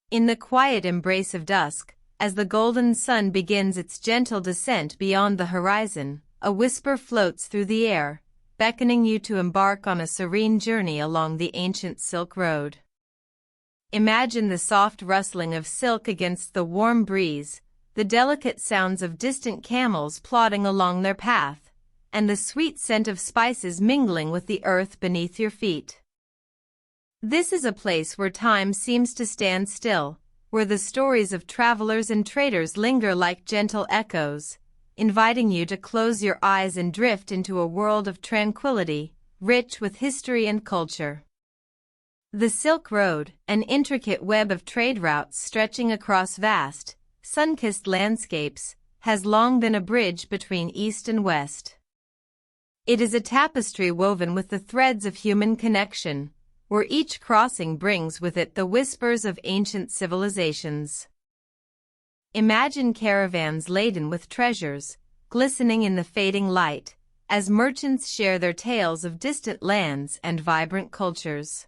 In the quiet embrace of dusk, as the golden sun begins its gentle descent beyond the horizon, a whisper floats through the air, beckoning you to embark on a serene journey along the ancient Silk Road. Imagine the soft rustling of silk against the warm breeze, the delicate sounds of distant camels plodding along their path, and the sweet scent of spices mingling with the earth beneath your feet. This is a place where time seems to stand still, where the stories of travelers and traders linger like gentle echoes, inviting you to close your eyes and drift into a world of tranquility, rich with history and culture. The Silk Road, an intricate web of trade routes stretching across vast, sun-kissed landscapes, has long been a bridge between East and West. It is a tapestry woven with the threads of human connection, where each crossing brings with it the whispers of ancient civilizations. Imagine caravans laden with treasures, glistening in the fading light, as merchants share their tales of distant lands and vibrant cultures.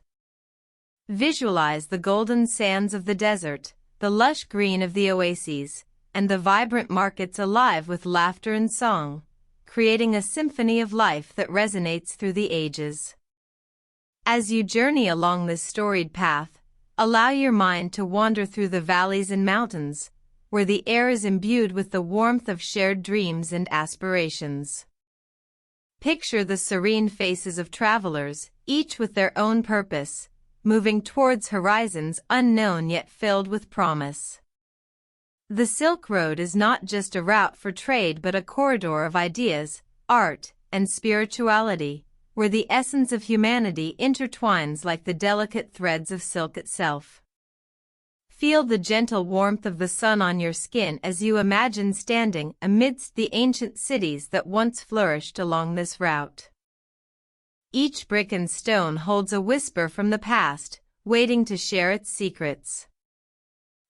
Visualize the golden sands of the desert, the lush green of the oases, and the vibrant markets alive with laughter and song, creating a symphony of life that resonates through the ages. As you journey along this storied path, allow your mind to wander through the valleys and mountains, where the air is imbued with the warmth of shared dreams and aspirations. Picture the serene faces of travelers, each with their own purpose, moving towards horizons unknown yet filled with promise. The Silk Road is not just a route for trade but a corridor of ideas, art, and spirituality, where the essence of humanity intertwines like the delicate threads of silk itself. Feel the gentle warmth of the sun on your skin as you imagine standing amidst the ancient cities that once flourished along this route. Each brick and stone holds a whisper from the past, waiting to share its secrets.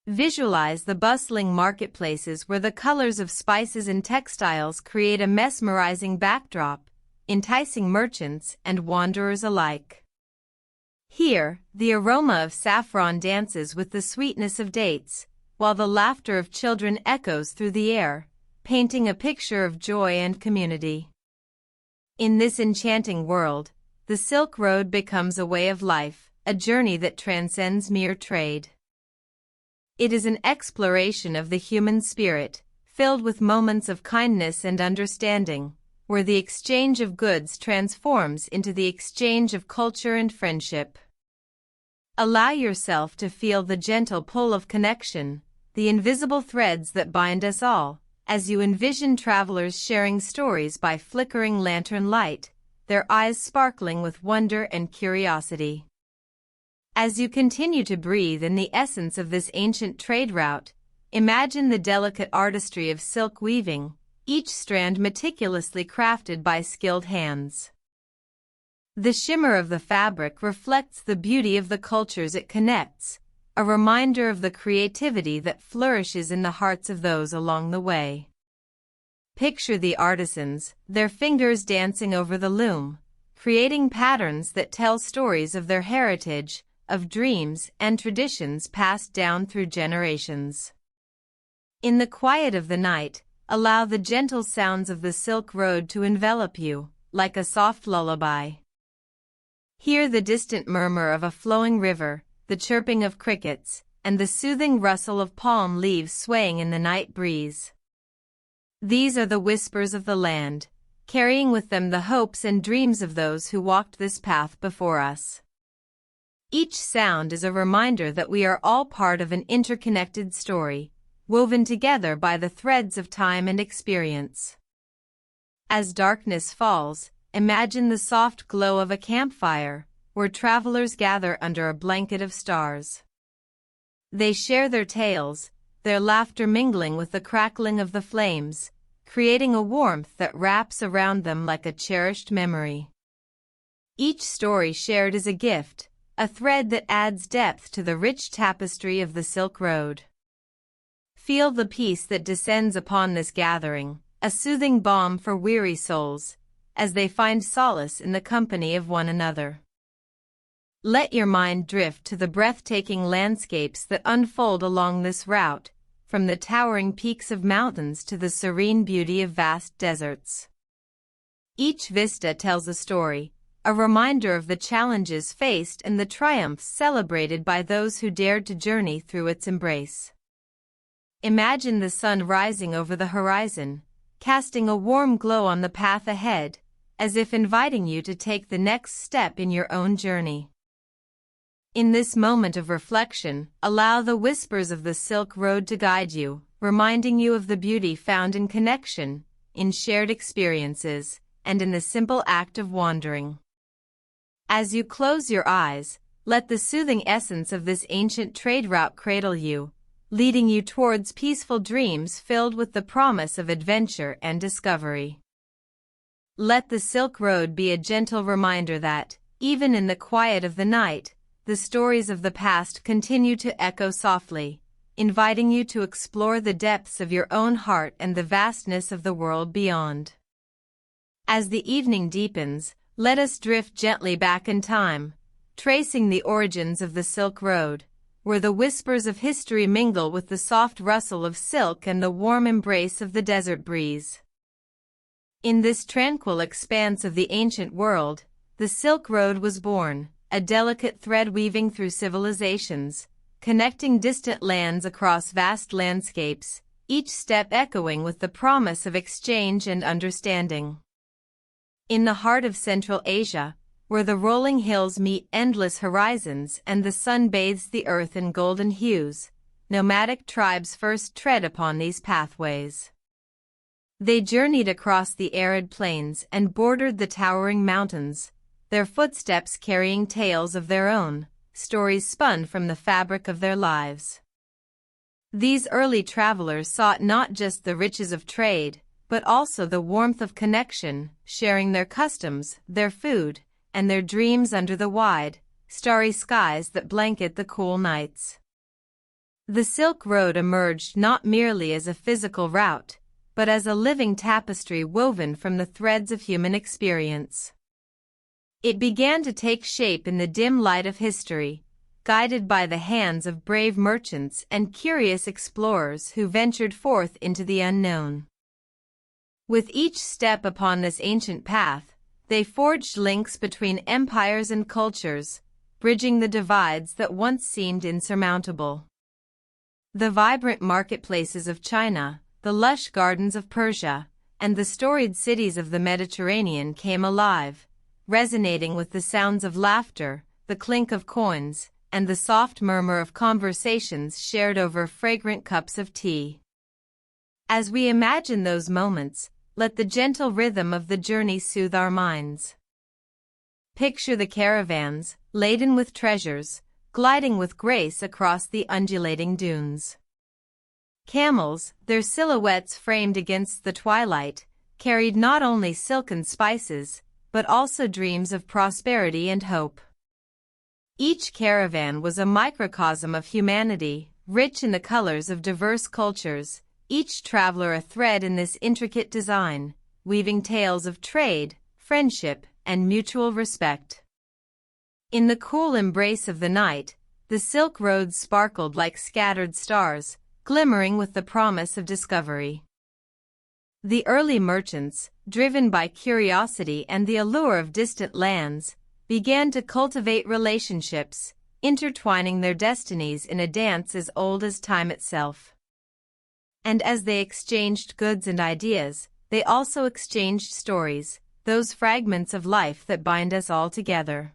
Visualize the bustling marketplaces where the colors of spices and textiles create a mesmerizing backdrop, enticing merchants and wanderers alike. Here, the aroma of saffron dances with the sweetness of dates, while the laughter of children echoes through the air, painting a picture of joy and community. In this enchanting world, the Silk Road becomes a way of life, a journey that transcends mere trade. It is an exploration of the human spirit, filled with moments of kindness and understanding, where the exchange of goods transforms into the exchange of culture and friendship. Allow yourself to feel the gentle pull of connection, the invisible threads that bind us all, as you envision travelers sharing stories by flickering lantern light, their eyes sparkling with wonder and curiosity. As you continue to breathe in the essence of this ancient trade route, imagine the delicate artistry of silk weaving, each strand meticulously crafted by skilled hands. The shimmer of the fabric reflects the beauty of the cultures it connects, a reminder of the creativity that flourishes in the hearts of those along the way. Picture the artisans, their fingers dancing over the loom, creating patterns that tell stories of their heritage, of dreams and traditions passed down through generations. In the quiet of the night, allow the gentle sounds of the Silk Road to envelop you, like a soft lullaby. Hear the distant murmur of a flowing river, the chirping of crickets, and the soothing rustle of palm leaves swaying in the night breeze. These are the whispers of the land, carrying with them the hopes and dreams of those who walked this path before us. Each sound is a reminder that we are all part of an interconnected story, woven together by the threads of time and experience. As darkness falls, imagine the soft glow of a campfire, where travelers gather under a blanket of stars. They share their tales, their laughter mingling with the crackling of the flames, creating a warmth that wraps around them like a cherished memory. Each story shared is a gift, a thread that adds depth to the rich tapestry of the Silk Road. Feel the peace that descends upon this gathering, a soothing balm for weary souls, as they find solace in the company of one another. Let your mind drift to the breathtaking landscapes that unfold along this route, from the towering peaks of mountains to the serene beauty of vast deserts. Each vista tells a story, a reminder of the challenges faced and the triumphs celebrated by those who dared to journey through its embrace. Imagine the sun rising over the horizon, casting a warm glow on the path ahead, as if inviting you to take the next step in your own journey. In this moment of reflection, allow the whispers of the Silk Road to guide you, reminding you of the beauty found in connection, in shared experiences, and in the simple act of wandering. As you close your eyes, let the soothing essence of this ancient trade route cradle you, leading you towards peaceful dreams filled with the promise of adventure and discovery. Let the Silk Road be a gentle reminder that, even in the quiet of the night, the stories of the past continue to echo softly, inviting you to explore the depths of your own heart and the vastness of the world beyond. As the evening deepens, let us drift gently back in time, tracing the origins of the Silk Road, where the whispers of history mingle with the soft rustle of silk and the warm embrace of the desert breeze. In this tranquil expanse of the ancient world, the Silk Road was born, a delicate thread weaving through civilizations, connecting distant lands across vast landscapes, each step echoing with the promise of exchange and understanding. In the heart of Central Asia, where the rolling hills meet endless horizons and the sun bathes the earth in golden hues, nomadic tribes first tread upon these pathways. They journeyed across the arid plains and bordered the towering mountains, their footsteps carrying tales of their own, stories spun from the fabric of their lives. These early travelers sought not just the riches of trade, but also the warmth of connection, sharing their customs, their food, and their dreams under the wide, starry skies that blanket the cool nights. The Silk Road emerged not merely as a physical route, but as a living tapestry woven from the threads of human experience. It began to take shape in the dim light of history, guided by the hands of brave merchants and curious explorers who ventured forth into the unknown. With each step upon this ancient path, they forged links between empires and cultures, bridging the divides that once seemed insurmountable. The vibrant marketplaces of China, the lush gardens of Persia, and the storied cities of the Mediterranean came alive, resonating with the sounds of laughter, the clink of coins, and the soft murmur of conversations shared over fragrant cups of tea. As we imagine those moments, let the gentle rhythm of the journey soothe our minds. Picture the caravans, laden with treasures, gliding with grace across the undulating dunes. Camels, their silhouettes framed against the twilight, carried not only silken spices, but also dreams of prosperity and hope. Each caravan was a microcosm of humanity, rich in the colors of diverse cultures, each traveler a thread in this intricate design, weaving tales of trade, friendship, and mutual respect. In the cool embrace of the night, the Silk Road sparkled like scattered stars, glimmering with the promise of discovery. The early merchants, driven by curiosity and the allure of distant lands, began to cultivate relationships, intertwining their destinies in a dance as old as time itself. And as they exchanged goods and ideas, they also exchanged stories, those fragments of life that bind us all together.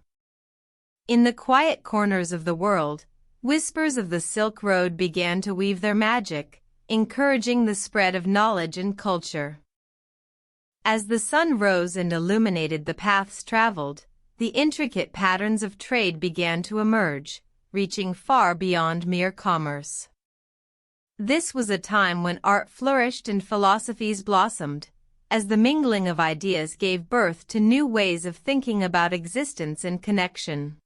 In the quiet corners of the world, whispers of the Silk Road began to weave their magic, encouraging the spread of knowledge and culture. As the sun rose and illuminated the paths traveled, the intricate patterns of trade began to emerge, reaching far beyond mere commerce. This was a time when art flourished and philosophies blossomed, as the mingling of ideas gave birth to new ways of thinking about existence and connection.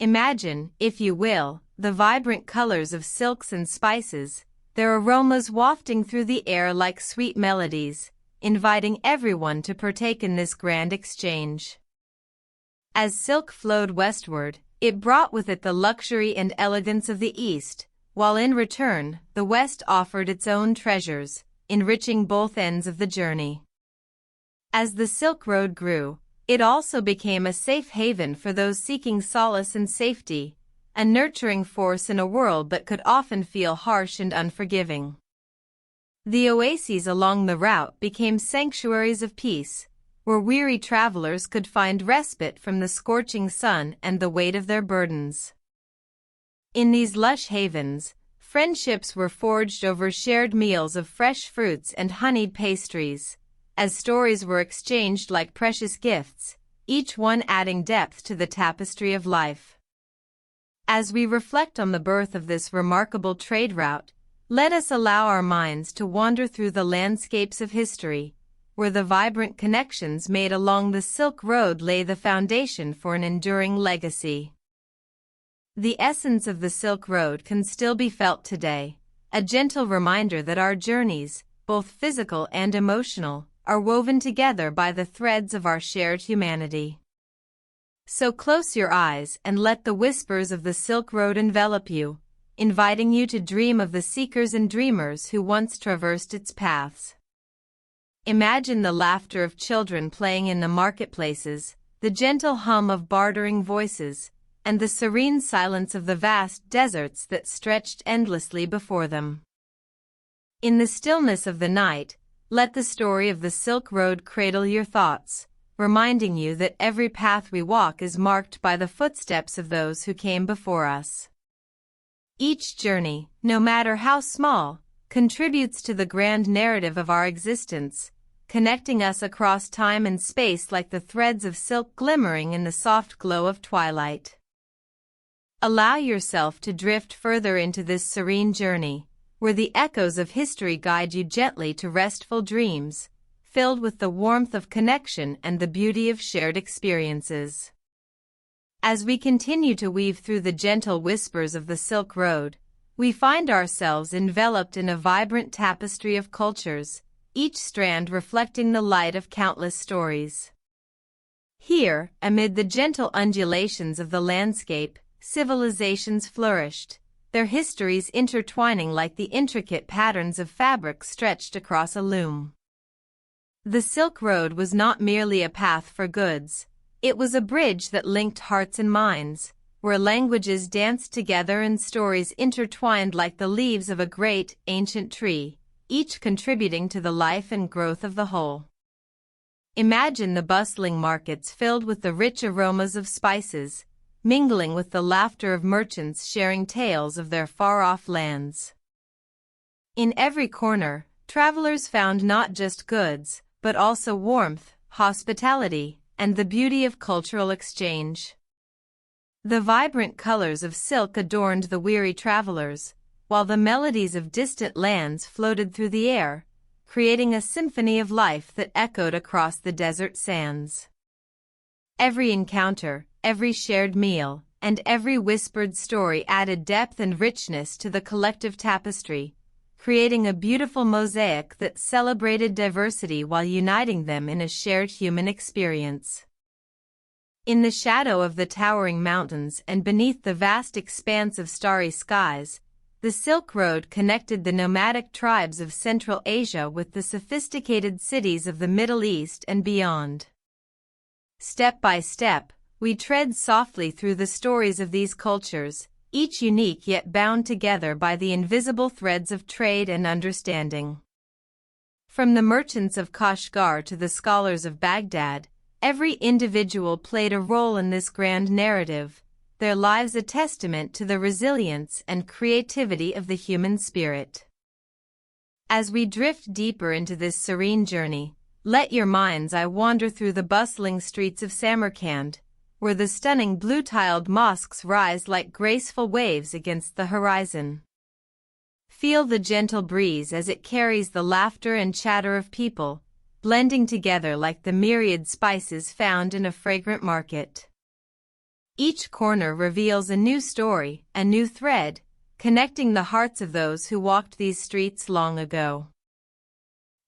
Imagine, if you will, the vibrant colors of silks and spices, their aromas wafting through the air like sweet melodies, inviting everyone to partake in this grand exchange. As silk flowed westward, it brought with it the luxury and elegance of the East, while in return, the West offered its own treasures, enriching both ends of the journey. As the Silk Road grew, it also became a safe haven for those seeking solace and safety, a nurturing force in a world that could often feel harsh and unforgiving. The oases along the route became sanctuaries of peace, where weary travelers could find respite from the scorching sun and the weight of their burdens. In these lush havens, friendships were forged over shared meals of fresh fruits and honeyed pastries, as stories were exchanged like precious gifts, each one adding depth to the tapestry of life. As we reflect on the birth of this remarkable trade route, let us allow our minds to wander through the landscapes of history, where the vibrant connections made along the Silk Road lay the foundation for an enduring legacy. The essence of the Silk Road can still be felt today, a gentle reminder that our journeys, both physical and emotional, are woven together by the threads of our shared humanity. So close your eyes and let the whispers of the Silk Road envelop you, inviting you to dream of the seekers and dreamers who once traversed its paths. Imagine the laughter of children playing in the marketplaces, the gentle hum of bartering voices, and the serene silence of the vast deserts that stretched endlessly before them. In the stillness of the night, let the story of the Silk Road cradle your thoughts, reminding you that every path we walk is marked by the footsteps of those who came before us. Each journey, no matter how small, contributes to the grand narrative of our existence, connecting us across time and space like the threads of silk glimmering in the soft glow of twilight. Allow yourself to drift further into this serene journey, where the echoes of history guide you gently to restful dreams, filled with the warmth of connection and the beauty of shared experiences. As we continue to weave through the gentle whispers of the Silk Road, we find ourselves enveloped in a vibrant tapestry of cultures, each strand reflecting the light of countless stories. Here, amid the gentle undulations of the landscape, civilizations flourished, their histories intertwining like the intricate patterns of fabric stretched across a loom. The Silk Road was not merely a path for goods, it was a bridge that linked hearts and minds, where languages danced together and stories intertwined like the leaves of a great, ancient tree, each contributing to the life and growth of the whole. Imagine the bustling markets filled with the rich aromas of spices, mingling with the laughter of merchants sharing tales of their far-off lands. In every corner, travelers found not just goods, but also warmth, hospitality, and the beauty of cultural exchange. The vibrant colors of silk adorned the weary travelers, while the melodies of distant lands floated through the air, creating a symphony of life that echoed across the desert sands. Every encounter, every shared meal, and every whispered story added depth and richness to the collective tapestry, creating a beautiful mosaic that celebrated diversity while uniting them in a shared human experience. In the shadow of the towering mountains and beneath the vast expanse of starry skies, the Silk Road connected the nomadic tribes of Central Asia with the sophisticated cities of the Middle East and beyond. Step by step, we tread softly through the stories of these cultures, each unique yet bound together by the invisible threads of trade and understanding. From the merchants of Kashgar to the scholars of Baghdad, every individual played a role in this grand narrative, their lives a testament to the resilience and creativity of the human spirit. As we drift deeper into this serene journey, let your mind's eye wander through the bustling streets of Samarkand, where the stunning blue-tiled mosques rise like graceful waves against the horizon. Feel the gentle breeze as it carries the laughter and chatter of people, blending together like the myriad spices found in a fragrant market. Each corner reveals a new story, a new thread, connecting the hearts of those who walked these streets long ago.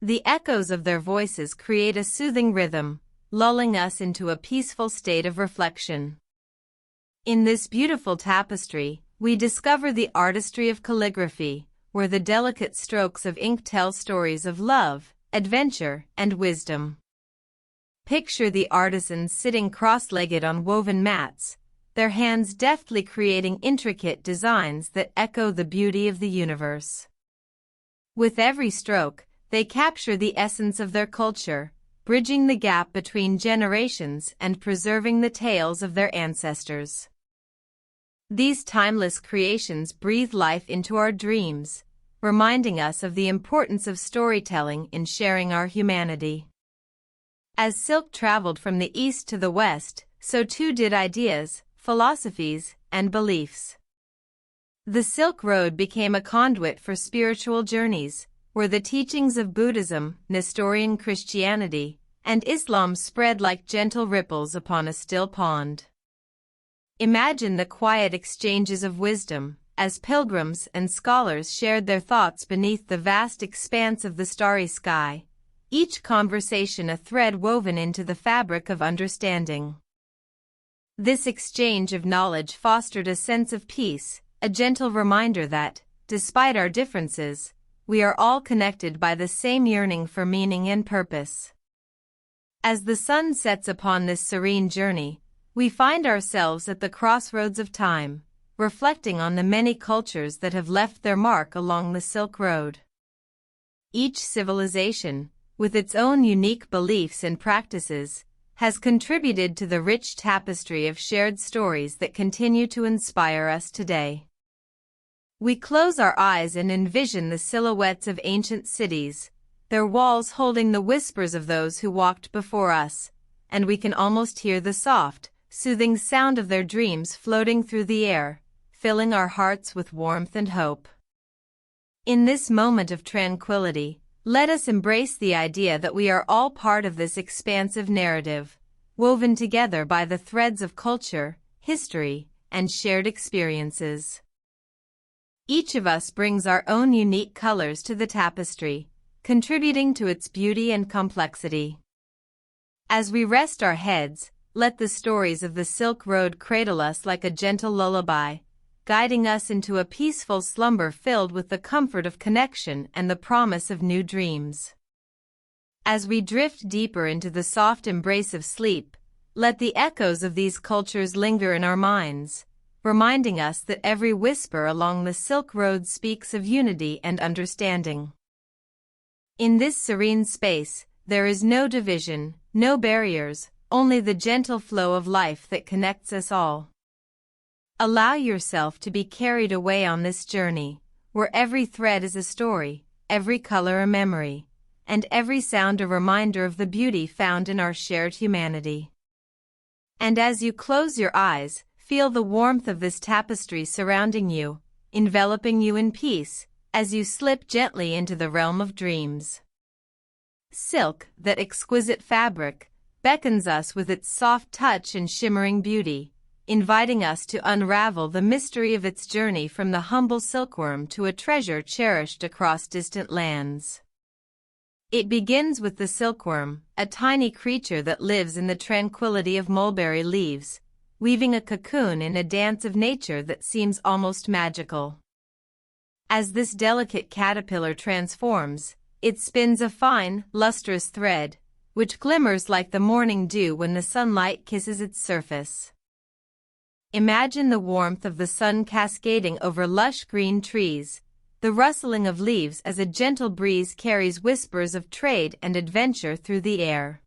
The echoes of their voices create a soothing rhythm, lulling us into a peaceful state of reflection. In this beautiful tapestry, we discover the artistry of calligraphy, where the delicate strokes of ink tell stories of love, adventure, and wisdom. Picture the artisans sitting cross-legged on woven mats, their hands deftly creating intricate designs that echo the beauty of the universe. With every stroke, they capture the essence of their culture, bridging the gap between generations and preserving the tales of their ancestors. These timeless creations breathe life into our dreams, reminding us of the importance of storytelling in sharing our humanity. As silk traveled from the east to the west, so too did ideas, philosophies, and beliefs. The Silk Road became a conduit for spiritual journeys, where the teachings of Buddhism, Nestorian Christianity, and Islam spread like gentle ripples upon a still pond. Imagine the quiet exchanges of wisdom, as pilgrims and scholars shared their thoughts beneath the vast expanse of the starry sky, each conversation a thread woven into the fabric of understanding. This exchange of knowledge fostered a sense of peace, a gentle reminder that, despite our differences, we are all connected by the same yearning for meaning and purpose. As the sun sets upon this serene journey, we find ourselves at the crossroads of time, reflecting on the many cultures that have left their mark along the Silk Road. Each civilization, with its own unique beliefs and practices, has contributed to the rich tapestry of shared stories that continue to inspire us today. We close our eyes and envision the silhouettes of ancient cities, their walls holding the whispers of those who walked before us, and we can almost hear the soft, soothing sound of their dreams floating through the air, filling our hearts with warmth and hope. In this moment of tranquility, let us embrace the idea that we are all part of this expansive narrative, woven together by the threads of culture, history, and shared experiences. Each of us brings our own unique colors to the tapestry, contributing to its beauty and complexity. As we rest our heads, let the stories of the Silk Road cradle us like a gentle lullaby, guiding us into a peaceful slumber filled with the comfort of connection and the promise of new dreams. As we drift deeper into the soft embrace of sleep, let the echoes of these cultures linger in our minds, reminding us that every whisper along the Silk Road speaks of unity and understanding. In this serene space, there is no division, no barriers, only the gentle flow of life that connects us all. Allow yourself to be carried away on this journey, where every thread is a story, every color a memory, and every sound a reminder of the beauty found in our shared humanity. And as you close your eyes, feel the warmth of this tapestry surrounding you, enveloping you in peace, as you slip gently into the realm of dreams. Silk, that exquisite fabric, beckons us with its soft touch and shimmering beauty, inviting us to unravel the mystery of its journey from the humble silkworm to a treasure cherished across distant lands. It begins with the silkworm, a tiny creature that lives in the tranquility of mulberry leaves, weaving a cocoon in a dance of nature that seems almost magical. As this delicate caterpillar transforms, it spins a fine, lustrous thread, which glimmers like the morning dew when the sunlight kisses its surface. Imagine the warmth of the sun cascading over lush green trees, the rustling of leaves as a gentle breeze carries whispers of trade and adventure through the air.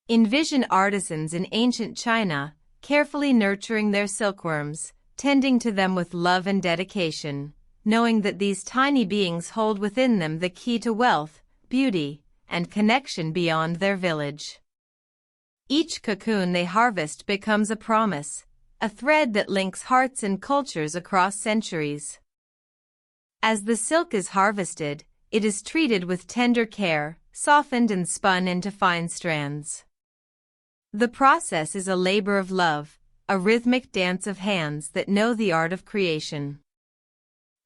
Envision artisans in ancient China, carefully nurturing their silkworms, tending to them with love and dedication, knowing that these tiny beings hold within them the key to wealth, beauty, and connection beyond their village. Each cocoon they harvest becomes a promise, a thread that links hearts and cultures across centuries. As the silk is harvested, it is treated with tender care, softened and spun into fine strands. The process is a labor of love, a rhythmic dance of hands that know the art of creation.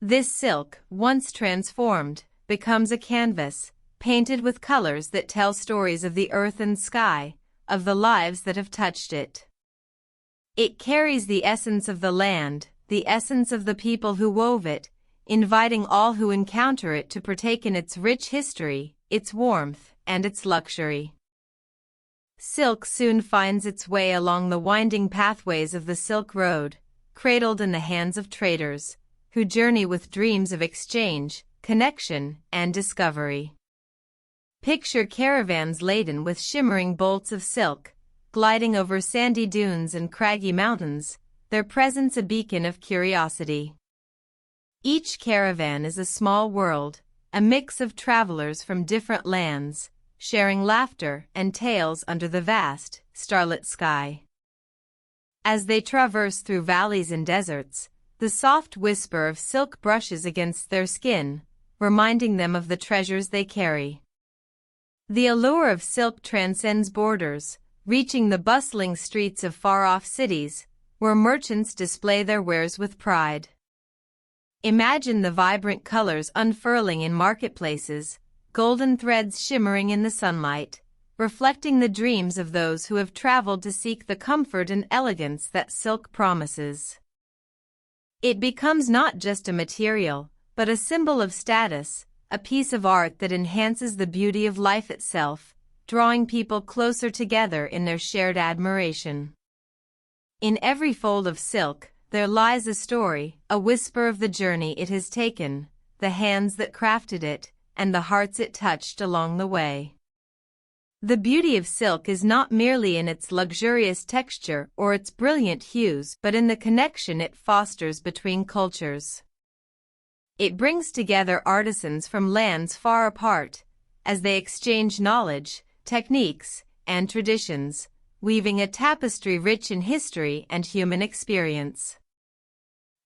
This silk, once transformed, becomes a canvas, painted with colors that tell stories of the earth and sky, of the lives that have touched it. It carries the essence of the land, the essence of the people who wove it, inviting all who encounter it to partake in its rich history, its warmth, and its luxury. Silk soon finds its way along the winding pathways of the Silk Road, cradled in the hands of traders, who journey with dreams of exchange, connection, and discovery. Picture caravans laden with shimmering bolts of silk, gliding over sandy dunes and craggy mountains, their presence a beacon of curiosity. Each caravan is a small world, a mix of travelers from different lands, sharing laughter and tales under the vast, starlit sky. As they traverse through valleys and deserts, the soft whisper of silk brushes against their skin, reminding them of the treasures they carry. The allure of silk transcends borders, reaching the bustling streets of far-off cities, where merchants display their wares with pride. Imagine the vibrant colors unfurling in marketplaces, golden threads shimmering in the sunlight, reflecting the dreams of those who have traveled to seek the comfort and elegance that silk promises. It becomes not just a material, but a symbol of status, a piece of art that enhances the beauty of life itself, drawing people closer together in their shared admiration. In every fold of silk, there lies a story, a whisper of the journey it has taken, the hands that crafted it, and the hearts it touched along the way. The beauty of silk is not merely in its luxurious texture or its brilliant hues, but in the connection it fosters between cultures. It brings together artisans from lands far apart, as they exchange knowledge, techniques, and traditions, weaving a tapestry rich in history and human experience.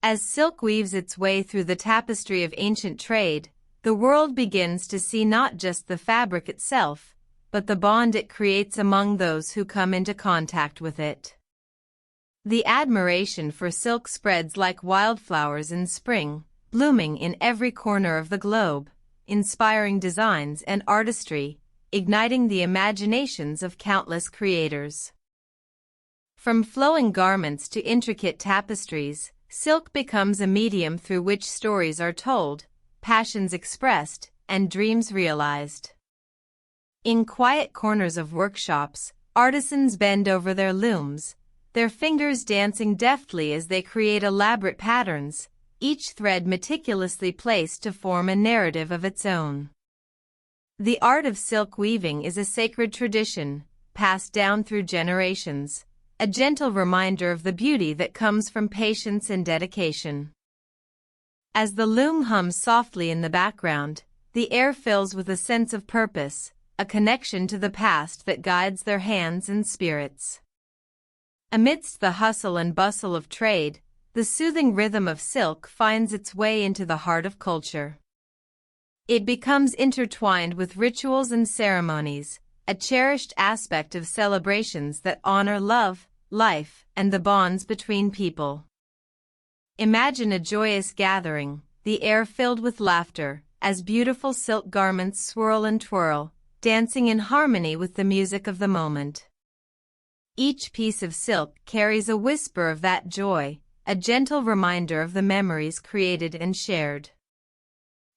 As silk weaves its way through the tapestry of ancient trade, the world begins to see not just the fabric itself, but the bond it creates among those who come into contact with it. The admiration for silk spreads like wildflowers in spring, blooming in every corner of the globe, inspiring designs and artistry, igniting the imaginations of countless creators. From flowing garments to intricate tapestries, silk becomes a medium through which stories are told, passions expressed, and dreams realized. In quiet corners of workshops, artisans bend over their looms, their fingers dancing deftly as they create elaborate patterns, each thread meticulously placed to form a narrative of its own. The art of silk weaving is a sacred tradition, passed down through generations, a gentle reminder of the beauty that comes from patience and dedication. As the loom hums softly in the background, the air fills with a sense of purpose, a connection to the past that guides their hands and spirits. Amidst the hustle and bustle of trade, the soothing rhythm of silk finds its way into the heart of culture. It becomes intertwined with rituals and ceremonies, a cherished aspect of celebrations that honor love, life, and the bonds between people. Imagine a joyous gathering, the air filled with laughter, as beautiful silk garments swirl and twirl, dancing in harmony with the music of the moment. Each piece of silk carries a whisper of that joy, a gentle reminder of the memories created and shared.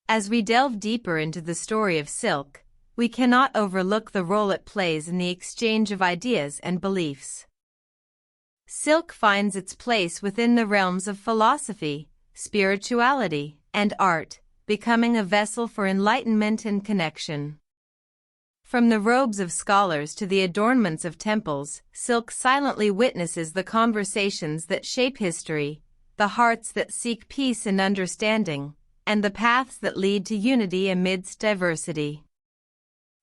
As we delve deeper into the story of silk, we cannot overlook the role it plays in the exchange of ideas and beliefs. Silk finds its place within the realms of philosophy, spirituality, and art, becoming a vessel for enlightenment and connection. From the robes of scholars to the adornments of temples, silk silently witnesses the conversations that shape history, the hearts that seek peace and understanding, and the paths that lead to unity amidst diversity.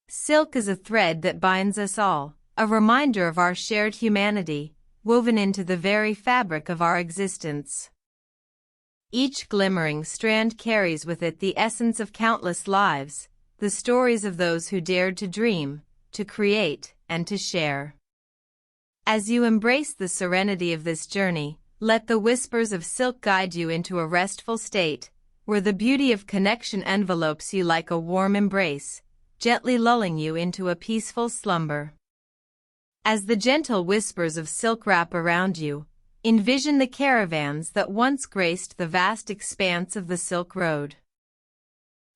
Silk is a thread that binds us all, a reminder of our shared humanity, woven into the very fabric of our existence. Each glimmering strand carries with it the essence of countless lives, the stories of those who dared to dream, to create, and to share. As you embrace the serenity of this journey, let the whispers of silk guide you into a restful state, where the beauty of connection envelopes you like a warm embrace, gently lulling you into a peaceful slumber. As the gentle whispers of silk wrap around you, envision the caravans that once graced the vast expanse of the Silk Road.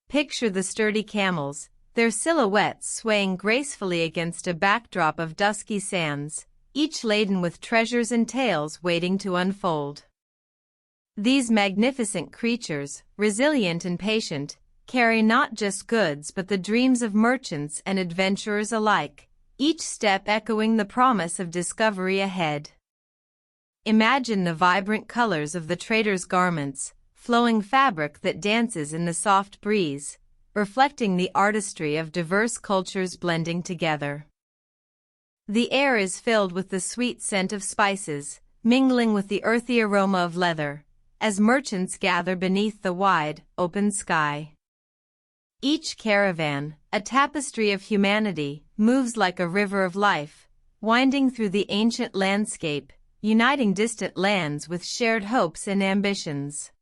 Picture the sturdy camels, their silhouettes swaying gracefully against a backdrop of dusky sands, each laden with treasures and tales waiting to unfold. These magnificent creatures, resilient and patient, carry not just goods but the dreams of merchants and adventurers alike, each step echoing the promise of discovery ahead. Imagine the vibrant colors of the traders' garments, flowing fabric that dances in the soft breeze, reflecting the artistry of diverse cultures blending together. The air is filled with the sweet scent of spices, mingling with the earthy aroma of leather, as merchants gather beneath the wide, open sky. Each caravan, a tapestry of humanity, moves like a river of life, winding through the ancient landscape, uniting distant lands with shared hopes and ambitions.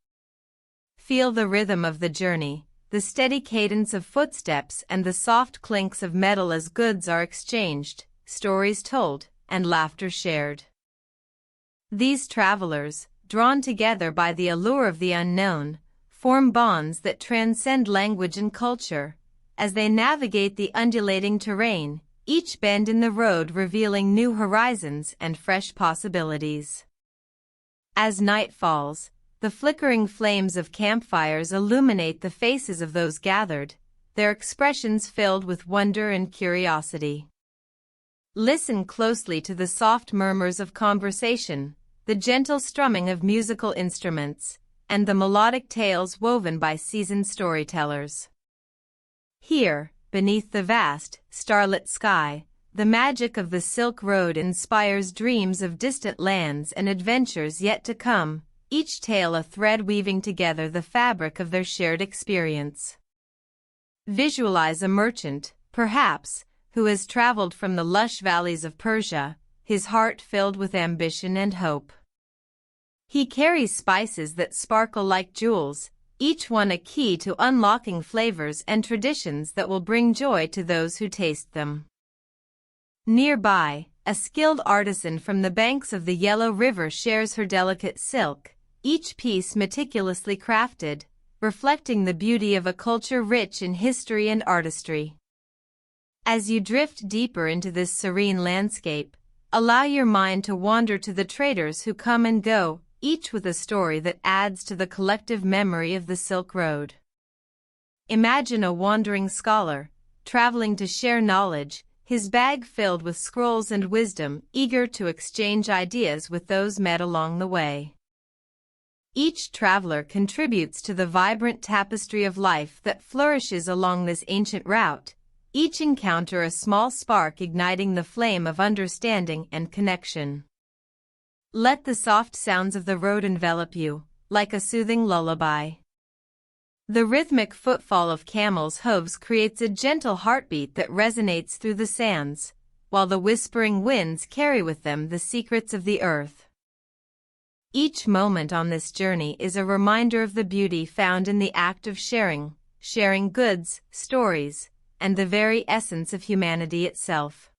Feel the rhythm of the journey, the steady cadence of footsteps and the soft clinks of metal as goods are exchanged, stories told, and laughter shared. These travelers, drawn together by the allure of the unknown, form bonds that transcend language and culture. As they navigate the undulating terrain, each bend in the road revealing new horizons and fresh possibilities. As night falls, the flickering flames of campfires illuminate the faces of those gathered, their expressions filled with wonder and curiosity. Listen closely to the soft murmurs of conversation, the gentle strumming of musical instruments, and the melodic tales woven by seasoned storytellers. Here, beneath the vast, starlit sky, the magic of the Silk Road inspires dreams of distant lands and adventures yet to come, each tale a thread weaving together the fabric of their shared experience. Visualize a merchant, perhaps, who has traveled from the lush valleys of Persia, his heart filled with ambition and hope. He carries spices that sparkle like jewels, each one a key to unlocking flavors and traditions that will bring joy to those who taste them. Nearby, a skilled artisan from the banks of the Yellow River shares her delicate silk, each piece meticulously crafted, reflecting the beauty of a culture rich in history and artistry. As you drift deeper into this serene landscape, allow your mind to wander to the traders who come and go, each with a story that adds to the collective memory of the Silk Road. Imagine a wandering scholar, traveling to share knowledge, his bag filled with scrolls and wisdom, eager to exchange ideas with those met along the way. Each traveler contributes to the vibrant tapestry of life that flourishes along this ancient route, each encounter a small spark igniting the flame of understanding and connection. Let the soft sounds of the road envelop you, like a soothing lullaby. The rhythmic footfall of camels' hooves creates a gentle heartbeat that resonates through the sands, while the whispering winds carry with them the secrets of the earth. Each moment on this journey is a reminder of the beauty found in the act of sharing goods, stories, and the very essence of humanity itself.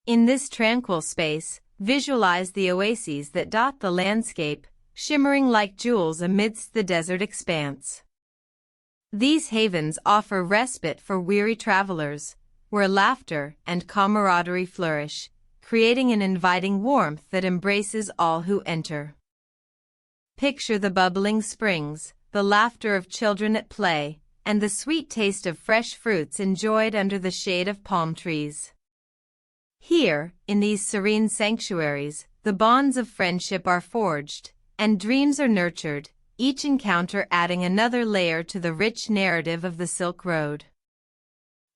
In this tranquil space, visualize the oases that dot the landscape, shimmering like jewels amidst the desert expanse. These havens offer respite for weary travelers, where laughter and camaraderie flourish, creating an inviting warmth that embraces all who enter. Picture the bubbling springs, the laughter of children at play, and the sweet taste of fresh fruits enjoyed under the shade of palm trees. Here, in these serene sanctuaries, the bonds of friendship are forged, and dreams are nurtured, each encounter adding another layer to the rich narrative of the Silk Road.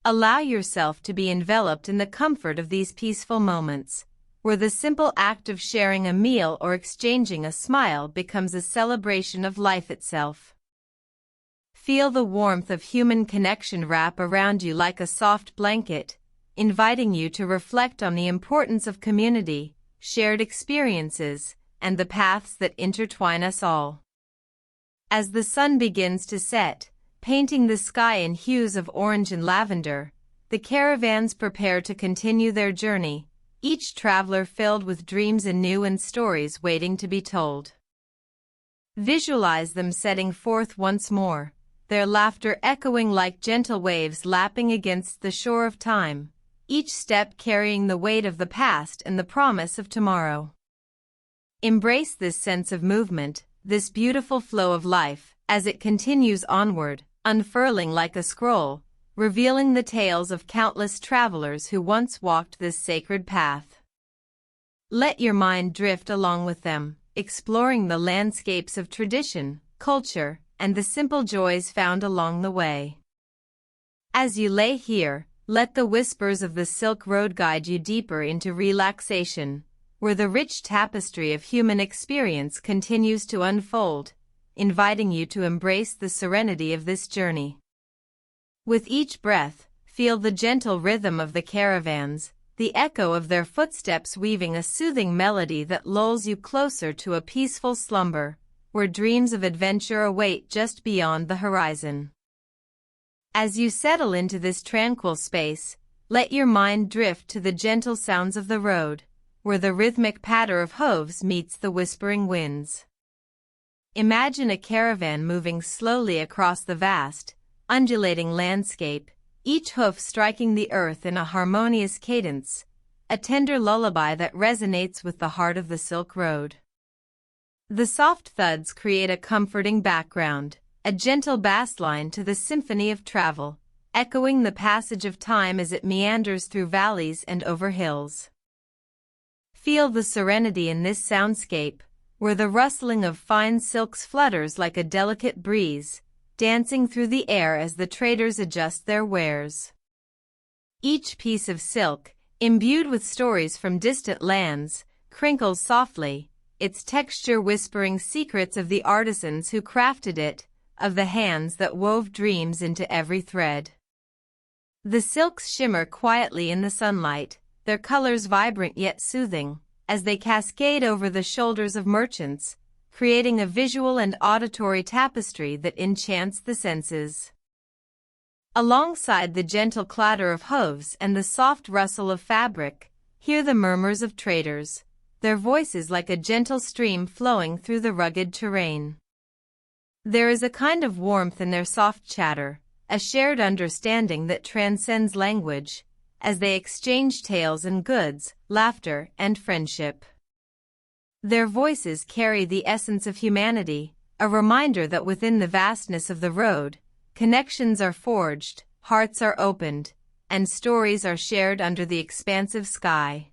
Allow yourself to be enveloped in the comfort of these peaceful moments, where the simple act of sharing a meal or exchanging a smile becomes a celebration of life itself. Feel the warmth of human connection wrap around you like a soft blanket, inviting you to reflect on the importance of community, shared experiences, and the paths that intertwine us all. As the sun begins to set, painting the sky in hues of orange and lavender, the caravans prepare to continue their journey, each traveler filled with dreams anew and stories waiting to be told. Visualize them setting forth once more, their laughter echoing like gentle waves lapping against the shore of time, each step carrying the weight of the past and the promise of tomorrow. Embrace this sense of movement, this beautiful flow of life, as it continues onward, unfurling like a scroll, revealing the tales of countless travelers who once walked this sacred path. Let your mind drift along with them, exploring the landscapes of tradition, culture, and the simple joys found along the way. As you lay here, let the whispers of the Silk Road guide you deeper into relaxation, where the rich tapestry of human experience continues to unfold, inviting you to embrace the serenity of this journey. With each breath, feel the gentle rhythm of the caravans, the echo of their footsteps weaving a soothing melody that lulls you closer to a peaceful slumber, where dreams of adventure await just beyond the horizon. As you settle into this tranquil space, let your mind drift to the gentle sounds of the road, where the rhythmic patter of hooves meets the whispering winds. Imagine a caravan moving slowly across the vast, undulating landscape, each hoof striking the earth in a harmonious cadence, a tender lullaby that resonates with the heart of the Silk Road. The soft thuds create a comforting background, a gentle bassline to the symphony of travel, echoing the passage of time as it meanders through valleys and over hills. Feel the serenity in this soundscape, where the rustling of fine silks flutters like a delicate breeze, dancing through the air as the traders adjust their wares. Each piece of silk, imbued with stories from distant lands, crinkles softly, its texture whispering secrets of the artisans who crafted it, of the hands that wove dreams into every thread. The silks shimmer quietly in the sunlight, their colors vibrant yet soothing, as they cascade over the shoulders of merchants, creating a visual and auditory tapestry that enchants the senses. Alongside the gentle clatter of hooves and the soft rustle of fabric, hear the murmurs of traders, their voices like a gentle stream flowing through the rugged terrain. There is a kind of warmth in their soft chatter, a shared understanding that transcends language, as they exchange tales and goods, laughter, and friendship. Their voices carry the essence of humanity, a reminder that within the vastness of the road, connections are forged, hearts are opened, and stories are shared under the expansive sky.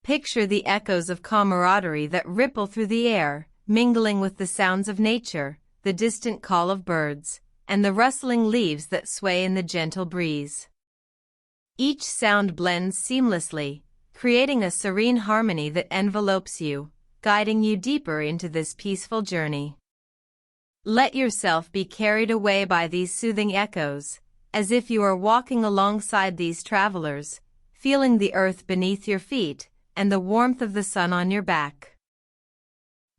Picture the echoes of camaraderie that ripple through the air, mingling with the sounds of nature, the distant call of birds, and the rustling leaves that sway in the gentle breeze. Each sound blends seamlessly, creating a serene harmony that envelopes you, guiding you deeper into this peaceful journey. Let yourself be carried away by these soothing echoes, as if you are walking alongside these travelers, feeling the earth beneath your feet and the warmth of the sun on your back.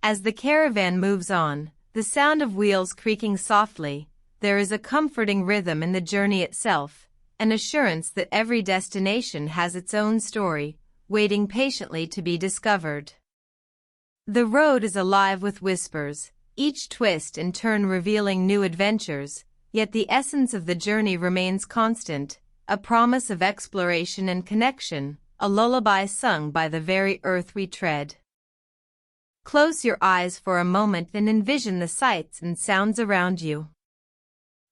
As the caravan moves on, the sound of wheels creaking softly, there is a comforting rhythm in the journey itself, an assurance that every destination has its own story, waiting patiently to be discovered. The road is alive with whispers, each twist and turn revealing new adventures, yet the essence of the journey remains constant, a promise of exploration and connection, a lullaby sung by the very earth we tread. Close your eyes for a moment and envision the sights and sounds around you.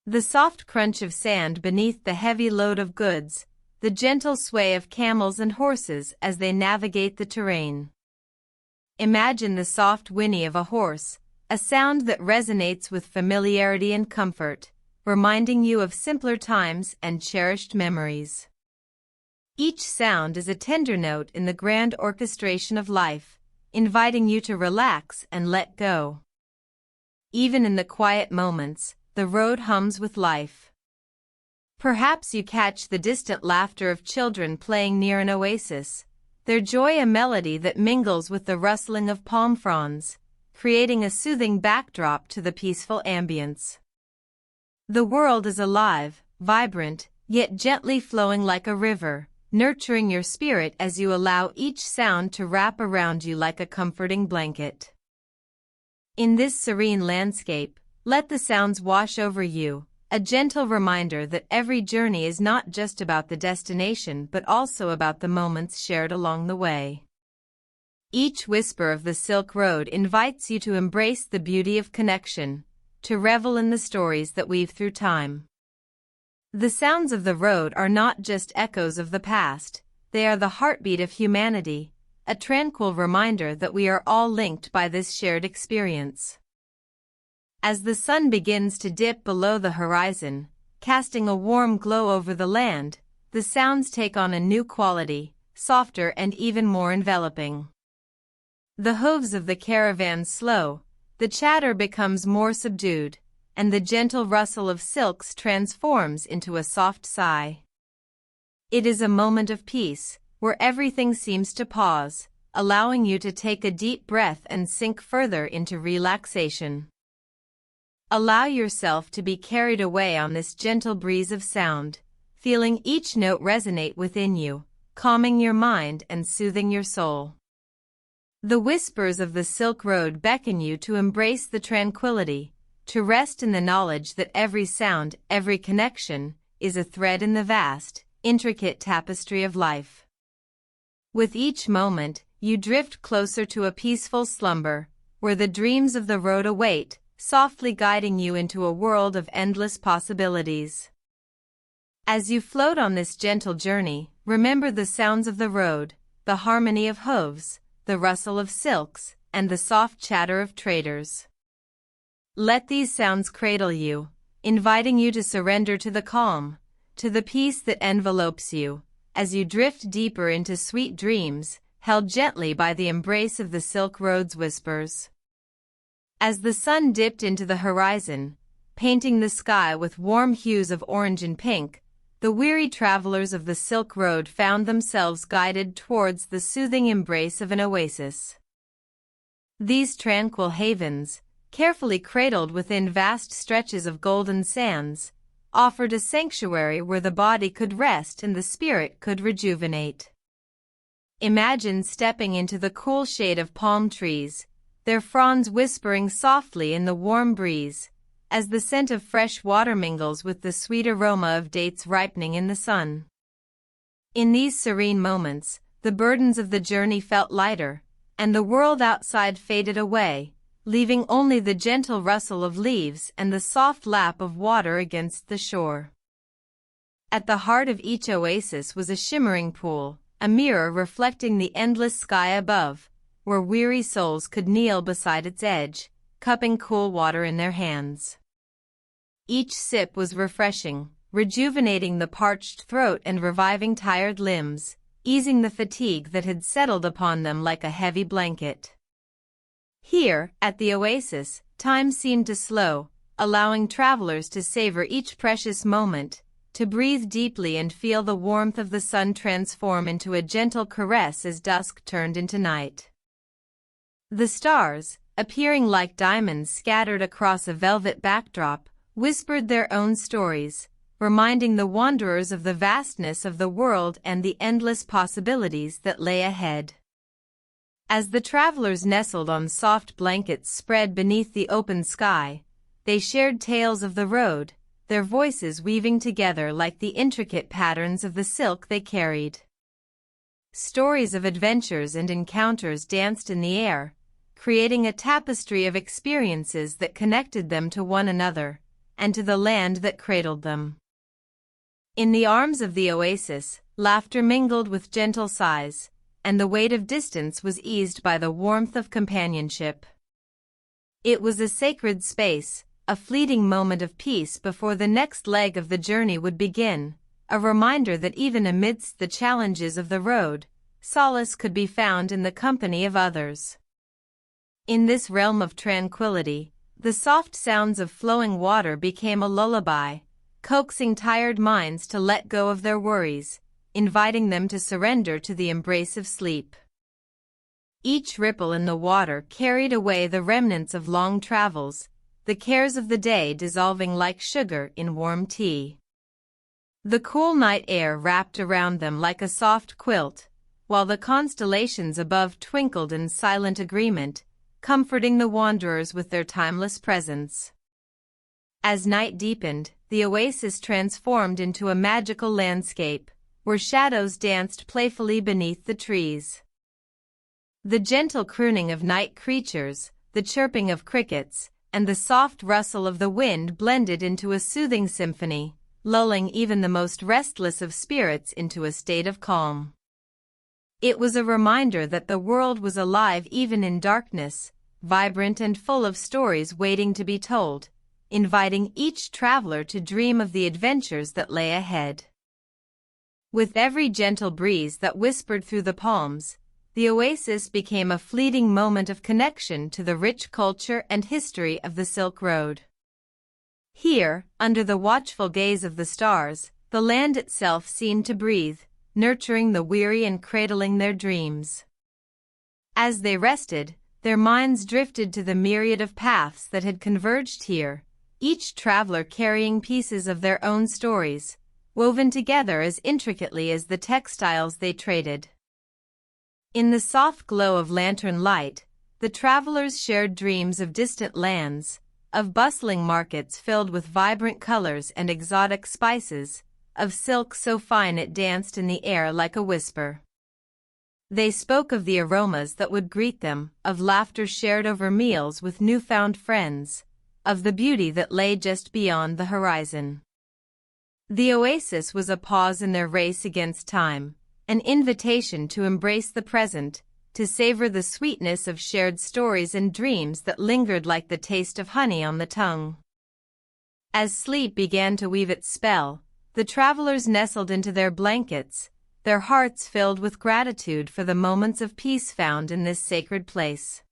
The soft crunch of sand beneath the heavy load of goods, the gentle sway of camels and horses as they navigate the terrain. Imagine the soft whinny of a horse, a sound that resonates with familiarity and comfort, reminding you of simpler times and cherished memories. Each sound is a tender note in the grand orchestration of life, inviting you to relax and let go. Even in the quiet moments, the road hums with life. Perhaps you catch the distant laughter of children playing near an oasis, their joy a melody that mingles with the rustling of palm fronds, creating a soothing backdrop to the peaceful ambience. The world is alive, vibrant, yet gently flowing like a river, nurturing your spirit as you allow each sound to wrap around you like a comforting blanket. In this serene landscape, let the sounds wash over you, a gentle reminder that every journey is not just about the destination but also about the moments shared along the way. Each whisper of the Silk Road invites you to embrace the beauty of connection, to revel in the stories that weave through time. The sounds of the road are not just echoes of the past, they are the heartbeat of humanity, a tranquil reminder that we are all linked by this shared experience. As the sun begins to dip below the horizon, casting a warm glow over the land, the sounds take on a new quality, softer and even more enveloping. The hooves of the caravan slow, the chatter becomes more subdued, and the gentle rustle of silks transforms into a soft sigh. It is a moment of peace, where everything seems to pause, allowing you to take a deep breath and sink further into relaxation. Allow yourself to be carried away on this gentle breeze of sound, feeling each note resonate within you, calming your mind and soothing your soul. The whispers of the Silk Road beckon you to embrace the tranquility, to rest in the knowledge that every sound, every connection, is a thread in the vast, intricate tapestry of life. With each moment, you drift closer to a peaceful slumber, where the dreams of the road await, softly guiding you into a world of endless possibilities. As you float on this gentle journey, remember the sounds of the road, the harmony of hooves, the rustle of silks, and the soft chatter of traders. Let these sounds cradle you, inviting you to surrender to the calm, to the peace that envelopes you, as you drift deeper into sweet dreams, held gently by the embrace of the Silk Road's whispers. As the sun dipped into the horizon, painting the sky with warm hues of orange and pink, the weary travelers of the Silk Road found themselves guided towards the soothing embrace of an oasis. These tranquil havens, carefully cradled within vast stretches of golden sands, offered a sanctuary where the body could rest and the spirit could rejuvenate. Imagine stepping into the cool shade of palm trees, their fronds whispering softly in the warm breeze, as the scent of fresh water mingles with the sweet aroma of dates ripening in the sun. In these serene moments, the burdens of the journey felt lighter, and the world outside faded away, leaving only the gentle rustle of leaves and the soft lap of water against the shore. At the heart of each oasis was a shimmering pool, a mirror reflecting the endless sky above, where weary souls could kneel beside its edge, cupping cool water in their hands. Each sip was refreshing, rejuvenating the parched throat and reviving tired limbs, easing the fatigue that had settled upon them like a heavy blanket. Here, at the oasis, time seemed to slow, allowing travelers to savor each precious moment, to breathe deeply and feel the warmth of the sun transform into a gentle caress as dusk turned into night. The stars, appearing like diamonds scattered across a velvet backdrop, whispered their own stories, reminding the wanderers of the vastness of the world and the endless possibilities that lay ahead. As the travelers nestled on soft blankets spread beneath the open sky, they shared tales of the road, their voices weaving together like the intricate patterns of the silk they carried. Stories of adventures and encounters danced in the air, creating a tapestry of experiences that connected them to one another, and to the land that cradled them. In the arms of the oasis, laughter mingled with gentle sighs, and the weight of distance was eased by the warmth of companionship. It was a sacred space, a fleeting moment of peace before the next leg of the journey would begin, a reminder that even amidst the challenges of the road, solace could be found in the company of others. In this realm of tranquility, the soft sounds of flowing water became a lullaby, coaxing tired minds to let go of their worries, inviting them to surrender to the embrace of sleep. Each ripple in the water carried away the remnants of long travels, the cares of the day dissolving like sugar in warm tea. The cool night air wrapped around them like a soft quilt, while the constellations above twinkled in silent agreement, comforting the wanderers with their timeless presence. As night deepened, the oasis transformed into a magical landscape, where shadows danced playfully beneath the trees. The gentle crooning of night creatures, the chirping of crickets, and the soft rustle of the wind blended into a soothing symphony, lulling even the most restless of spirits into a state of calm. It was a reminder that the world was alive even in darkness, vibrant and full of stories waiting to be told, inviting each traveler to dream of the adventures that lay ahead. With every gentle breeze that whispered through the palms, the oasis became a fleeting moment of connection to the rich culture and history of the Silk Road. Here, under the watchful gaze of the stars, the land itself seemed to breathe, nurturing the weary and cradling their dreams. As they rested, their minds drifted to the myriad of paths that had converged here, each traveler carrying pieces of their own stories, woven together as intricately as the textiles they traded. In the soft glow of lantern light, the travelers shared dreams of distant lands, of bustling markets filled with vibrant colors and exotic spices, of silk so fine it danced in the air like a whisper. They spoke of the aromas that would greet them, of laughter shared over meals with newfound friends, of the beauty that lay just beyond the horizon. The oasis was a pause in their race against time, an invitation to embrace the present, to savor the sweetness of shared stories and dreams that lingered like the taste of honey on the tongue. As sleep began to weave its spell, the travelers nestled into their blankets, their hearts filled with gratitude for the moments of peace found in this sacred place.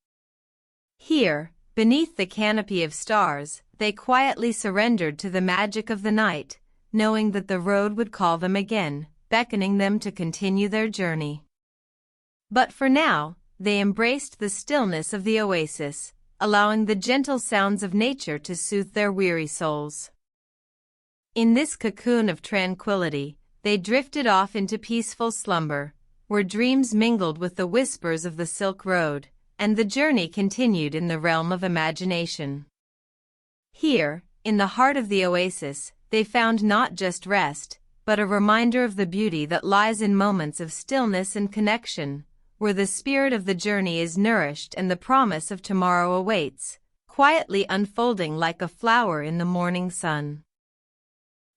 Here, beneath the canopy of stars, they quietly surrendered to the magic of the night, knowing that the road would call them again, beckoning them to continue their journey. But for now, they embraced the stillness of the oasis, allowing the gentle sounds of nature to soothe their weary souls. In this cocoon of tranquility, they drifted off into peaceful slumber, where dreams mingled with the whispers of the Silk Road, and the journey continued in the realm of imagination. Here, in the heart of the oasis, they found not just rest, but a reminder of the beauty that lies in moments of stillness and connection, where the spirit of the journey is nourished and the promise of tomorrow awaits, quietly unfolding like a flower in the morning sun.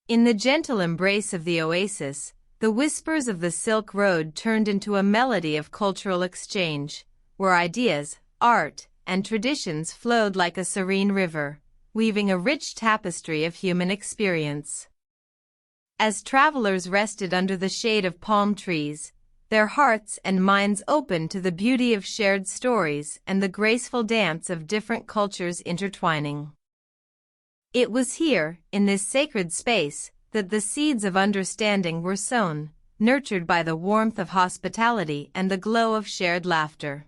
In the gentle embrace of the oasis, the whispers of the Silk Road turned into a melody of cultural exchange, where ideas, art, and traditions flowed like a serene river, weaving a rich tapestry of human experience. As travelers rested under the shade of palm trees, their hearts and minds opened to the beauty of shared stories and the graceful dance of different cultures intertwining. It was here, in this sacred space, that the seeds of understanding were sown, nurtured by the warmth of hospitality and the glow of shared laughter.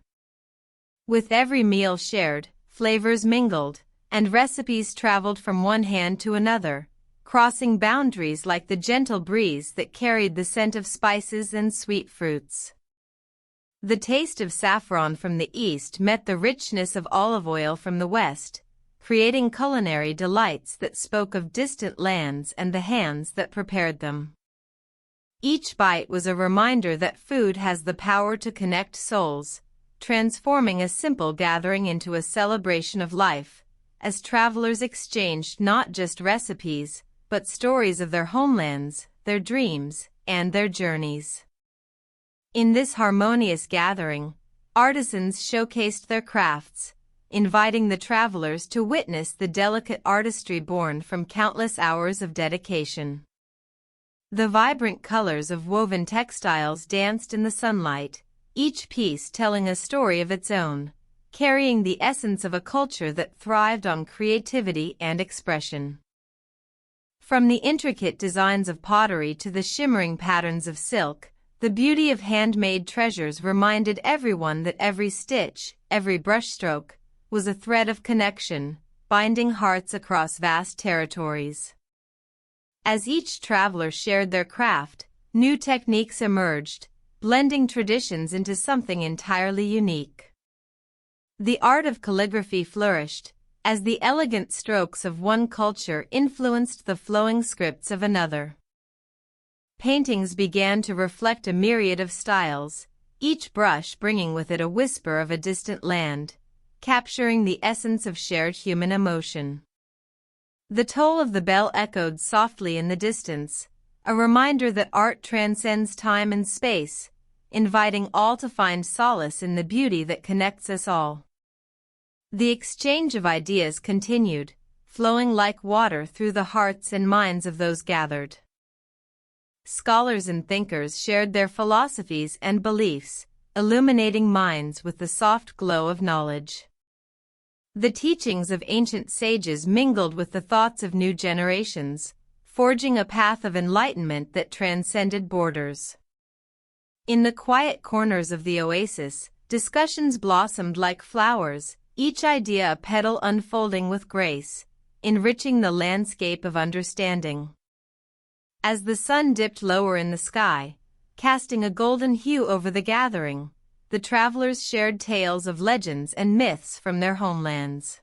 With every meal shared, flavors mingled, and recipes traveled from one hand to another, crossing boundaries like the gentle breeze that carried the scent of spices and sweet fruits. The taste of saffron from the east met the richness of olive oil from the west, creating culinary delights that spoke of distant lands and the hands that prepared them. Each bite was a reminder that food has the power to connect souls, transforming a simple gathering into a celebration of life, as travelers exchanged not just recipes, but stories of their homelands, their dreams, and their journeys. In this harmonious gathering, artisans showcased their crafts, inviting the travelers to witness the delicate artistry born from countless hours of dedication. The vibrant colors of woven textiles danced in the sunlight, each piece telling a story of its own, carrying the essence of a culture that thrived on creativity and expression. From the intricate designs of pottery to the shimmering patterns of silk, the beauty of handmade treasures reminded everyone that every stitch, every brushstroke, was a thread of connection, binding hearts across vast territories. As each traveler shared their craft, new techniques emerged, blending traditions into something entirely unique. The art of calligraphy flourished, as the elegant strokes of one culture influenced the flowing scripts of another. Paintings began to reflect a myriad of styles, each brush bringing with it a whisper of a distant land, capturing the essence of shared human emotion. The toll of the bell echoed softly in the distance, a reminder that art transcends time and space, inviting all to find solace in the beauty that connects us all. The exchange of ideas continued, flowing like water through the hearts and minds of those gathered. Scholars and thinkers shared their philosophies and beliefs, illuminating minds with the soft glow of knowledge. The teachings of ancient sages mingled with the thoughts of new generations, forging a path of enlightenment that transcended borders. In the quiet corners of the oasis, discussions blossomed like flowers, each idea a petal unfolding with grace, enriching the landscape of understanding. As the sun dipped lower in the sky, casting a golden hue over the gathering, the travelers shared tales of legends and myths from their homelands.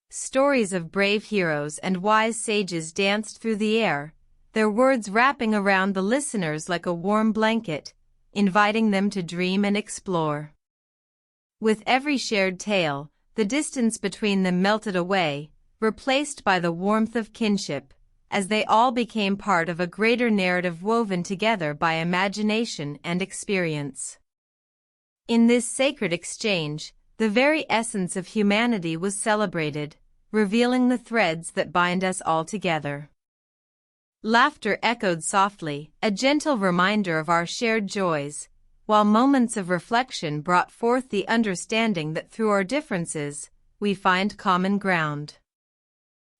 Stories of brave heroes and wise sages danced through the air, their words wrapping around the listeners like a warm blanket, inviting them to dream and explore. With every shared tale, the distance between them melted away, replaced by the warmth of kinship, as they all became part of a greater narrative woven together by imagination and experience. In this sacred exchange, the very essence of humanity was celebrated, revealing the threads that bind us all together. Laughter echoed softly, a gentle reminder of our shared joys, while moments of reflection brought forth the understanding that through our differences, we find common ground.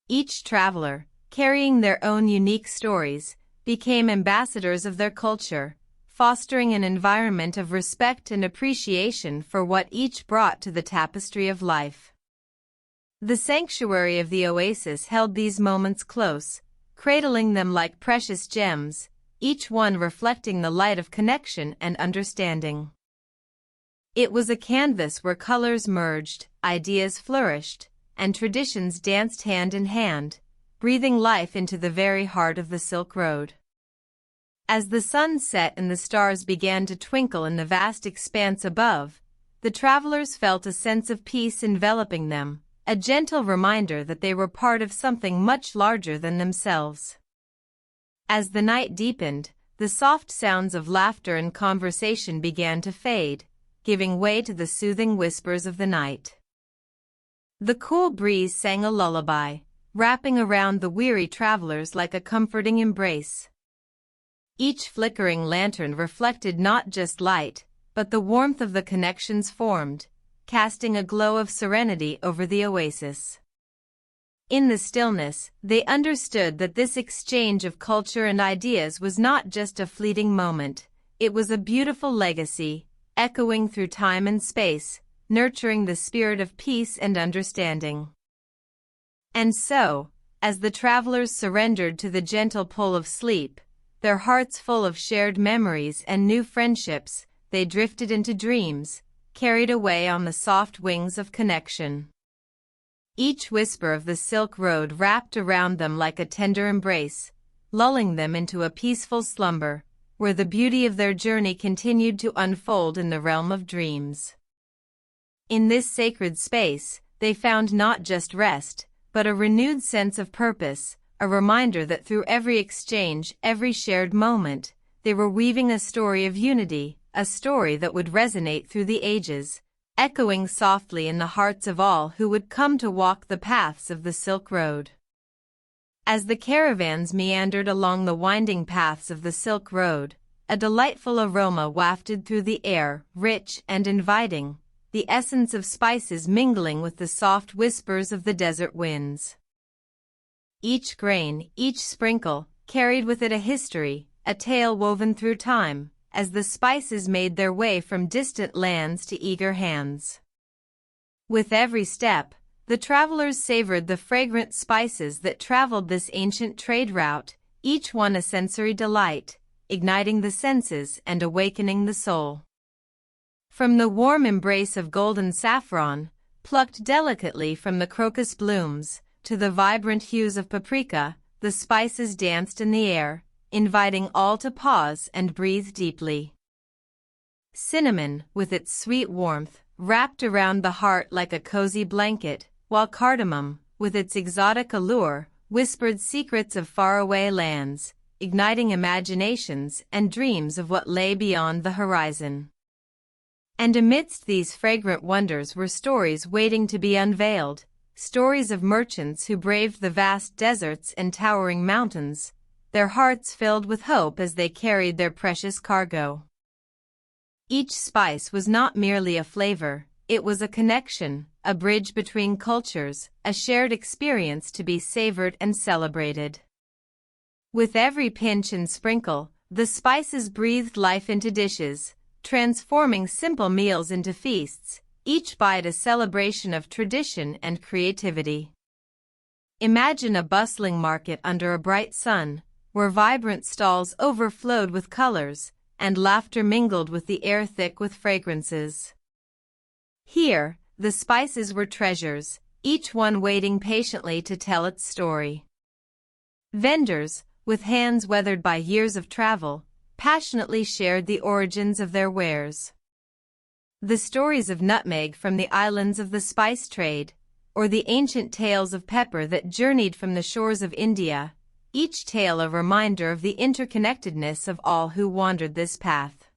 Each traveler, carrying their own unique stories, became ambassadors of their culture, fostering an environment of respect and appreciation for what each brought to the tapestry of life. The sanctuary of the oasis held these moments close, cradling them like precious gems, each one reflecting the light of connection and understanding. It was a canvas where colors merged, ideas flourished, and traditions danced hand in hand, breathing life into the very heart of the Silk Road. As the sun set and the stars began to twinkle in the vast expanse above, the travelers felt a sense of peace enveloping them, a gentle reminder that they were part of something much larger than themselves. As the night deepened, the soft sounds of laughter and conversation began to fade, giving way to the soothing whispers of the night. The cool breeze sang a lullaby, wrapping around the weary travelers like a comforting embrace. Each flickering lantern reflected not just light, but the warmth of the connections formed, casting a glow of serenity over the oasis. In the stillness, they understood that this exchange of culture and ideas was not just a fleeting moment, it was a beautiful legacy, echoing through time and space, nurturing the spirit of peace and understanding. And so, as the travelers surrendered to the gentle pull of sleep, their hearts full of shared memories and new friendships, they drifted into dreams, carried away on the soft wings of connection. Each whisper of the Silk Road wrapped around them like a tender embrace, lulling them into a peaceful slumber, where the beauty of their journey continued to unfold in the realm of dreams. In this sacred space, they found not just rest, but a renewed sense of purpose, a reminder that through every exchange, every shared moment, they were weaving a story of unity, a story that would resonate through the ages, echoing softly in the hearts of all who would come to walk the paths of the Silk Road. As the caravans meandered along the winding paths of the Silk Road, a delightful aroma wafted through the air, rich and inviting, the essence of spices mingling with the soft whispers of the desert winds. Each grain, each sprinkle, carried with it a history, a tale woven through time, as the spices made their way from distant lands to eager hands. With every step, the travelers savored the fragrant spices that traveled this ancient trade route, each one a sensory delight, igniting the senses and awakening the soul. From the warm embrace of golden saffron, plucked delicately from the crocus blooms, to the vibrant hues of paprika, the spices danced in the air, inviting all to pause and breathe deeply. Cinnamon, with its sweet warmth, wrapped around the heart like a cozy blanket, while cardamom, with its exotic allure, whispered secrets of faraway lands, igniting imaginations and dreams of what lay beyond the horizon. And amidst these fragrant wonders were stories waiting to be unveiled, stories of merchants who braved the vast deserts and towering mountains, their hearts filled with hope as they carried their precious cargo. Each spice was not merely a flavor, it was a connection, a bridge between cultures, a shared experience to be savored and celebrated. With every pinch and sprinkle, the spices breathed life into dishes, transforming simple meals into feasts, each bite a celebration of tradition and creativity. Imagine a bustling market under a bright sun, where vibrant stalls overflowed with colors, and laughter mingled with the air thick with fragrances. Here, the spices were treasures, each one waiting patiently to tell its story. Vendors, with hands weathered by years of travel, passionately shared the origins of their wares. The stories of nutmeg from the islands of the spice trade, or the ancient tales of pepper that journeyed from the shores of India, each tale a reminder of the interconnectedness of all who wandered this path.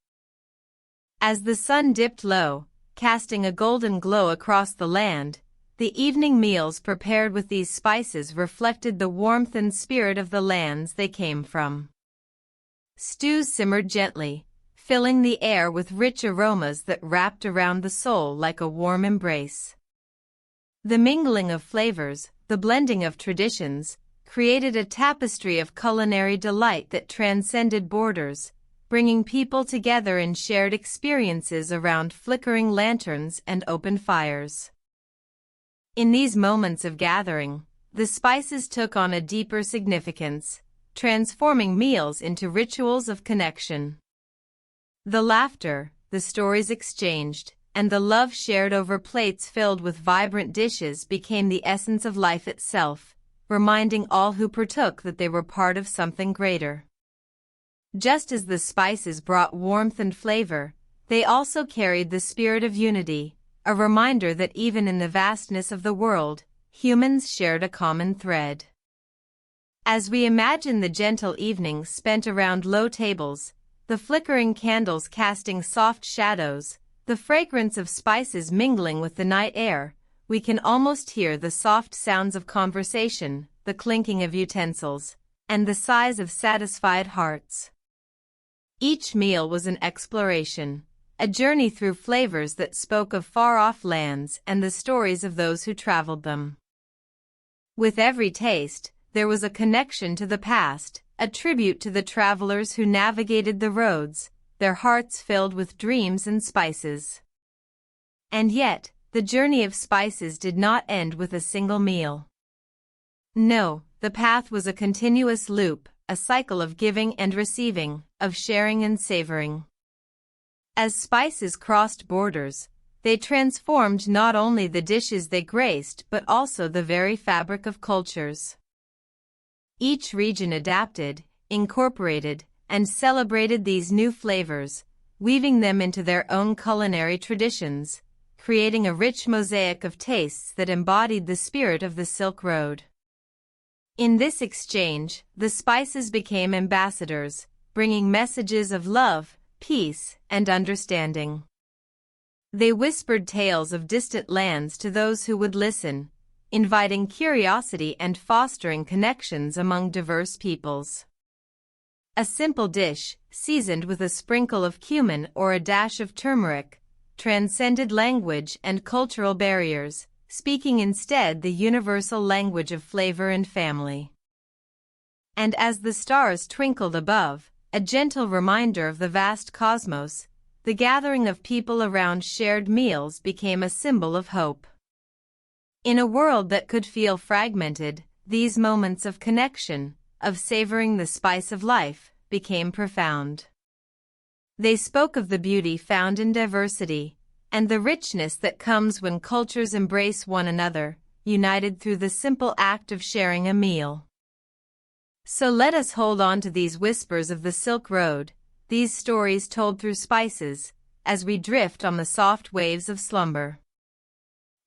As the sun dipped low, casting a golden glow across the land, the evening meals prepared with these spices reflected the warmth and spirit of the lands they came from. Stews simmered gently, filling the air with rich aromas that wrapped around the soul like a warm embrace. The mingling of flavors, the blending of traditions, created a tapestry of culinary delight that transcended borders, bringing people together in shared experiences around flickering lanterns and open fires. In these moments of gathering, the spices took on a deeper significance, transforming meals into rituals of connection. The laughter, the stories exchanged, and the love shared over plates filled with vibrant dishes became the essence of life itself, reminding all who partook that they were part of something greater. Just as the spices brought warmth and flavor, they also carried the spirit of unity, a reminder that even in the vastness of the world, humans shared a common thread. As we imagine the gentle evenings spent around low tables, the flickering candles casting soft shadows, the fragrance of spices mingling with the night air, we can almost hear the soft sounds of conversation, the clinking of utensils, and the sighs of satisfied hearts. Each meal was an exploration, a journey through flavors that spoke of far-off lands and the stories of those who traveled them. With every taste, there was a connection to the past, a tribute to the travelers who navigated the roads, their hearts filled with dreams and spices. And yet, the journey of spices did not end with a single meal. No, the path was a continuous loop, a cycle of giving and receiving, of sharing and savoring. As spices crossed borders, they transformed not only the dishes they graced but also the very fabric of cultures. Each region adapted, incorporated, and celebrated these new flavors, weaving them into their own culinary traditions, creating a rich mosaic of tastes that embodied the spirit of the Silk Road. In this exchange, the spices became ambassadors, bringing messages of love, peace, and understanding. They whispered tales of distant lands to those who would listen, inviting curiosity and fostering connections among diverse peoples. A simple dish, seasoned with a sprinkle of cumin or a dash of turmeric, transcended language and cultural barriers, speaking instead the universal language of flavor and family. And as the stars twinkled above, a gentle reminder of the vast cosmos, the gathering of people around shared meals became a symbol of hope. In a world that could feel fragmented, these moments of connection, of savoring the spice of life, became profound. They spoke of the beauty found in diversity, and the richness that comes when cultures embrace one another, united through the simple act of sharing a meal. So let us hold on to these whispers of the Silk Road, these stories told through spices, as we drift on the soft waves of slumber.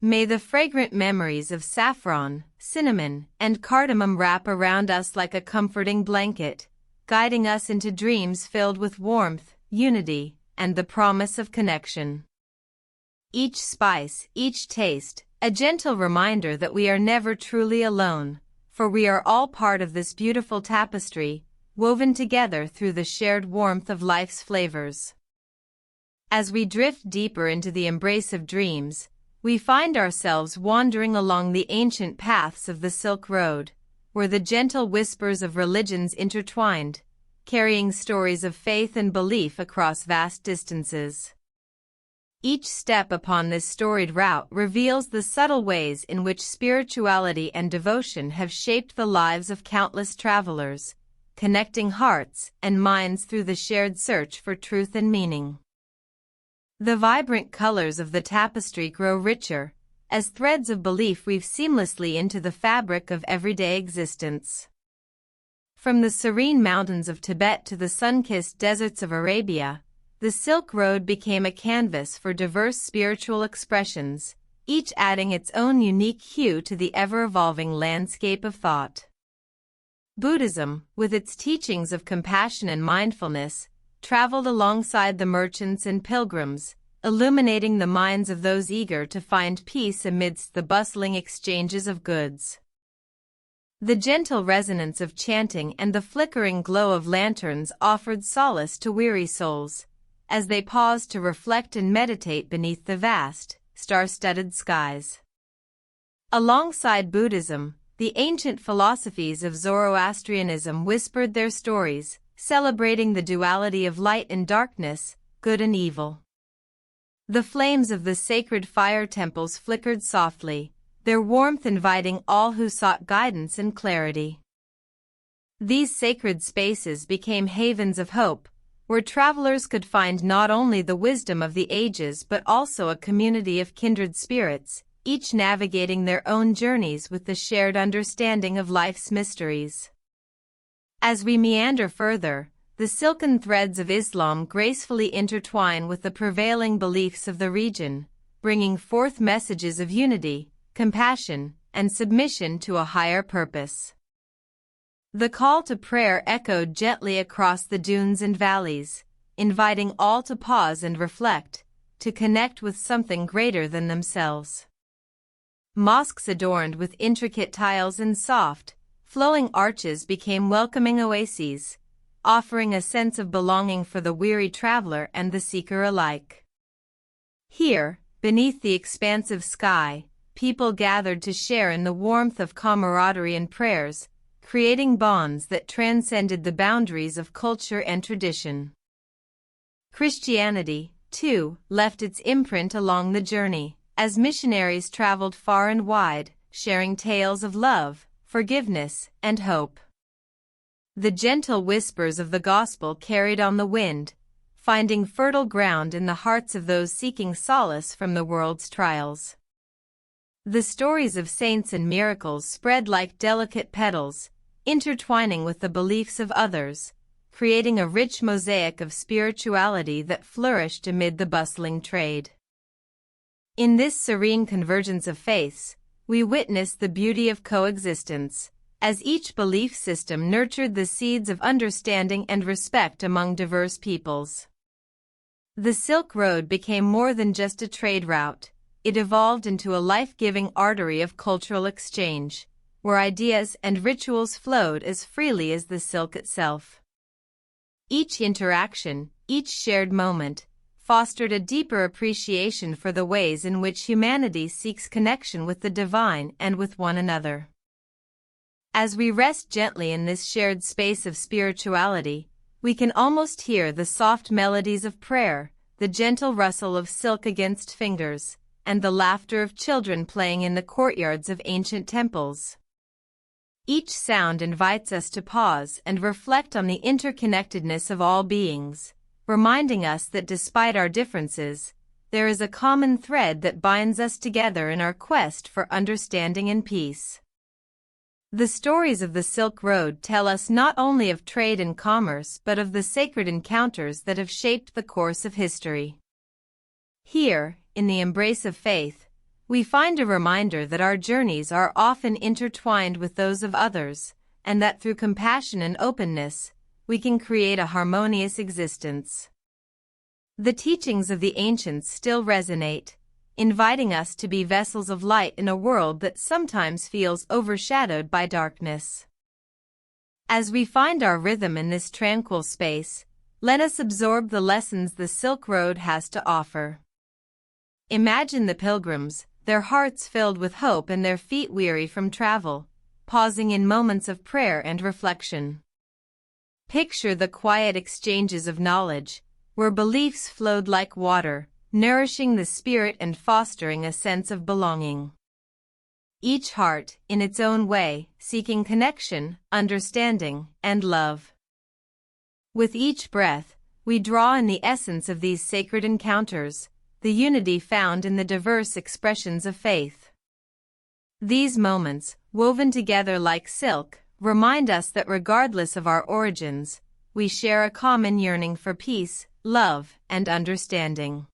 May the fragrant memories of saffron, cinnamon, and cardamom wrap around us like a comforting blanket, guiding us into dreams filled with warmth, unity, and the promise of connection. Each spice, each taste, a gentle reminder that we are never truly alone, for we are all part of this beautiful tapestry, woven together through the shared warmth of life's flavors. As we drift deeper into the embrace of dreams, we find ourselves wandering along the ancient paths of the Silk Road, where the gentle whispers of religions intertwined, carrying stories of faith and belief across vast distances. Each step upon this storied route reveals the subtle ways in which spirituality and devotion have shaped the lives of countless travelers, connecting hearts and minds through the shared search for truth and meaning. The vibrant colors of the tapestry grow richer, as threads of belief weave seamlessly into the fabric of everyday existence. From the serene mountains of Tibet to the sun-kissed deserts of Arabia, the Silk Road became a canvas for diverse spiritual expressions, each adding its own unique hue to the ever-evolving landscape of thought. Buddhism, with its teachings of compassion and mindfulness, traveled alongside the merchants and pilgrims, illuminating the minds of those eager to find peace amidst the bustling exchanges of goods. The gentle resonance of chanting and the flickering glow of lanterns offered solace to weary souls, as they paused to reflect and meditate beneath the vast, star-studded skies. Alongside Buddhism, the ancient philosophies of Zoroastrianism whispered their stories, celebrating the duality of light and darkness, good and evil. The flames of the sacred fire temples flickered softly, their warmth inviting all who sought guidance and clarity. These sacred spaces became havens of hope, where travelers could find not only the wisdom of the ages but also a community of kindred spirits, each navigating their own journeys with the shared understanding of life's mysteries. As we meander further, the silken threads of Islam gracefully intertwine with the prevailing beliefs of the region, bringing forth messages of unity, compassion, and submission to a higher purpose. The call to prayer echoed gently across the dunes and valleys, inviting all to pause and reflect, to connect with something greater than themselves. Mosques adorned with intricate tiles and soft, flowing arches became welcoming oases, offering a sense of belonging for the weary traveler and the seeker alike. Here, beneath the expansive sky, people gathered to share in the warmth of camaraderie and prayers, creating bonds that transcended the boundaries of culture and tradition. Christianity, too, left its imprint along the journey, as missionaries traveled far and wide, sharing tales of love, forgiveness, and hope. The gentle whispers of the gospel carried on the wind, finding fertile ground in the hearts of those seeking solace from the world's trials. The stories of saints and miracles spread like delicate petals, intertwining with the beliefs of others, creating a rich mosaic of spirituality that flourished amid the bustling trade. In this serene convergence of faiths, we witness the beauty of coexistence, as each belief system nurtured the seeds of understanding and respect among diverse peoples. The Silk Road became more than just a trade route, it evolved into a life-giving artery of cultural exchange, where ideas and rituals flowed as freely as the silk itself. Each interaction, each shared moment, fostered a deeper appreciation for the ways in which humanity seeks connection with the divine and with one another. As we rest gently in this shared space of spirituality, we can almost hear the soft melodies of prayer, the gentle rustle of silk against fingers, and the laughter of children playing in the courtyards of ancient temples. Each sound invites us to pause and reflect on the interconnectedness of all beings, reminding us that despite our differences, there is a common thread that binds us together in our quest for understanding and peace. The stories of the Silk Road tell us not only of trade and commerce but of the sacred encounters that have shaped the course of history. Here, in the embrace of faith, we find a reminder that our journeys are often intertwined with those of others, and that through compassion and openness, we can create a harmonious existence. The teachings of the ancients still resonate, inviting us to be vessels of light in a world that sometimes feels overshadowed by darkness. As we find our rhythm in this tranquil space, let us absorb the lessons the Silk Road has to offer. Imagine the pilgrims, their hearts filled with hope and their feet weary from travel, pausing in moments of prayer and reflection. Picture the quiet exchanges of knowledge, where beliefs flowed like water, nourishing the spirit and fostering a sense of belonging. Each heart, in its own way, seeking connection, understanding, and love. With each breath, we draw in the essence of these sacred encounters, the unity found in the diverse expressions of faith. These moments, woven together like silk, remind us that regardless of our origins, we share a common yearning for peace, love, and understanding.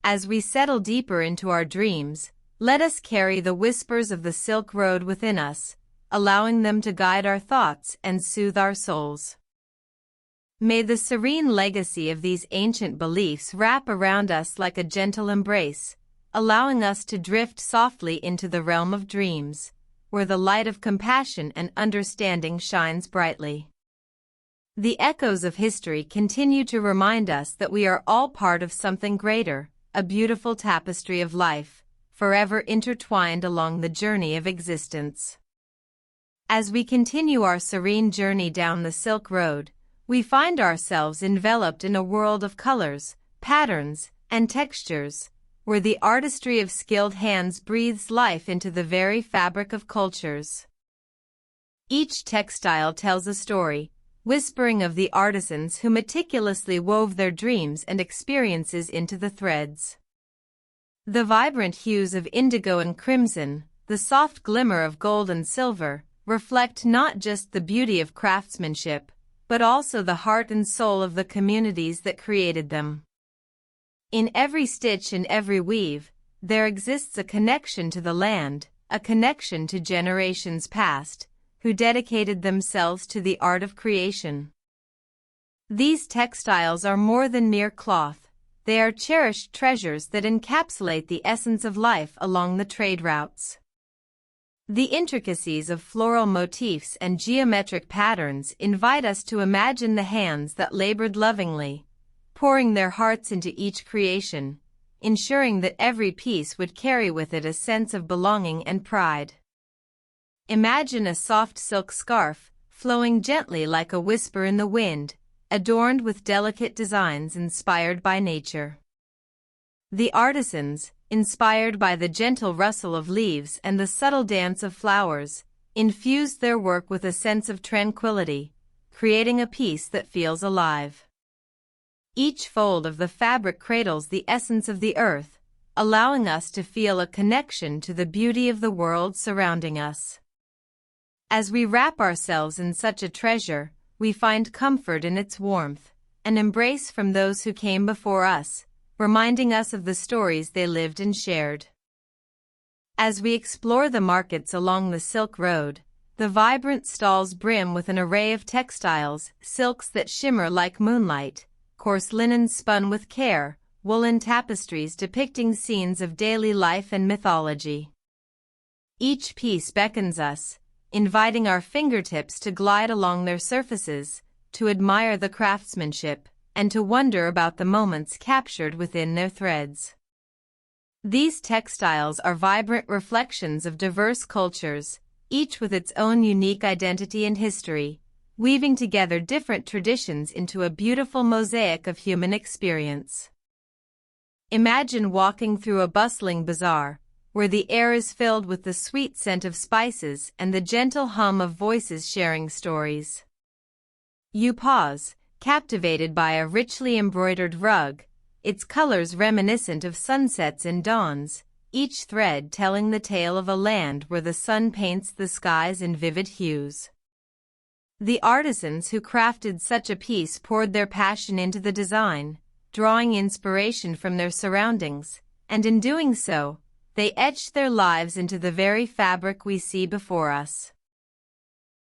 As we settle deeper into our dreams, let us carry the whispers of the Silk Road within us, allowing them to guide our thoughts and soothe our souls. May the serene legacy of these ancient beliefs wrap around us like a gentle embrace, allowing us to drift softly into the realm of dreams, where the light of compassion and understanding shines brightly. The echoes of history continue to remind us that we are all part of something greater, a beautiful tapestry of life, forever intertwined along the journey of existence. As we continue our serene journey down the Silk Road, we find ourselves enveloped in a world of colors, patterns, and textures, where the artistry of skilled hands breathes life into the very fabric of cultures. Each textile tells a story, whispering of the artisans who meticulously wove their dreams and experiences into the threads. The vibrant hues of indigo and crimson, the soft glimmer of gold and silver, reflect not just the beauty of craftsmanship, but also the heart and soul of the communities that created them. In every stitch and every weave, there exists a connection to the land, a connection to generations past, who dedicated themselves to the art of creation. These textiles are more than mere cloth, they are cherished treasures that encapsulate the essence of life along the trade routes. The intricacies of floral motifs and geometric patterns invite us to imagine the hands that labored lovingly, pouring their hearts into each creation, ensuring that every piece would carry with it a sense of belonging and pride. Imagine a soft silk scarf, flowing gently like a whisper in the wind, adorned with delicate designs inspired by nature. The artisans, inspired by the gentle rustle of leaves and the subtle dance of flowers, infused their work with a sense of tranquility, creating a piece that feels alive. Each fold of the fabric cradles the essence of the earth, allowing us to feel a connection to the beauty of the world surrounding us. As we wrap ourselves in such a treasure, we find comfort in its warmth, an embrace from those who came before us, reminding us of the stories they lived and shared. As we explore the markets along the Silk Road, the vibrant stalls brim with an array of textiles, silks that shimmer like moonlight, coarse linens spun with care, woolen tapestries depicting scenes of daily life and mythology. Each piece beckons us, inviting our fingertips to glide along their surfaces, to admire the craftsmanship, and to wonder about the moments captured within their threads. These textiles are vibrant reflections of diverse cultures, each with its own unique identity and history, weaving together different traditions into a beautiful mosaic of human experience. Imagine walking through a bustling bazaar, where the air is filled with the sweet scent of spices and the gentle hum of voices sharing stories. You pause, captivated by a richly embroidered rug, its colors reminiscent of sunsets and dawns, each thread telling the tale of a land where the sun paints the skies in vivid hues. The artisans who crafted such a piece poured their passion into the design, drawing inspiration from their surroundings, and in doing so, they etched their lives into the very fabric we see before us.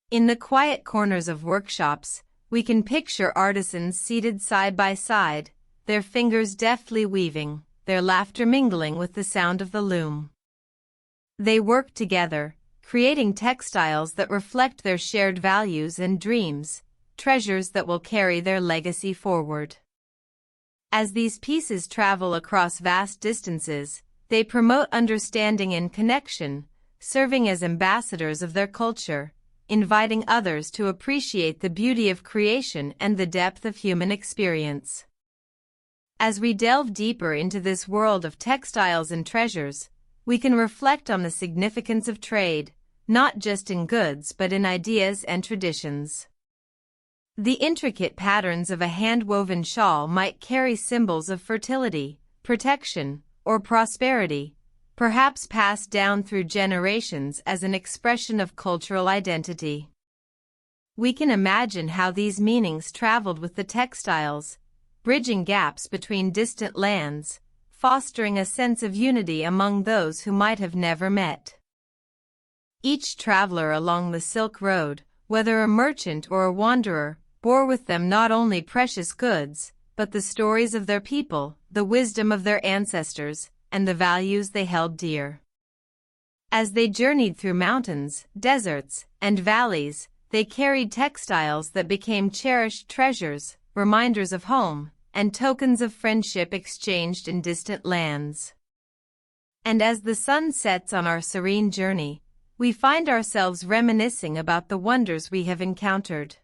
In the quiet corners of workshops, we can picture artisans seated side by side, their fingers deftly weaving, their laughter mingling with the sound of the loom. They work together, creating textiles that reflect their shared values and dreams, treasures that will carry their legacy forward. As these pieces travel across vast distances, they promote understanding and connection, serving as ambassadors of their culture, inviting others to appreciate the beauty of creation and the depth of human experience. As we delve deeper into this world of textiles and treasures, we can reflect on the significance of trade, not just in goods but in ideas and traditions. The intricate patterns of a hand-woven shawl might carry symbols of fertility, protection, or prosperity, perhaps passed down through generations as an expression of cultural identity. We can imagine how these meanings traveled with the textiles, bridging gaps between distant lands, fostering a sense of unity among those who might have never met. Each traveler along the Silk Road, whether a merchant or a wanderer, bore with them not only precious goods, but the stories of their people, the wisdom of their ancestors, and the values they held dear. As they journeyed through mountains, deserts, and valleys, they carried textiles that became cherished treasures, reminders of home, and tokens of friendship exchanged in distant lands. And as the sun sets on our serene journey, we find ourselves reminiscing about the wonders we have encountered.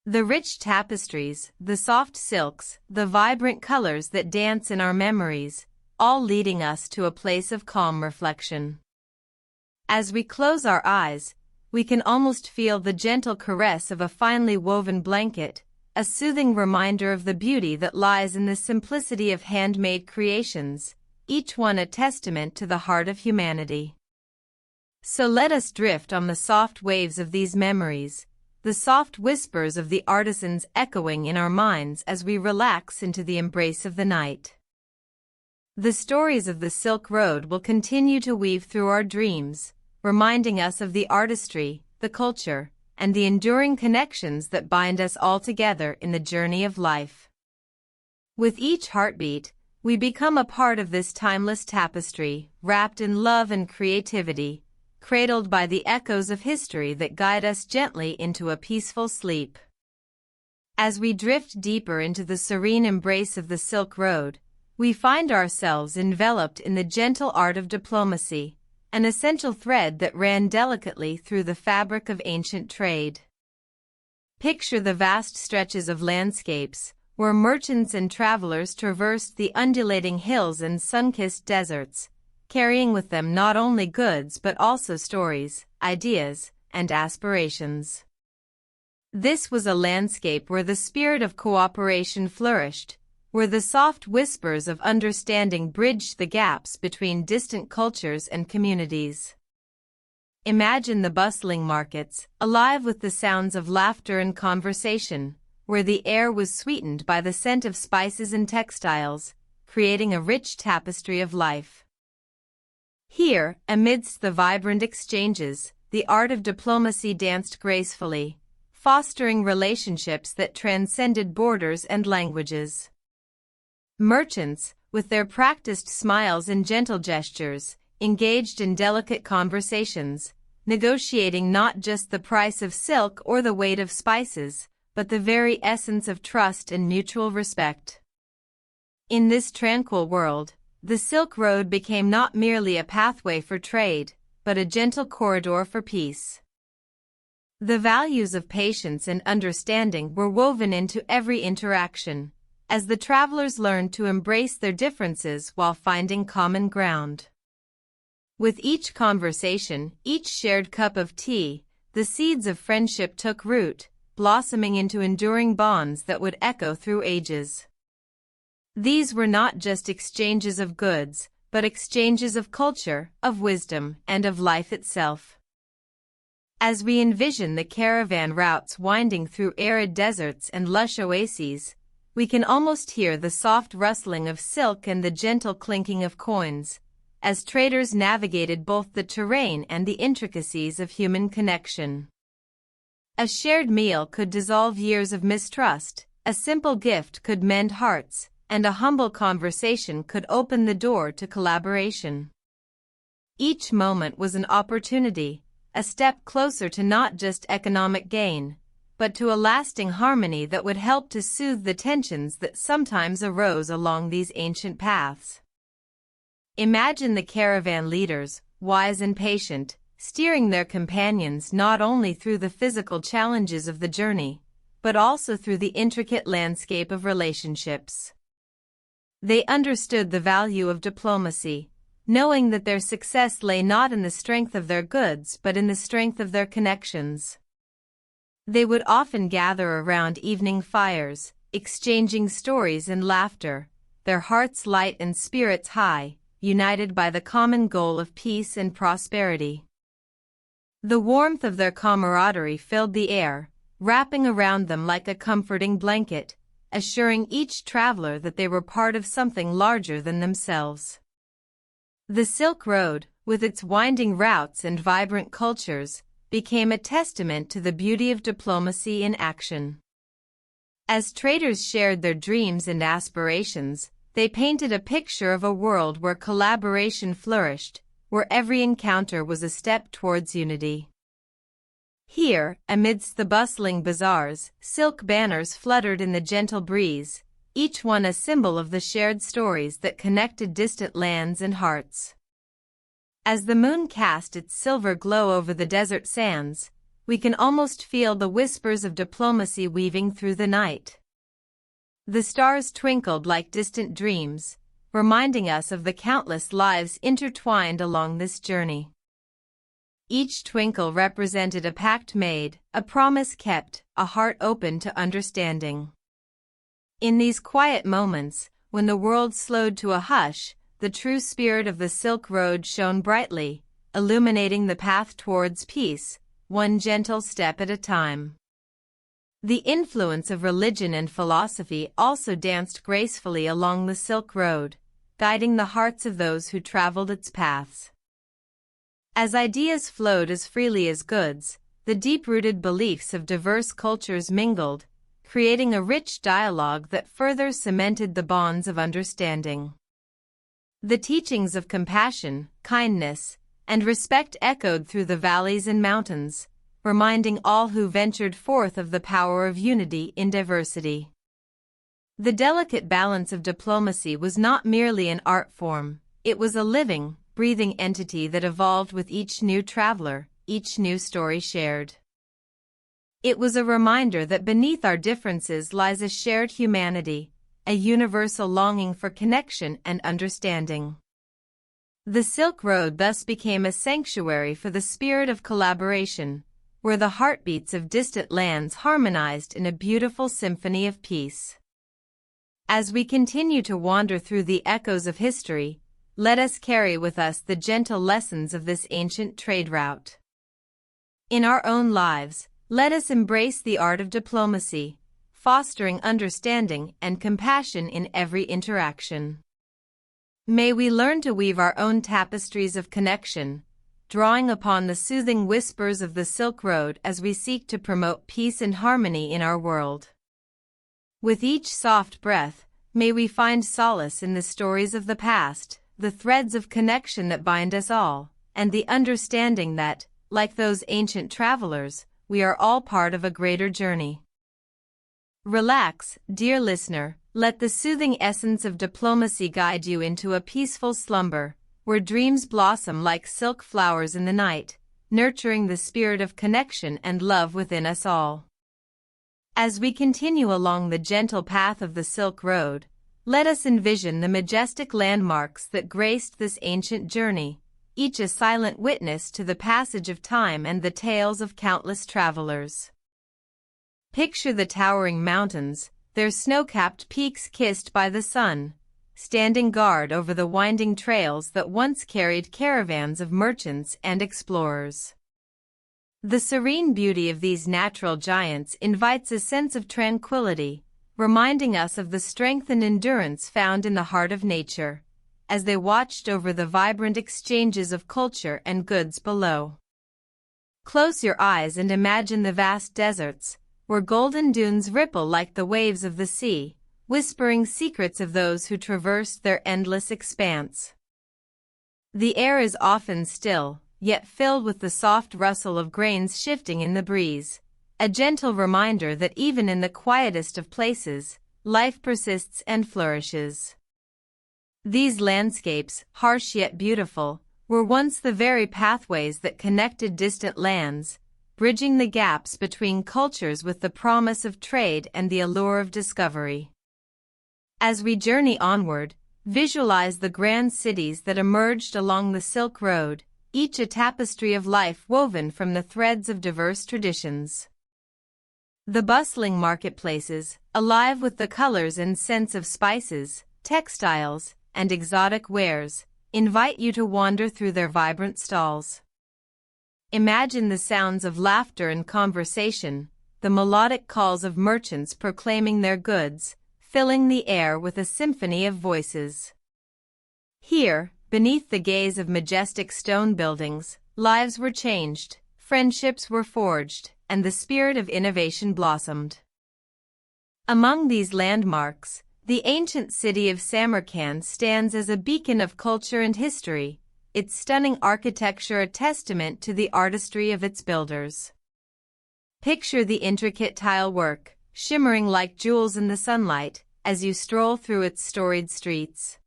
The rich tapestries, the soft silks, the vibrant colors that dance in our memories, all leading us to a place of calm reflection. As we close our eyes, we can almost feel the gentle caress of a finely woven blanket, a soothing reminder of the beauty that lies in the simplicity of handmade creations, each one a testament to the heart of humanity. So let us drift on the soft waves of these memories, the soft whispers of the artisans echoing in our minds as we relax into the embrace of the night. The stories of the Silk Road will continue to weave through our dreams, reminding us of the artistry, the culture, and the enduring connections that bind us all together in the journey of life. With each heartbeat, we become a part of this timeless tapestry, wrapped in love and creativity, cradled by the echoes of history that guide us gently into a peaceful sleep. As we drift deeper into the serene embrace of the Silk Road, we find ourselves enveloped in the gentle art of diplomacy, an essential thread that ran delicately through the fabric of ancient trade. Picture the vast stretches of landscapes, where merchants and travelers traversed the undulating hills and sun-kissed deserts, carrying with them not only goods but also stories, ideas, and aspirations. This was a landscape where the spirit of cooperation flourished, where the soft whispers of understanding bridged the gaps between distant cultures and communities. Imagine the bustling markets, alive with the sounds of laughter and conversation, where the air was sweetened by the scent of spices and textiles, creating a rich tapestry of life. Here, amidst the vibrant exchanges, the art of diplomacy danced gracefully, fostering relationships that transcended borders and languages. Merchants, with their practiced smiles and gentle gestures, engaged in delicate conversations, negotiating not just the price of silk or the weight of spices, but the very essence of trust and mutual respect. In this tranquil world, the Silk Road became not merely a pathway for trade, but a gentle corridor for peace. The values of patience and understanding were woven into every interaction, as the travelers learned to embrace their differences while finding common ground. With each conversation, each shared cup of tea, the seeds of friendship took root, blossoming into enduring bonds that would echo through ages. These were not just exchanges of goods, but exchanges of culture, of wisdom, and of life itself. As we envision the caravan routes winding through arid deserts and lush oases, we can almost hear the soft rustling of silk and the gentle clinking of coins, as traders navigated both the terrain and the intricacies of human connection. A shared meal could dissolve years of mistrust, a simple gift could mend hearts, and a humble conversation could open the door to collaboration. Each moment was an opportunity, a step closer to not just economic gain, but to a lasting harmony that would help to soothe the tensions that sometimes arose along these ancient paths. Imagine the caravan leaders, wise and patient, steering their companions not only through the physical challenges of the journey, but also through the intricate landscape of relationships. They understood the value of diplomacy, knowing that their success lay not in the strength of their goods but in the strength of their connections. They would often gather around evening fires, exchanging stories and laughter, their hearts light and spirits high, united by the common goal of peace and prosperity. The warmth of their camaraderie filled the air, wrapping around them like a comforting blanket, assuring each traveler that they were part of something larger than themselves. The Silk Road, with its winding routes and vibrant cultures, became a testament to the beauty of diplomacy in action. As traders shared their dreams and aspirations, they painted a picture of a world where collaboration flourished, where every encounter was a step towards unity. Here, amidst the bustling bazaars, silk banners fluttered in the gentle breeze, each one a symbol of the shared stories that connected distant lands and hearts. As the moon cast its silver glow over the desert sands, we can almost feel the whispers of diplomacy weaving through the night. The stars twinkled like distant dreams, reminding us of the countless lives intertwined along this journey. Each twinkle represented a pact made, a promise kept, a heart open to understanding. In these quiet moments, when the world slowed to a hush, the true spirit of the Silk Road shone brightly, illuminating the path towards peace, one gentle step at a time. The influence of religion and philosophy also danced gracefully along the Silk Road, guiding the hearts of those who traveled its paths. As ideas flowed as freely as goods, the deep-rooted beliefs of diverse cultures mingled, creating a rich dialogue that further cemented the bonds of understanding. The teachings of compassion, kindness, and respect echoed through the valleys and mountains, reminding all who ventured forth of the power of unity in diversity. The delicate balance of diplomacy was not merely an art form, it was a living, breathing entity that evolved with each new traveler, each new story shared. It was a reminder that beneath our differences lies a shared humanity, a universal longing for connection and understanding. The Silk Road thus became a sanctuary for the spirit of collaboration, where the heartbeats of distant lands harmonized in a beautiful symphony of peace. As we continue to wander through the echoes of history, let us carry with us the gentle lessons of this ancient trade route. In our own lives, let us embrace the art of diplomacy, fostering understanding and compassion in every interaction. May we learn to weave our own tapestries of connection, drawing upon the soothing whispers of the Silk Road as we seek to promote peace and harmony in our world. With each soft breath, may we find solace in the stories of the past, the threads of connection that bind us all, and the understanding that, like those ancient travelers, we are all part of a greater journey. Relax, dear listener, let the soothing essence of diplomacy guide you into a peaceful slumber, where dreams blossom like silk flowers in the night, nurturing the spirit of connection and love within us all. As we continue along the gentle path of the Silk Road, let us envision the majestic landmarks that graced this ancient journey, each a silent witness to the passage of time and the tales of countless travelers. Picture the towering mountains, their snow-capped peaks kissed by the sun, standing guard over the winding trails that once carried caravans of merchants and explorers. The serene beauty of these natural giants invites a sense of tranquility, reminding us of the strength and endurance found in the heart of nature, as they watched over the vibrant exchanges of culture and goods below. Close your eyes and imagine the vast deserts, where golden dunes ripple like the waves of the sea, whispering secrets of those who traversed their endless expanse. The air is often still, yet filled with the soft rustle of grains shifting in the breeze, a gentle reminder that even in the quietest of places, life persists and flourishes. These landscapes, harsh yet beautiful, were once the very pathways that connected distant lands, bridging the gaps between cultures with the promise of trade and the allure of discovery. As we journey onward, visualize the grand cities that emerged along the Silk Road, each a tapestry of life woven from the threads of diverse traditions. The bustling marketplaces, alive with the colors and scents of spices, textiles, and exotic wares, invite you to wander through their vibrant stalls. Imagine the sounds of laughter and conversation, the melodic calls of merchants proclaiming their goods, filling the air with a symphony of voices. Here, beneath the gaze of majestic stone buildings, lives were changed, friendships were forged, and the spirit of innovation blossomed. Among these landmarks, the ancient city of Samarkand stands as a beacon of culture and history, its stunning architecture a testament to the artistry of its builders. Picture the intricate tile work, shimmering like jewels in the sunlight, as you stroll through its storied streets.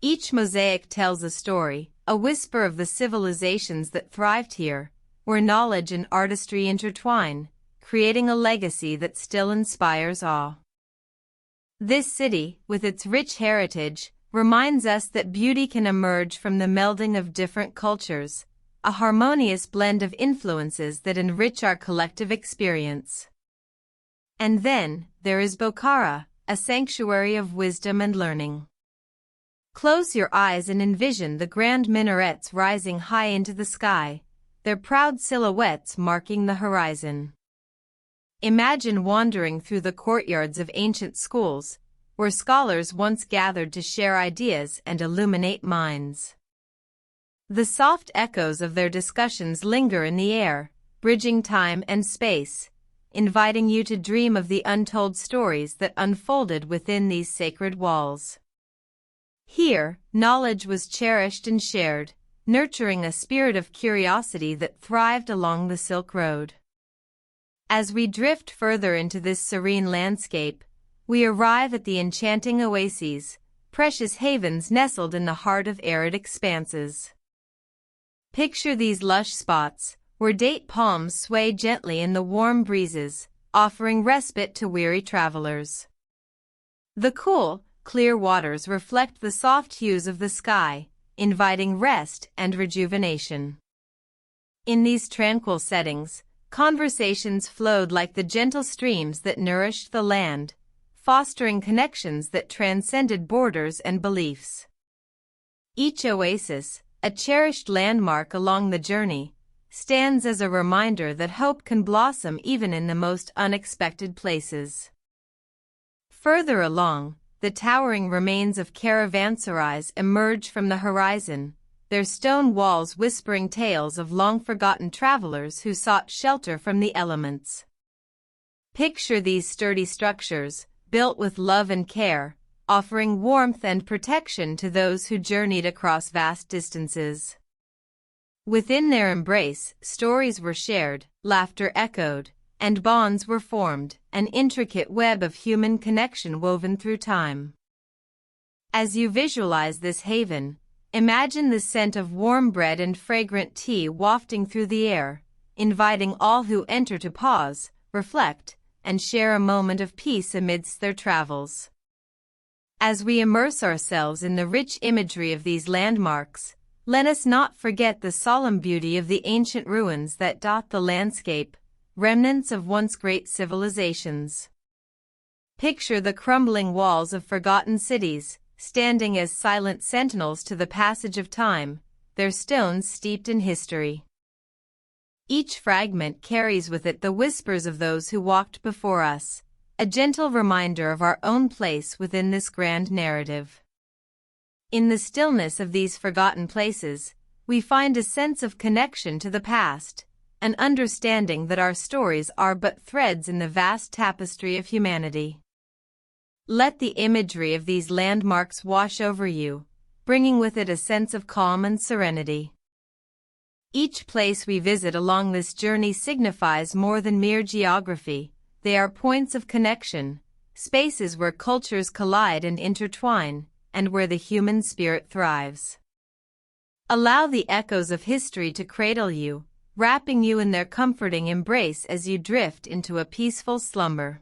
Each mosaic tells a story, a whisper of the civilizations that thrived here, where knowledge and artistry intertwine, creating a legacy that still inspires awe. This city, with its rich heritage, reminds us that beauty can emerge from the melding of different cultures, a harmonious blend of influences that enrich our collective experience. And then, there is Bokhara, a sanctuary of wisdom and learning. Close your eyes and envision the grand minarets rising high into the sky, their proud silhouettes marking the horizon. Imagine wandering through the courtyards of ancient schools, where scholars once gathered to share ideas and illuminate minds. The soft echoes of their discussions linger in the air, bridging time and space, inviting you to dream of the untold stories that unfolded within these sacred walls. Here, knowledge was cherished and shared, nurturing a spirit of curiosity that thrived along the Silk Road. As we drift further into this serene landscape, we arrive at the enchanting oases, precious havens nestled in the heart of arid expanses. Picture these lush spots, where date palms sway gently in the warm breezes, offering respite to weary travelers. The cool, clear waters reflect the soft hues of the sky, inviting rest and rejuvenation. In these tranquil settings, conversations flowed like the gentle streams that nourished the land, fostering connections that transcended borders and beliefs. Each oasis, a cherished landmark along the journey, stands as a reminder that hope can blossom even in the most unexpected places. Further along, the towering remains of caravanserais emerge from the horizon, their stone walls whispering tales of long-forgotten travelers who sought shelter from the elements. Picture these sturdy structures, built with love and care, offering warmth and protection to those who journeyed across vast distances. Within their embrace, stories were shared, laughter echoed, and bonds were formed, an intricate web of human connection woven through time. As you visualize this haven, imagine the scent of warm bread and fragrant tea wafting through the air, inviting all who enter to pause, reflect, and share a moment of peace amidst their travels. As we immerse ourselves in the rich imagery of these landmarks, let us not forget the solemn beauty of the ancient ruins that dot the landscape, remnants of once great civilizations. Picture the crumbling walls of forgotten cities, standing as silent sentinels to the passage of time, their stones steeped in history. Each fragment carries with it the whispers of those who walked before us, a gentle reminder of our own place within this grand narrative. In the stillness of these forgotten places, we find a sense of connection to the past, an understanding that our stories are but threads in the vast tapestry of humanity. Let the imagery of these landmarks wash over you, bringing with it a sense of calm and serenity. Each place we visit along this journey signifies more than mere geography. They are points of connection, spaces where cultures collide and intertwine, and where the human spirit thrives. Allow the echoes of history to cradle you, wrapping you in their comforting embrace as you drift into a peaceful slumber.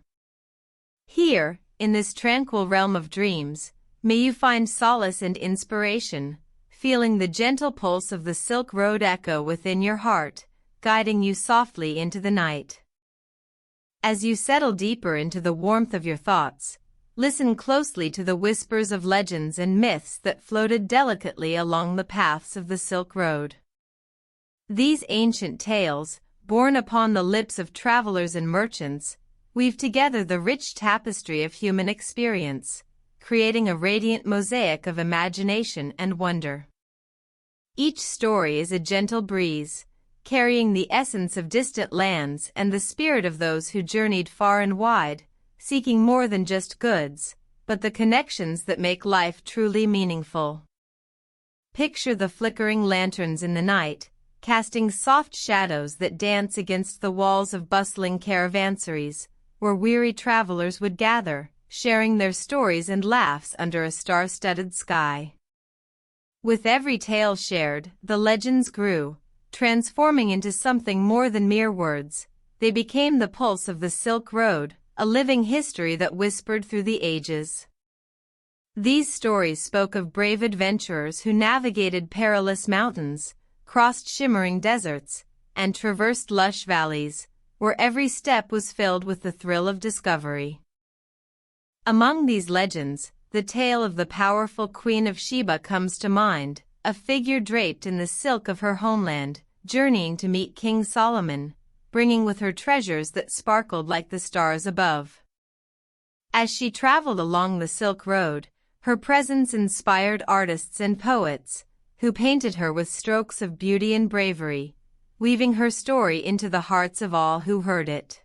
Here, in this tranquil realm of dreams, may you find solace and inspiration, feeling the gentle pulse of the Silk Road echo within your heart, guiding you softly into the night. As you settle deeper into the warmth of your thoughts, listen closely to the whispers of legends and myths that floated delicately along the paths of the Silk Road. These ancient tales, borne upon the lips of travelers and merchants, weave together the rich tapestry of human experience, creating a radiant mosaic of imagination and wonder. Each story is a gentle breeze, carrying the essence of distant lands and the spirit of those who journeyed far and wide, seeking more than just goods, but the connections that make life truly meaningful. Picture the flickering lanterns in the night, casting soft shadows that dance against the walls of bustling caravansaries, where weary travelers would gather, sharing their stories and laughs under a star-studded sky. With every tale shared, the legends grew, transforming into something more than mere words. They became the pulse of the Silk Road, a living history that whispered through the ages. These stories spoke of brave adventurers who navigated perilous mountains, crossed shimmering deserts, and traversed lush valleys, where every step was filled with the thrill of discovery. Among these legends, the tale of the powerful Queen of Sheba comes to mind, a figure draped in the silk of her homeland, journeying to meet King Solomon, bringing with her treasures that sparkled like the stars above. As she traveled along the Silk Road, her presence inspired artists and poets, who painted her with strokes of beauty and bravery, weaving her story into the hearts of all who heard it.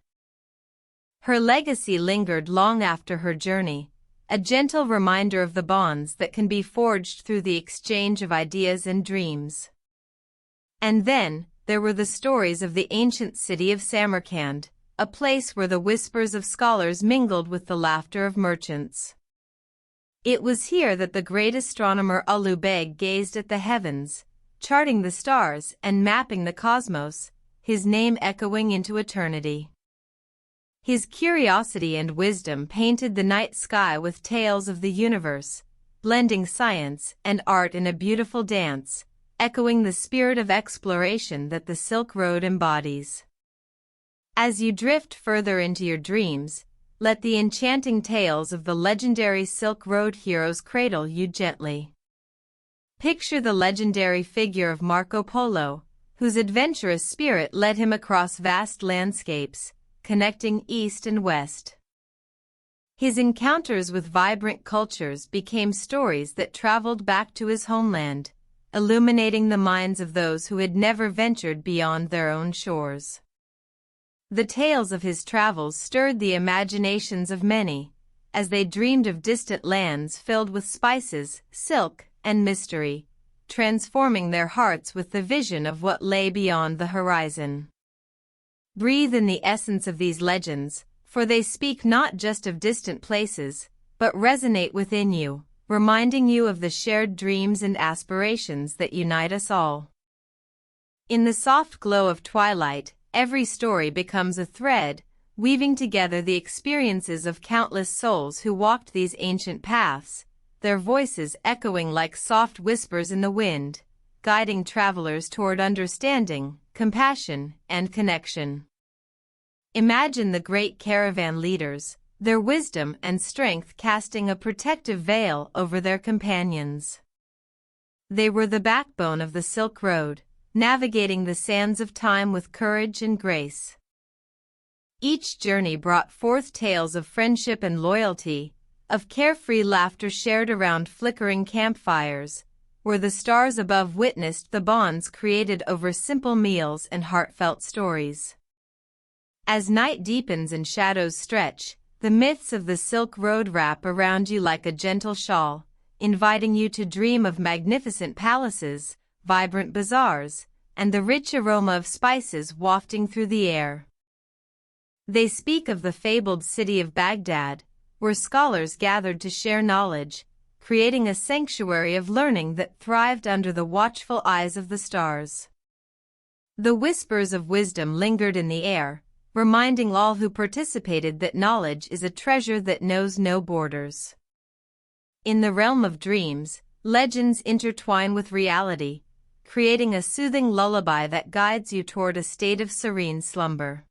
Her legacy lingered long after her journey, a gentle reminder of the bonds that can be forged through the exchange of ideas and dreams. And then, there were the stories of the ancient city of Samarkand, a place where the whispers of scholars mingled with the laughter of merchants. It was here that the great astronomer Ulu Beg gazed at the heavens, charting the stars and mapping the cosmos, his name echoing into eternity. His curiosity and wisdom painted the night sky with tales of the universe, blending science and art in a beautiful dance, echoing the spirit of exploration that the Silk Road embodies. As you drift further into your dreams, let the enchanting tales of the legendary Silk Road heroes cradle you gently. Picture the legendary figure of Marco Polo, whose adventurous spirit led him across vast landscapes, connecting east and west. His encounters with vibrant cultures became stories that traveled back to his homeland, illuminating the minds of those who had never ventured beyond their own shores. The tales of his travels stirred the imaginations of many, as they dreamed of distant lands filled with spices, silk, and mystery, transforming their hearts with the vision of what lay beyond the horizon. Breathe in the essence of these legends, for they speak not just of distant places, but resonate within you, reminding you of the shared dreams and aspirations that unite us all. In the soft glow of twilight, every story becomes a thread, weaving together the experiences of countless souls who walked these ancient paths, their voices echoing like soft whispers in the wind, guiding travelers toward understanding, compassion, and connection. Imagine the great caravan leaders, their wisdom and strength casting a protective veil over their companions. They were the backbone of the Silk Road, navigating the sands of time with courage and grace. Each journey brought forth tales of friendship and loyalty, of carefree laughter shared around flickering campfires, where the stars above witnessed the bonds created over simple meals and heartfelt stories. As night deepens and shadows stretch, the myths of the Silk Road wrap around you like a gentle shawl, inviting you to dream of magnificent palaces, vibrant bazaars, and the rich aroma of spices wafting through the air. They speak of the fabled city of Baghdad, where scholars gathered to share knowledge, creating a sanctuary of learning that thrived under the watchful eyes of the stars. The whispers of wisdom lingered in the air, reminding all who participated that knowledge is a treasure that knows no borders. In the realm of dreams, legends intertwine with reality, creating a soothing lullaby that guides you toward a state of serene slumber.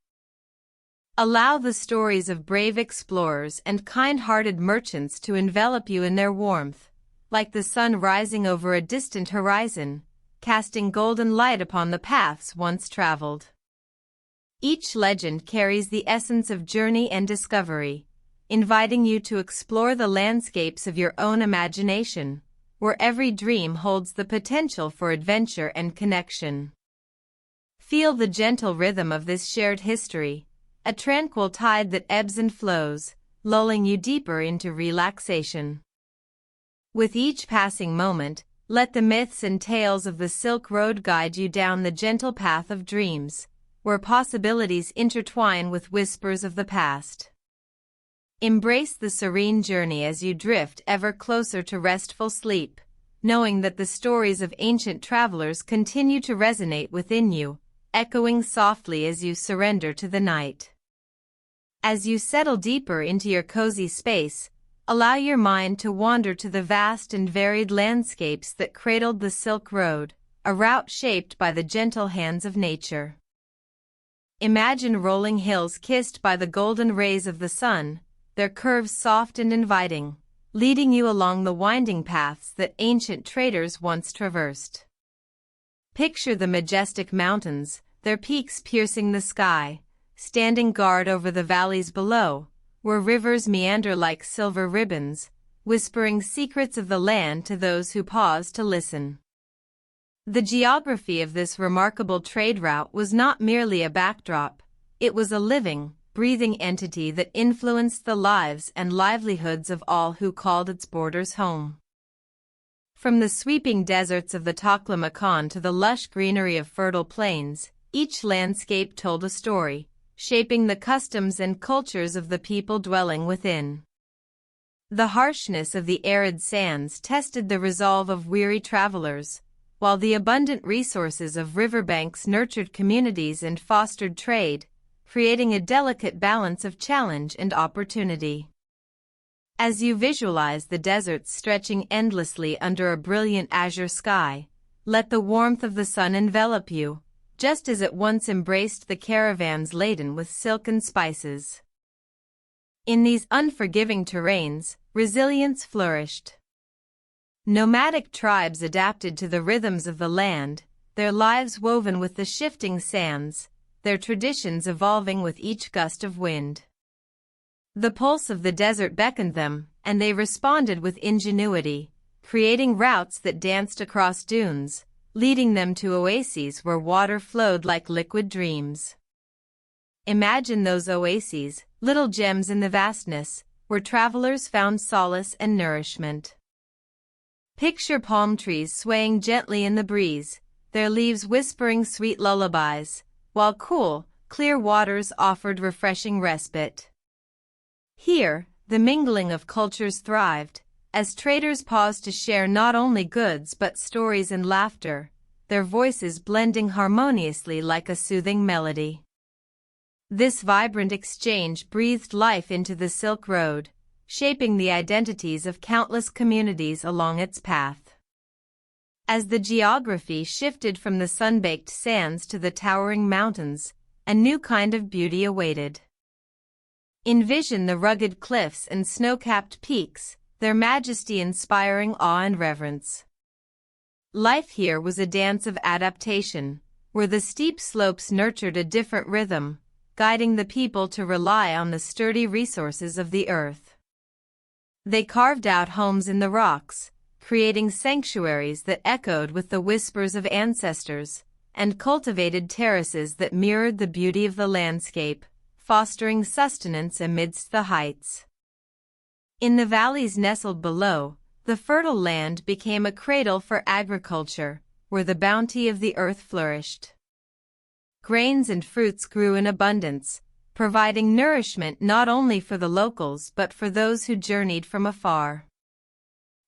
Allow the stories of brave explorers and kind-hearted merchants to envelop you in their warmth, like the sun rising over a distant horizon, casting golden light upon the paths once traveled. Each legend carries the essence of journey and discovery, inviting you to explore the landscapes of your own imagination, where every dream holds the potential for adventure and connection. Feel the gentle rhythm of this shared history, a tranquil tide that ebbs and flows, lulling you deeper into relaxation. With each passing moment, let the myths and tales of the Silk Road guide you down the gentle path of dreams, where possibilities intertwine with whispers of the past. Embrace the serene journey as you drift ever closer to restful sleep, knowing that the stories of ancient travelers continue to resonate within you, echoing softly as you surrender to the night. As you settle deeper into your cozy space, allow your mind to wander to the vast and varied landscapes that cradled the Silk Road, a route shaped by the gentle hands of nature. Imagine rolling hills kissed by the golden rays of the sun, their curves soft and inviting, leading you along the winding paths that ancient traders once traversed. Picture the majestic mountains, their peaks piercing the sky, standing guard over the valleys below, where rivers meander like silver ribbons, whispering secrets of the land to those who pause to listen. The geography of this remarkable trade route was not merely a backdrop, it was a living, breathing entity that influenced the lives and livelihoods of all who called its borders home. From the sweeping deserts of the Taklamakan to the lush greenery of fertile plains, each landscape told a story, shaping the customs and cultures of the people dwelling within. The harshness of the arid sands tested the resolve of weary travelers, while the abundant resources of riverbanks nurtured communities and fostered trade, creating a delicate balance of challenge and opportunity. As you visualize the deserts stretching endlessly under a brilliant azure sky, let the warmth of the sun envelop you, just as it once embraced the caravans laden with silk and spices. In these unforgiving terrains, resilience flourished. Nomadic tribes adapted to the rhythms of the land, their lives woven with the shifting sands, their traditions evolving with each gust of wind. The pulse of the desert beckoned them, and they responded with ingenuity, creating routes that danced across dunes, leading them to oases where water flowed like liquid dreams. Imagine those oases, little gems in the vastness, where travelers found solace and nourishment. Picture palm trees swaying gently in the breeze, their leaves whispering sweet lullabies, while cool, clear waters offered refreshing respite. Here, the mingling of cultures thrived, as traders paused to share not only goods but stories and laughter, their voices blending harmoniously like a soothing melody. This vibrant exchange breathed life into the Silk Road, shaping the identities of countless communities along its path. As the geography shifted from the sun-baked sands to the towering mountains, a new kind of beauty awaited. Envision the rugged cliffs and snow-capped peaks, their majesty inspiring awe and reverence. Life here was a dance of adaptation, where the steep slopes nurtured a different rhythm, guiding the people to rely on the sturdy resources of the earth. They carved out homes in the rocks, creating sanctuaries that echoed with the whispers of ancestors, and cultivated terraces that mirrored the beauty of the landscape, fostering sustenance amidst the heights. In the valleys nestled below, the fertile land became a cradle for agriculture, where the bounty of the earth flourished. Grains and fruits grew in abundance, providing nourishment not only for the locals but for those who journeyed from afar.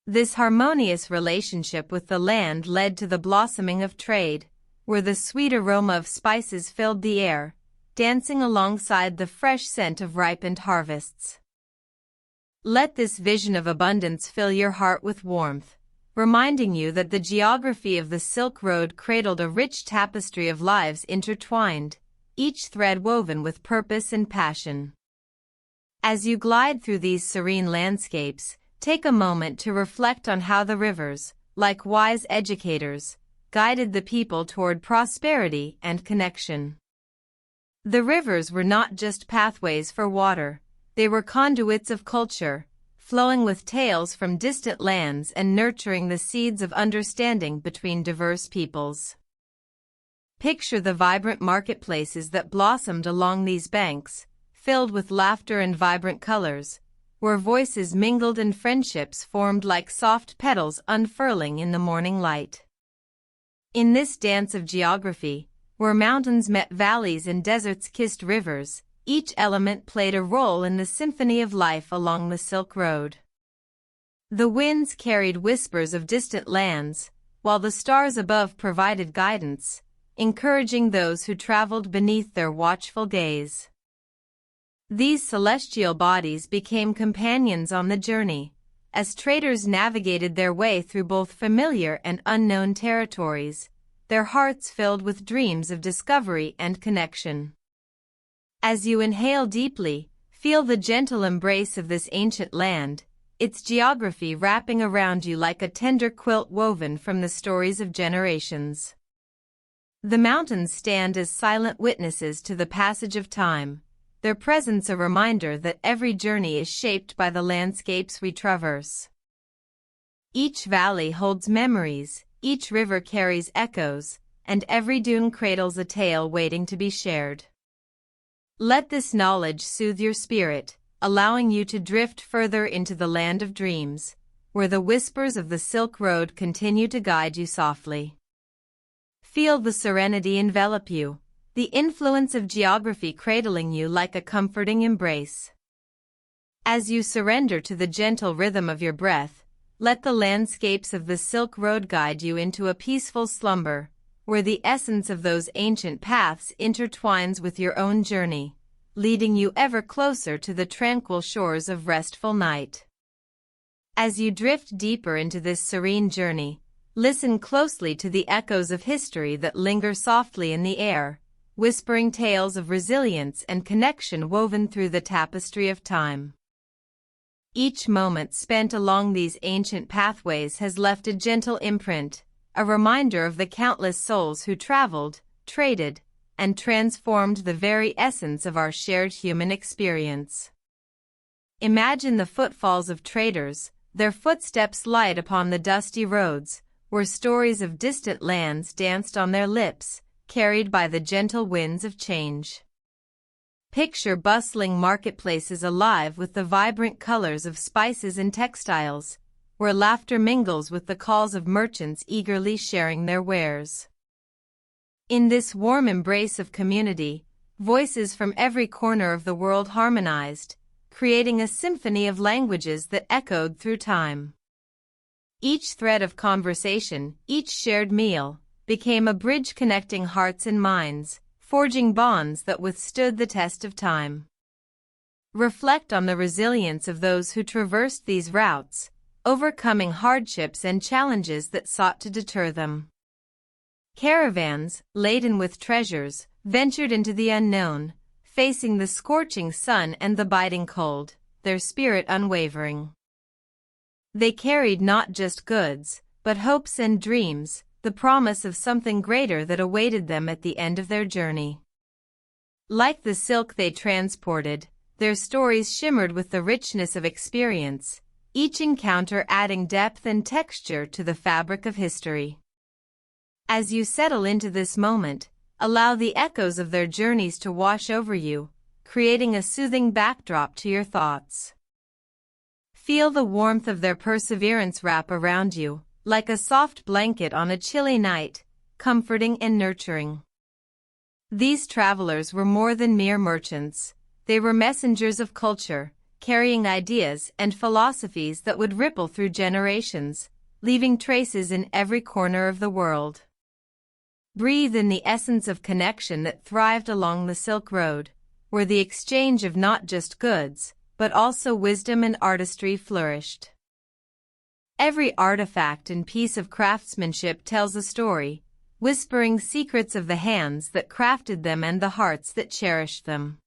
This harmonious relationship with the land led to the blossoming of trade, where the sweet aroma of spices filled the air, dancing alongside the fresh scent of ripened harvests. Let this vision of abundance fill your heart with warmth, reminding you that the geography of the Silk Road cradled a rich tapestry of lives intertwined, each thread woven with purpose and passion. As you glide through these serene landscapes, take a moment to reflect on how the rivers, like wise educators, guided the people toward prosperity and connection. The rivers were not just pathways for water, they were conduits of culture, flowing with tales from distant lands and nurturing the seeds of understanding between diverse peoples. Picture the vibrant marketplaces that blossomed along these banks, filled with laughter and vibrant colors, where voices mingled and friendships formed like soft petals unfurling in the morning light. In this dance of geography, where mountains met valleys and deserts kissed rivers, each element played a role in the symphony of life along the Silk Road. The winds carried whispers of distant lands, while the stars above provided guidance, encouraging those who traveled beneath their watchful gaze. These celestial bodies became companions on the journey, as traders navigated their way through both familiar and unknown territories, their hearts filled with dreams of discovery and connection. As you inhale deeply, feel the gentle embrace of this ancient land, its geography wrapping around you like a tender quilt woven from the stories of generations. The mountains stand as silent witnesses to the passage of time, their presence a reminder that every journey is shaped by the landscapes we traverse. Each valley holds memories, each river carries echoes, and every dune cradles a tale waiting to be shared. Let this knowledge soothe your spirit, allowing you to drift further into the land of dreams, where the whispers of the Silk Road continue to guide you softly. Feel the serenity envelop you, the influence of geography cradling you like a comforting embrace. As you surrender to the gentle rhythm of your breath, let the landscapes of the Silk Road guide you into a peaceful slumber, where the essence of those ancient paths intertwines with your own journey, leading you ever closer to the tranquil shores of restful night. As you drift deeper into this serene journey, listen closely to the echoes of history that linger softly in the air, whispering tales of resilience and connection woven through the tapestry of time. Each moment spent along these ancient pathways has left a gentle imprint, a reminder of the countless souls who traveled, traded, and transformed the very essence of our shared human experience. Imagine the footfalls of traders, their footsteps light upon the dusty roads, where stories of distant lands danced on their lips, carried by the gentle winds of change. Picture bustling marketplaces alive with the vibrant colors of spices and textiles, where laughter mingles with the calls of merchants eagerly sharing their wares. In this warm embrace of community, voices from every corner of the world harmonized, creating a symphony of languages that echoed through time. Each thread of conversation, each shared meal, became a bridge connecting hearts and minds, forging bonds that withstood the test of time. Reflect on the resilience of those who traversed these routes, overcoming hardships and challenges that sought to deter them. Caravans, laden with treasures, ventured into the unknown, facing the scorching sun and the biting cold, their spirit unwavering. They carried not just goods, but hopes and dreams, the promise of something greater that awaited them at the end of their journey. Like the silk they transported, their stories shimmered with the richness of experience, each encounter adding depth and texture to the fabric of history. As you settle into this moment, allow the echoes of their journeys to wash over you, creating a soothing backdrop to your thoughts. Feel the warmth of their perseverance wrap around you, like a soft blanket on a chilly night, comforting and nurturing. These travelers were more than mere merchants. They were messengers of culture, carrying ideas and philosophies that would ripple through generations, leaving traces in every corner of the world. Breathe in the essence of connection that thrived along the Silk Road, where the exchange of not just goods, but also wisdom and artistry flourished. Every artifact and piece of craftsmanship tells a story, whispering secrets of the hands that crafted them and the hearts that cherished them.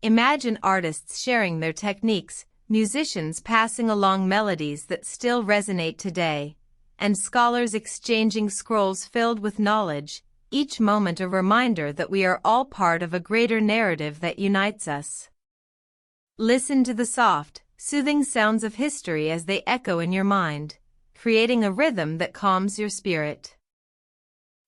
Imagine artists sharing their techniques, musicians passing along melodies that still resonate today, and scholars exchanging scrolls filled with knowledge, each moment a reminder that we are all part of a greater narrative that unites us. Listen to the soft, soothing sounds of history as they echo in your mind, creating a rhythm that calms your spirit.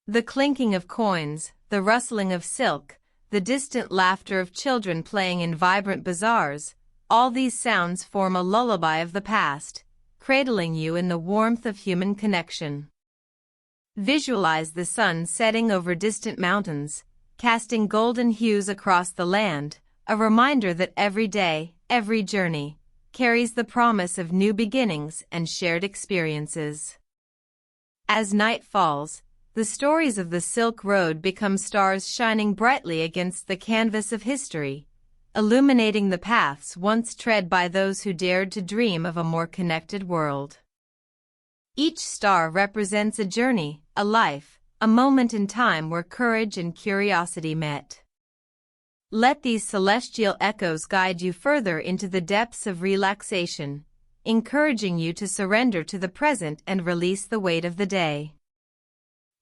The clinking of coins, the rustling of silk, the distant laughter of children playing in vibrant bazaars, all these sounds form a lullaby of the past, cradling you in the warmth of human connection. Visualize the sun setting over distant mountains, casting golden hues across the land, a reminder that every day, every journey, carries the promise of new beginnings and shared experiences. As night falls, the stories of the Silk Road become stars shining brightly against the canvas of history, illuminating the paths once tread by those who dared to dream of a more connected world. Each star represents a journey, a life, a moment in time where courage and curiosity met. Let these celestial echoes guide you further into the depths of relaxation, encouraging you to surrender to the present and release the weight of the day.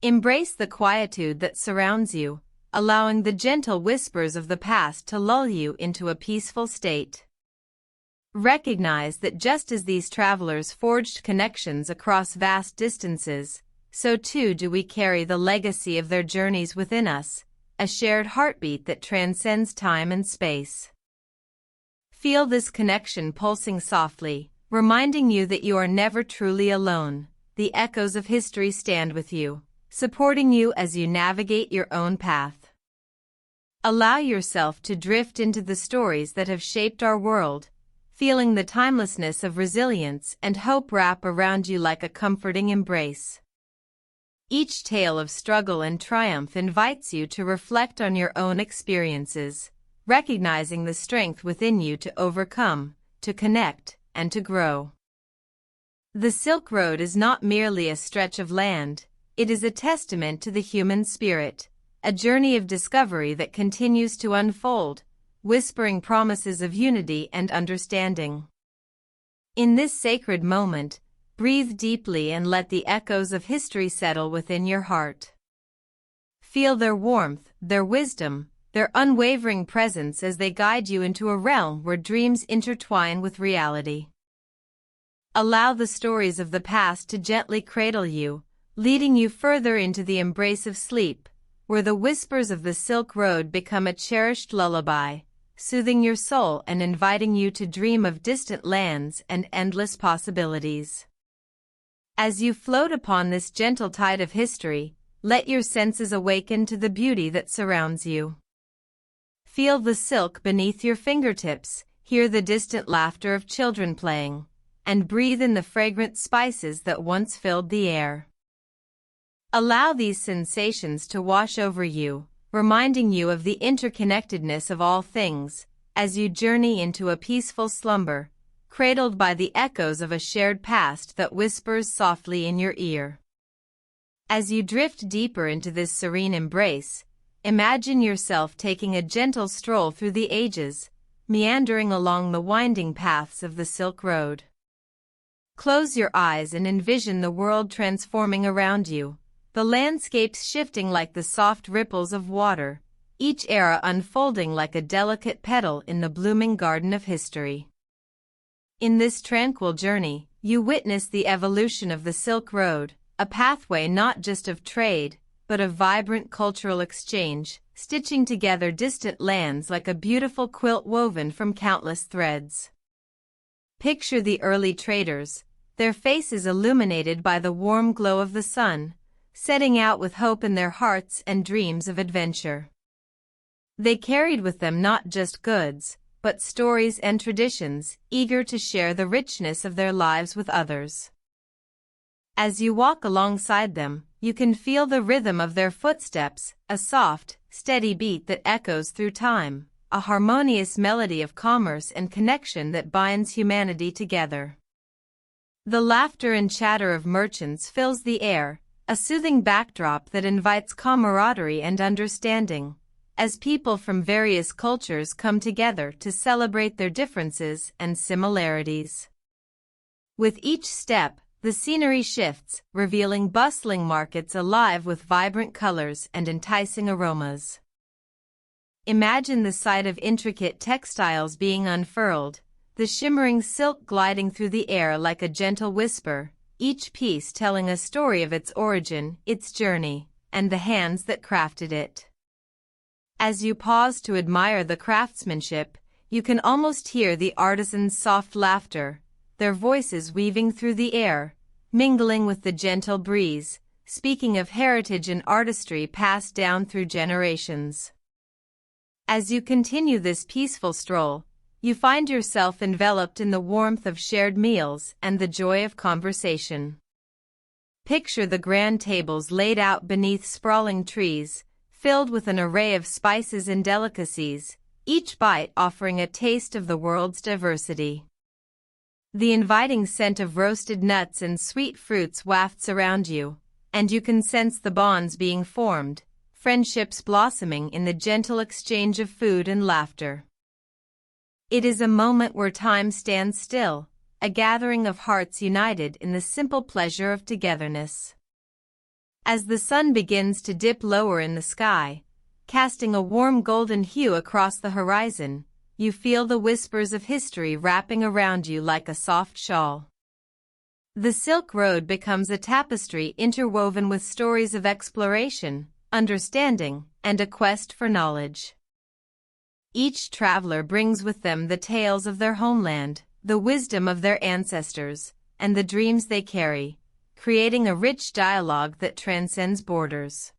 Embrace the quietude that surrounds you, allowing the gentle whispers of the past to lull you into a peaceful state. Recognize that just as these travelers forged connections across vast distances, so too do we carry the legacy of their journeys within us, a shared heartbeat that transcends time and space. Feel this connection pulsing softly, reminding you that you are never truly alone. The echoes of history stand with you, supporting you as you navigate your own path. Allow yourself to drift into the stories that have shaped our world, feeling the timelessness of resilience and hope wrap around you like a comforting embrace. Each tale of struggle and triumph invites you to reflect on your own experiences, recognizing the strength within you to overcome, to connect, and to grow. The Silk Road is not merely a stretch of land, it is a testament to the human spirit, a journey of discovery that continues to unfold, whispering promises of unity and understanding. In this sacred moment, breathe deeply and let the echoes of history settle within your heart. Feel their warmth, their wisdom, their unwavering presence as they guide you into a realm where dreams intertwine with reality. Allow the stories of the past to gently cradle you, leading you further into the embrace of sleep, where the whispers of the Silk Road become a cherished lullaby, soothing your soul and inviting you to dream of distant lands and endless possibilities. As you float upon this gentle tide of history, let your senses awaken to the beauty that surrounds you. Feel the silk beneath your fingertips, hear the distant laughter of children playing, and breathe in the fragrant spices that once filled the air. Allow these sensations to wash over you, reminding you of the interconnectedness of all things, as you journey into a peaceful slumber, cradled by the echoes of a shared past that whispers softly in your ear. As you drift deeper into this serene embrace, imagine yourself taking a gentle stroll through the ages, meandering along the winding paths of the Silk Road. Close your eyes and envision the world transforming around you, the landscapes shifting like the soft ripples of water, each era unfolding like a delicate petal in the blooming garden of history. In this tranquil journey, you witness the evolution of the Silk Road, a pathway not just of trade, but of vibrant cultural exchange, stitching together distant lands like a beautiful quilt woven from countless threads. Picture the early traders, their faces illuminated by the warm glow of the sun, setting out with hope in their hearts and dreams of adventure. They carried with them not just goods, but stories and traditions, eager to share the richness of their lives with others. As you walk alongside them, you can feel the rhythm of their footsteps, a soft, steady beat that echoes through time, a harmonious melody of commerce and connection that binds humanity together. The laughter and chatter of merchants fills the air, a soothing backdrop that invites camaraderie and understanding, as people from various cultures come together to celebrate their differences and similarities. With each step, the scenery shifts, revealing bustling markets alive with vibrant colors and enticing aromas. Imagine the sight of intricate textiles being unfurled, the shimmering silk gliding through the air like a gentle whisper, each piece telling a story of its origin, its journey, and the hands that crafted it. As you pause to admire the craftsmanship, you can almost hear the artisans' soft laughter, their voices weaving through the air, mingling with the gentle breeze, speaking of heritage and artistry passed down through generations. As you continue this peaceful stroll, you find yourself enveloped in the warmth of shared meals and the joy of conversation. Picture the grand tables laid out beneath sprawling trees, filled with an array of spices and delicacies, each bite offering a taste of the world's diversity. The inviting scent of roasted nuts and sweet fruits wafts around you, and you can sense the bonds being formed, friendships blossoming in the gentle exchange of food and laughter. It is a moment where time stands still, a gathering of hearts united in the simple pleasure of togetherness. As the sun begins to dip lower in the sky, casting a warm golden hue across the horizon, you feel the whispers of history wrapping around you like a soft shawl. The Silk Road becomes a tapestry interwoven with stories of exploration, understanding, and a quest for knowledge. Each traveler brings with them the tales of their homeland, the wisdom of their ancestors, and the dreams they carry, creating a rich dialogue that transcends borders.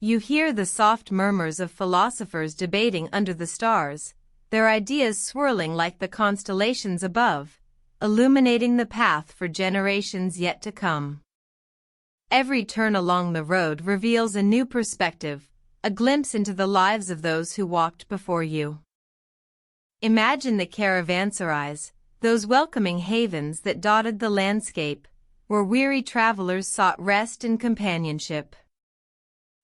You hear the soft murmurs of philosophers debating under the stars, their ideas swirling like the constellations above, illuminating the path for generations yet to come. Every turn along the road reveals a new perspective, a glimpse into the lives of those who walked before you. Imagine the caravanserais, those welcoming havens that dotted the landscape, where weary travelers sought rest and companionship.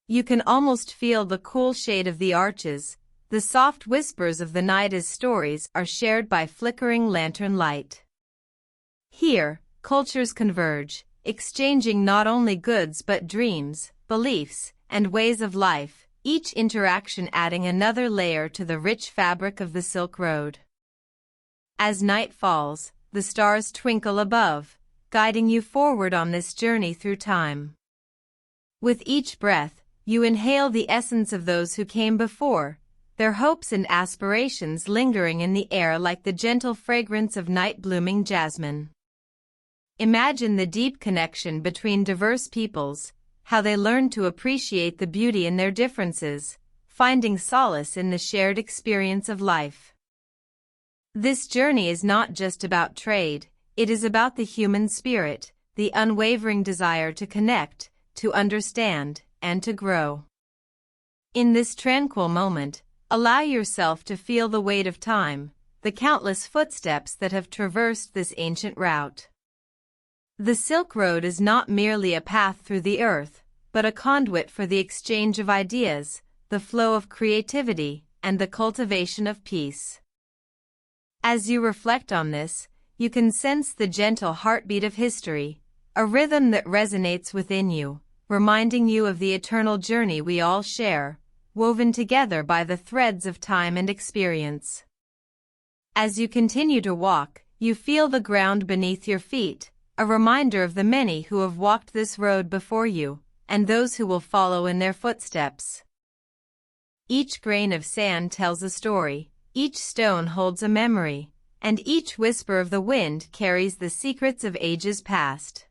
You can almost feel the cool shade of the arches, the soft whispers of the night as stories are shared by flickering lantern light. Here, cultures converge, exchanging not only goods but dreams, beliefs, and ways of life, each interaction adding another layer to the rich fabric of the Silk Road. As night falls, the stars twinkle above, guiding you forward on this journey through time. With each breath, you inhale the essence of those who came before, their hopes and aspirations lingering in the air like the gentle fragrance of night-blooming jasmine. Imagine the deep connection between diverse peoples, how they learn to appreciate the beauty in their differences, finding solace in the shared experience of life. This journey is not just about trade, it is about the human spirit, the unwavering desire to connect, to understand, and to grow. In this tranquil moment, allow yourself to feel the weight of time, the countless footsteps that have traversed this ancient route. The Silk Road is not merely a path through the earth, but a conduit for the exchange of ideas, the flow of creativity, and the cultivation of peace. As you reflect on this, you can sense the gentle heartbeat of history, a rhythm that resonates within you, reminding you of the eternal journey we all share, woven together by the threads of time and experience. As you continue to walk, you feel the ground beneath your feet, a reminder of the many who have walked this road before you, and those who will follow in their footsteps. Each grain of sand tells a story, each stone holds a memory, and each whisper of the wind carries the secrets of ages past.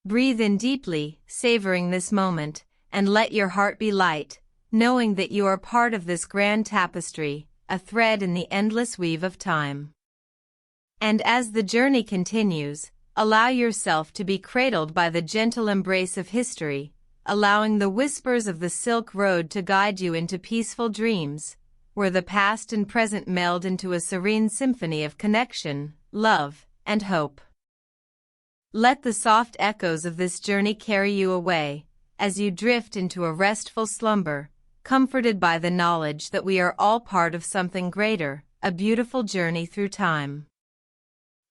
Breathe in deeply, savoring this moment, and let your heart be light, knowing that you are part of this grand tapestry, a thread in the endless weave of time. And as the journey continues, allow yourself to be cradled by the gentle embrace of history, allowing the whispers of the Silk Road to guide you into peaceful dreams, where the past and present meld into a serene symphony of connection, love, and hope. Let the soft echoes of this journey carry you away, as you drift into a restful slumber, comforted by the knowledge that we are all part of something greater, a beautiful journey through time.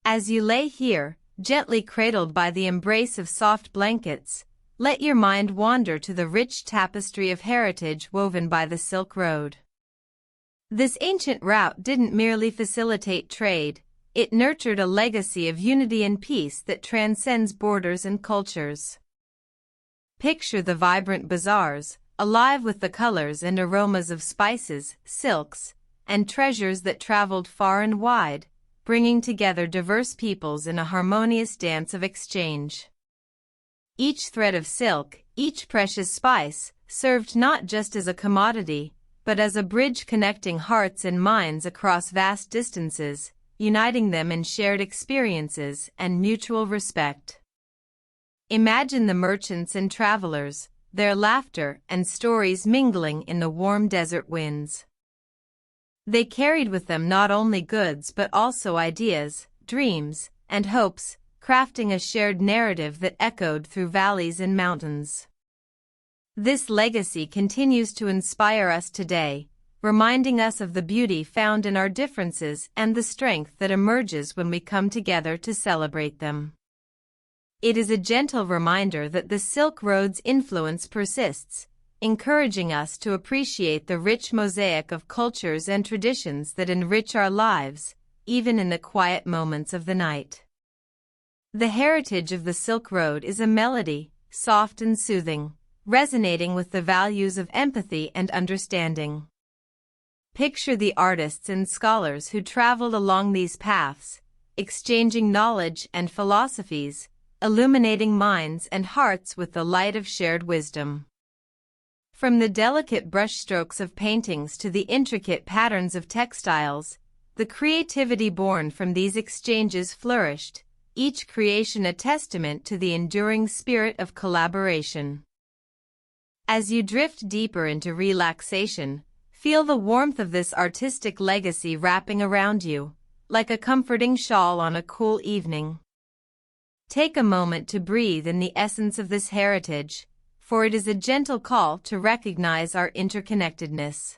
As you lay here, gently cradled by the embrace of soft blankets, let your mind wander to the rich tapestry of heritage woven by the Silk Road. This ancient route didn't merely facilitate trade, it nurtured a legacy of unity and peace that transcends borders and cultures. Picture the vibrant bazaars, alive with the colors and aromas of spices, silks, and treasures that traveled far and wide, bringing together diverse peoples in a harmonious dance of exchange. Each thread of silk, each precious spice, served not just as a commodity, but as a bridge connecting hearts and minds across vast distances, uniting them in shared experiences and mutual respect. Imagine the merchants and travelers, their laughter and stories mingling in the warm desert winds. They carried with them not only goods but also ideas, dreams, and hopes, crafting a shared narrative that echoed through valleys and mountains. This legacy continues to inspire us today, reminding us of the beauty found in our differences and the strength that emerges when we come together to celebrate them. It is a gentle reminder that the Silk Road's influence persists, encouraging us to appreciate the rich mosaic of cultures and traditions that enrich our lives, even in the quiet moments of the night. The heritage of the Silk Road is a melody, soft and soothing, resonating with the values of empathy and understanding. Picture the artists and scholars who traveled along these paths, exchanging knowledge and philosophies, illuminating minds and hearts with the light of shared wisdom. From the delicate brushstrokes of paintings to the intricate patterns of textiles, the creativity born from these exchanges flourished, each creation a testament to the enduring spirit of collaboration. As you drift deeper into relaxation, feel the warmth of this artistic legacy wrapping around you, like a comforting shawl on a cool evening. Take a moment to breathe in the essence of this heritage, for it is a gentle call to recognize our interconnectedness.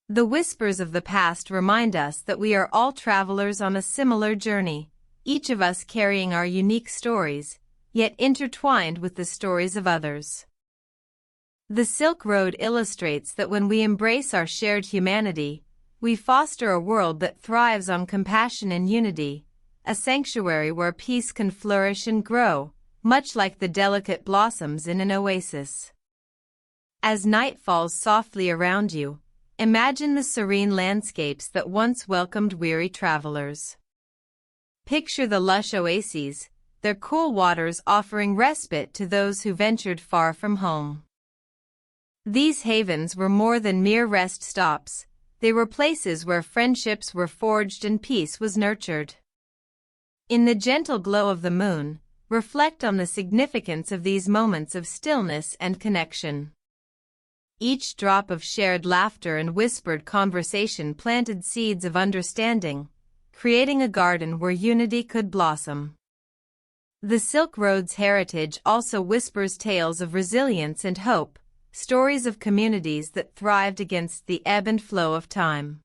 The whispers of the past remind us that we are all travelers on a similar journey, each of us carrying our unique stories, yet intertwined with the stories of others. The Silk Road illustrates that when we embrace our shared humanity, we foster a world that thrives on compassion and unity, a sanctuary where peace can flourish and grow, much like the delicate blossoms in an oasis. As night falls softly around you, imagine the serene landscapes that once welcomed weary travelers. Picture the lush oases, their cool waters offering respite to those who ventured far from home. These havens were more than mere rest stops, they were places where friendships were forged and peace was nurtured. In the gentle glow of the moon, reflect on the significance of these moments of stillness and connection. each drop of shared laughter and whispered conversation planted seeds of understanding, creating a garden where unity could blossom. The Silk Road's heritage also whispers tales of resilience and hope, stories of communities that thrived against the ebb and flow of time.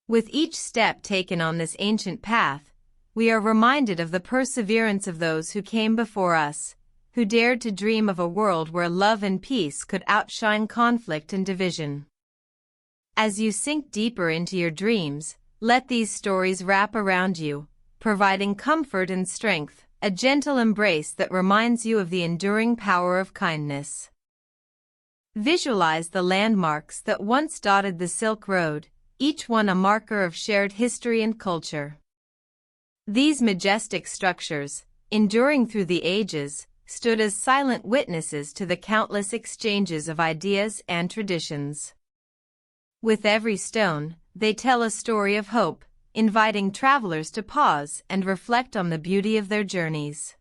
With each step taken on this ancient path, we are reminded of the perseverance of those who came before us, who dared to dream of a world where love and peace could outshine conflict and division. As you sink deeper into your dreams, let these stories wrap around you, providing comfort and strength, a gentle embrace that reminds you of the enduring power of kindness. Visualize the landmarks that once dotted the Silk Road, each one a marker of shared history and culture. These majestic structures, enduring through the ages, stood as silent witnesses to the countless exchanges of ideas and traditions. With every stone, they tell a story of hope, inviting travelers to pause and reflect on the beauty of their journeys.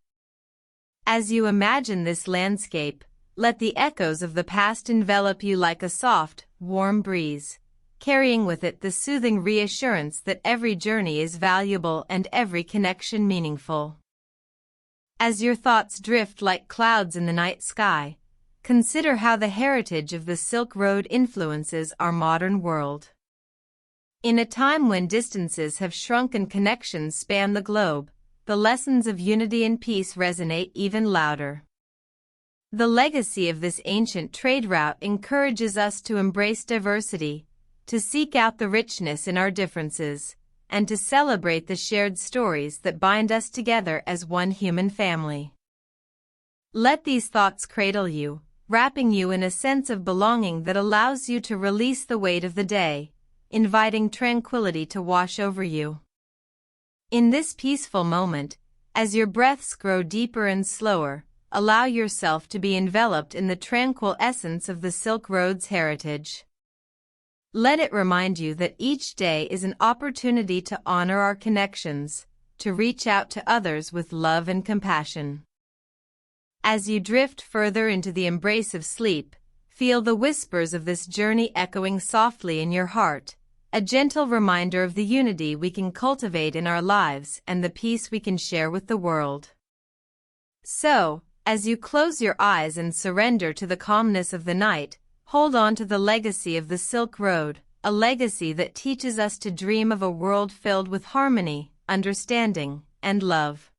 As you imagine this landscape, let the echoes of the past envelop you like a soft, warm breeze, carrying with it the soothing reassurance that every journey is valuable and every connection meaningful. As your thoughts drift like clouds in the night sky, consider how the heritage of the Silk Road influences our modern world. In a time when distances have shrunk and connections span the globe, the lessons of unity and peace resonate even louder. The legacy of this ancient trade route encourages us to embrace diversity, to seek out the richness in our differences, and to celebrate the shared stories that bind us together as one human family. Let these thoughts cradle you, wrapping you in a sense of belonging that allows you to release the weight of the day, inviting tranquility to wash over you. In this peaceful moment, as your breaths grow deeper and slower, allow yourself to be enveloped in the tranquil essence of the Silk Road's heritage. Let it remind you that each day is an opportunity to honor our connections, to reach out to others with love and compassion. As you drift further into the embrace of sleep, feel the whispers of this journey echoing softly in your heart, a gentle reminder of the unity we can cultivate in our lives and the peace we can share with the world. So, as you close your eyes and surrender to the calmness of the night, hold on to the legacy of the Silk Road, a legacy that teaches us to dream of a world filled with harmony, understanding, and love.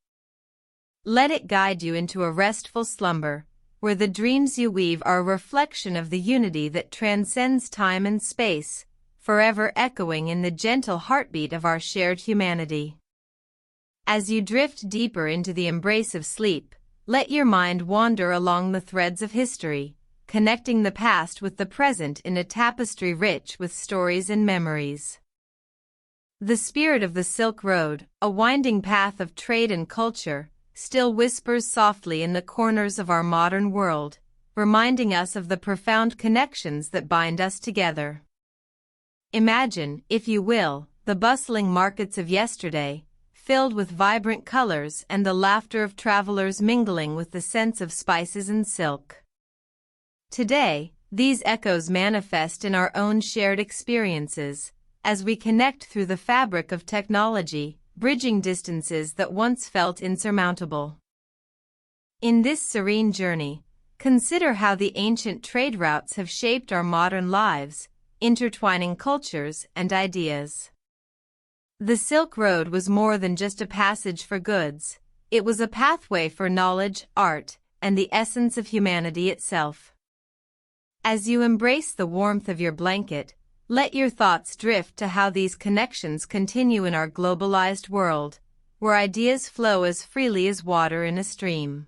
Let it guide you into a restful slumber, where the dreams you weave are a reflection of the unity that transcends time and space, forever echoing in the gentle heartbeat of our shared humanity. As you drift deeper into the embrace of sleep, let your mind wander along the threads of history, connecting the past with the present in a tapestry rich with stories and memories. The spirit of the Silk Road, a winding path of trade and culture, still whispers softly in the corners of our modern world, reminding us of the profound connections that bind us together. Imagine, if you will, the bustling markets of yesterday, filled with vibrant colors and the laughter of travelers mingling with the scents of spices and silk. Today, these echoes manifest in our own shared experiences, as we connect through the fabric of technology, bridging distances that once felt insurmountable. In this serene journey, consider how the ancient trade routes have shaped our modern lives, intertwining cultures and ideas. The Silk Road was more than just a passage for goods, it was a pathway for knowledge, art, and the essence of humanity itself. As you embrace the warmth of your blanket, let your thoughts drift to how these connections continue in our globalized world, where ideas flow as freely as water in a stream.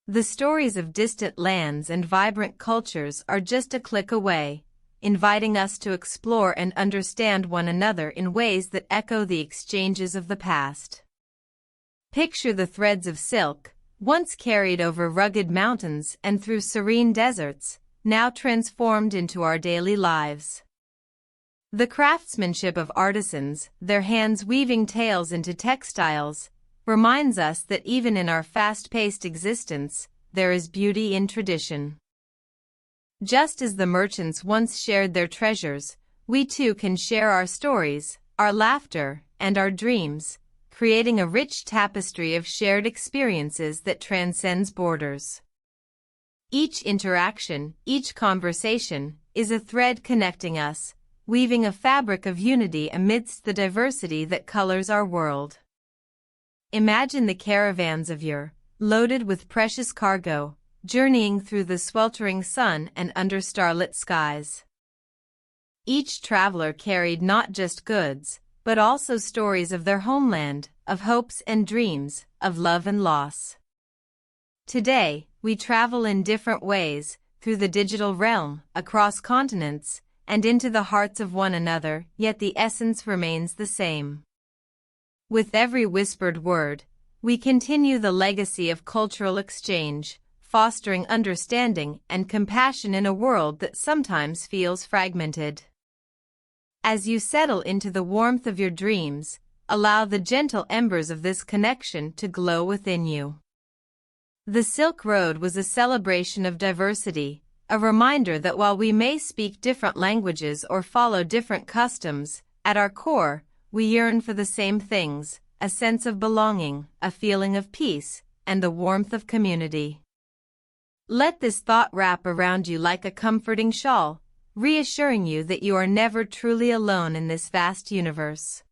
The stories of distant lands and vibrant cultures are just a click away, inviting us to explore and understand one another in ways that echo the exchanges of the past. Picture the threads of silk, once carried over rugged mountains and through serene deserts, now transformed into our daily lives. The craftsmanship of artisans, their hands weaving tales into textiles, reminds us that even in our fast-paced existence, there is beauty in tradition. Just as the merchants once shared their treasures, we too can share our stories, our laughter, and our dreams, creating a rich tapestry of shared experiences that transcends borders. Each interaction, each conversation, is a thread connecting us, weaving a fabric of unity amidst the diversity that colors our world. Imagine the caravans of yore, loaded with precious cargo, journeying through the sweltering sun and under starlit skies. Each traveler carried not just goods, but also stories of their homeland, of hopes and dreams, of love and loss. Today, we travel in different ways, through the digital realm, across continents, and into the hearts of one another, yet the essence remains the same. With every whispered word, we continue the legacy of cultural exchange, fostering understanding and compassion in a world that sometimes feels fragmented. As you settle into the warmth of your dreams, allow the gentle embers of this connection to glow within you. The Silk Road was a celebration of diversity, a reminder that while we may speak different languages or follow different customs, at our core, we yearn for the same things, a sense of belonging, a feeling of peace, and the warmth of community. Let this thought wrap around you like a comforting shawl, reassuring you that you are never truly alone in this vast universe.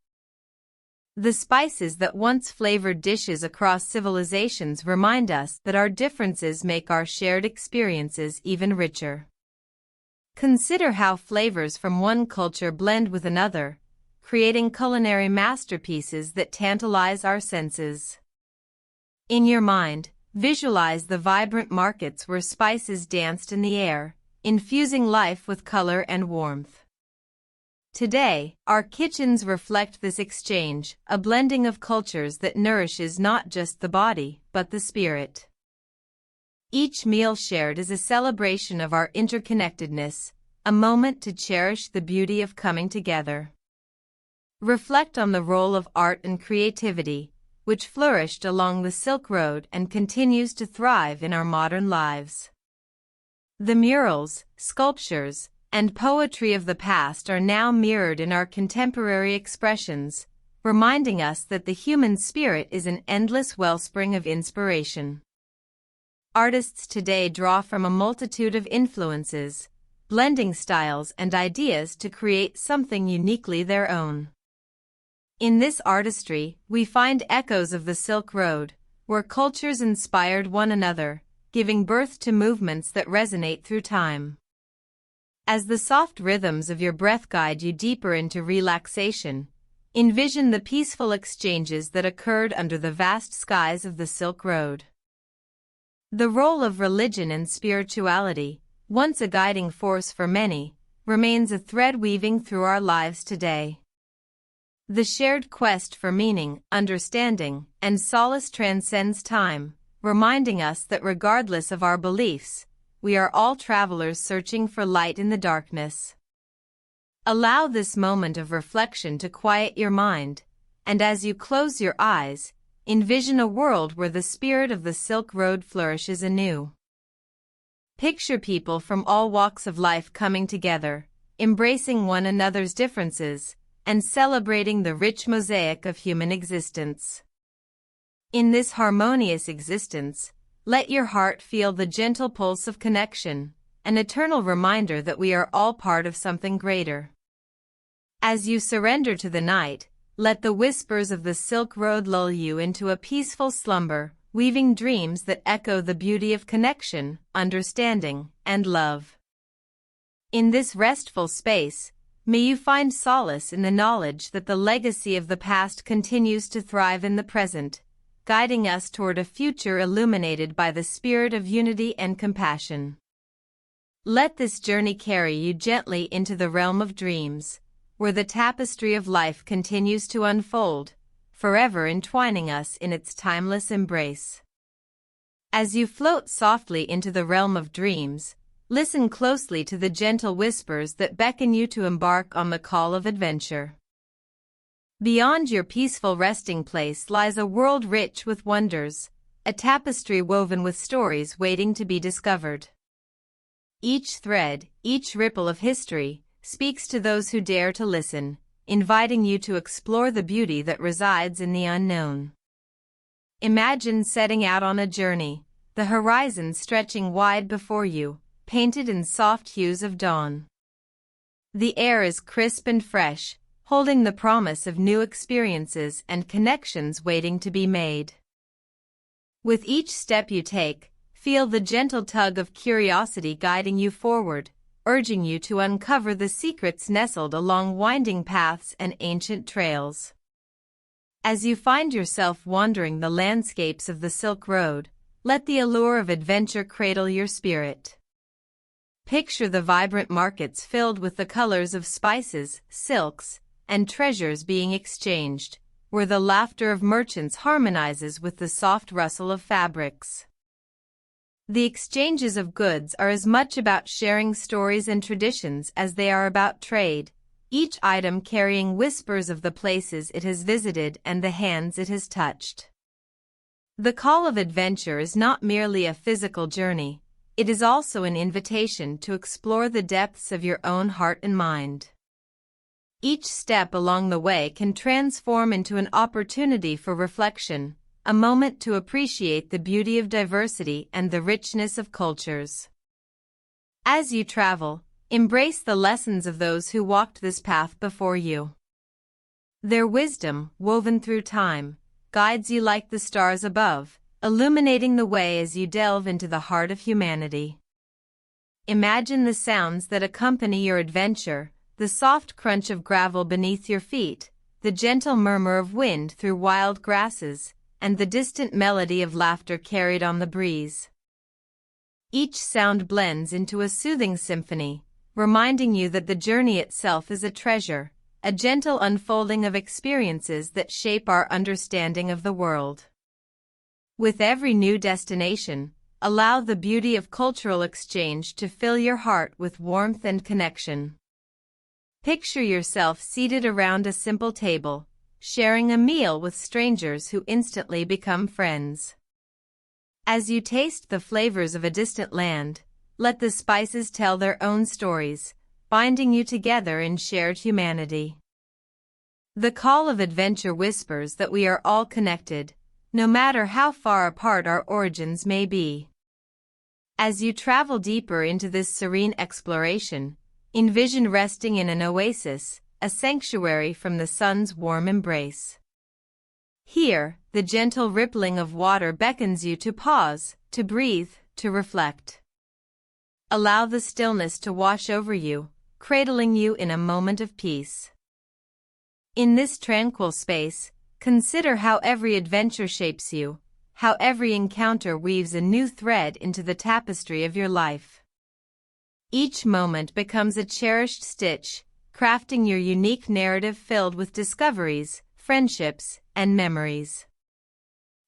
The spices that once flavored dishes across civilizations remind us that our differences make our shared experiences even richer. Consider how flavors from one culture blend with another, creating culinary masterpieces that tantalize our senses. In your mind, visualize the vibrant markets where spices danced in the air, infusing life with color and warmth. Today, our kitchens reflect this exchange, a blending of cultures that nourishes not just the body, but the spirit. Each meal shared is a celebration of our interconnectedness, a moment to cherish the beauty of coming together. Reflect on the role of art and creativity, which flourished along the Silk Road and continues to thrive in our modern lives. The murals, sculptures, and poetry of the past are now mirrored in our contemporary expressions, reminding us that the human spirit is an endless wellspring of inspiration. Artists today draw from a multitude of influences, blending styles and ideas to create something uniquely their own. In this artistry, we find echoes of the Silk Road, where cultures inspired one another, giving birth to movements that resonate through time. As the soft rhythms of your breath guide you deeper into relaxation, envision the peaceful exchanges that occurred under the vast skies of the Silk Road. The role of religion and spirituality, once a guiding force for many, remains a thread weaving through our lives today. The shared quest for meaning, understanding, and solace transcends time, reminding us that regardless of our beliefs, we are all travelers searching for light in the darkness. Allow this moment of reflection to quiet your mind, and as you close your eyes, envision a world where the spirit of the Silk Road flourishes anew. Picture people from all walks of life coming together, embracing one another's differences, and celebrating the rich mosaic of human existence. In this harmonious existence, let your heart feel the gentle pulse of connection, an eternal reminder that we are all part of something greater. As you surrender to the night, let the whispers of the Silk Road lull you into a peaceful slumber, weaving dreams that echo the beauty of connection, understanding, and love. In this restful space, may you find solace in the knowledge that the legacy of the past continues to thrive in the present, guiding us toward a future illuminated by the spirit of unity and compassion. Let this journey carry you gently into the realm of dreams, where the tapestry of life continues to unfold, forever entwining us in its timeless embrace. As you float softly into the realm of dreams, listen closely to the gentle whispers that beckon you to embark on the call of adventure. Beyond your peaceful resting place lies a world rich with wonders, a tapestry woven with stories waiting to be discovered. Each thread, each ripple of history, speaks to those who dare to listen, inviting you to explore the beauty that resides in the unknown. Imagine setting out on a journey, the horizon stretching wide before you, painted in soft hues of dawn. The air is crisp and fresh, holding the promise of new experiences and connections waiting to be made. With each step you take, feel the gentle tug of curiosity guiding you forward, urging you to uncover the secrets nestled along winding paths and ancient trails. As you find yourself wandering the landscapes of the Silk Road, let the allure of adventure cradle your spirit. Picture the vibrant markets filled with the colors of spices, silks, and treasures being exchanged, where the laughter of merchants harmonizes with the soft rustle of fabrics. The exchanges of goods are as much about sharing stories and traditions as they are about trade, each item carrying whispers of the places it has visited and the hands it has touched. The call of adventure is not merely a physical journey, it is also an invitation to explore the depths of your own heart and mind. Each step along the way can transform into an opportunity for reflection, a moment to appreciate the beauty of diversity and the richness of cultures. As you travel, embrace the lessons of those who walked this path before you. Their wisdom, woven through time, guides you like the stars above, illuminating the way as you delve into the heart of humanity. Imagine the sounds that accompany your adventure, the soft crunch of gravel beneath your feet, the gentle murmur of wind through wild grasses, and the distant melody of laughter carried on the breeze. Each sound blends into a soothing symphony, reminding you that the journey itself is a treasure, a gentle unfolding of experiences that shape our understanding of the world. With every new destination, allow the beauty of cultural exchange to fill your heart with warmth and connection. Picture yourself seated around a simple table, sharing a meal with strangers who instantly become friends. As you taste the flavors of a distant land, let the spices tell their own stories, binding you together in shared humanity. The call of adventure whispers that we are all connected, no matter how far apart our origins may be. As you travel deeper into this serene exploration, envision resting in an oasis, a sanctuary from the sun's warm embrace. Here, the gentle rippling of water beckons you to pause, to breathe, to reflect. Allow the stillness to wash over you, cradling you in a moment of peace. In this tranquil space, consider how every adventure shapes you, how every encounter weaves a new thread into the tapestry of your life. Each moment becomes a cherished stitch, crafting your unique narrative filled with discoveries, friendships, and memories.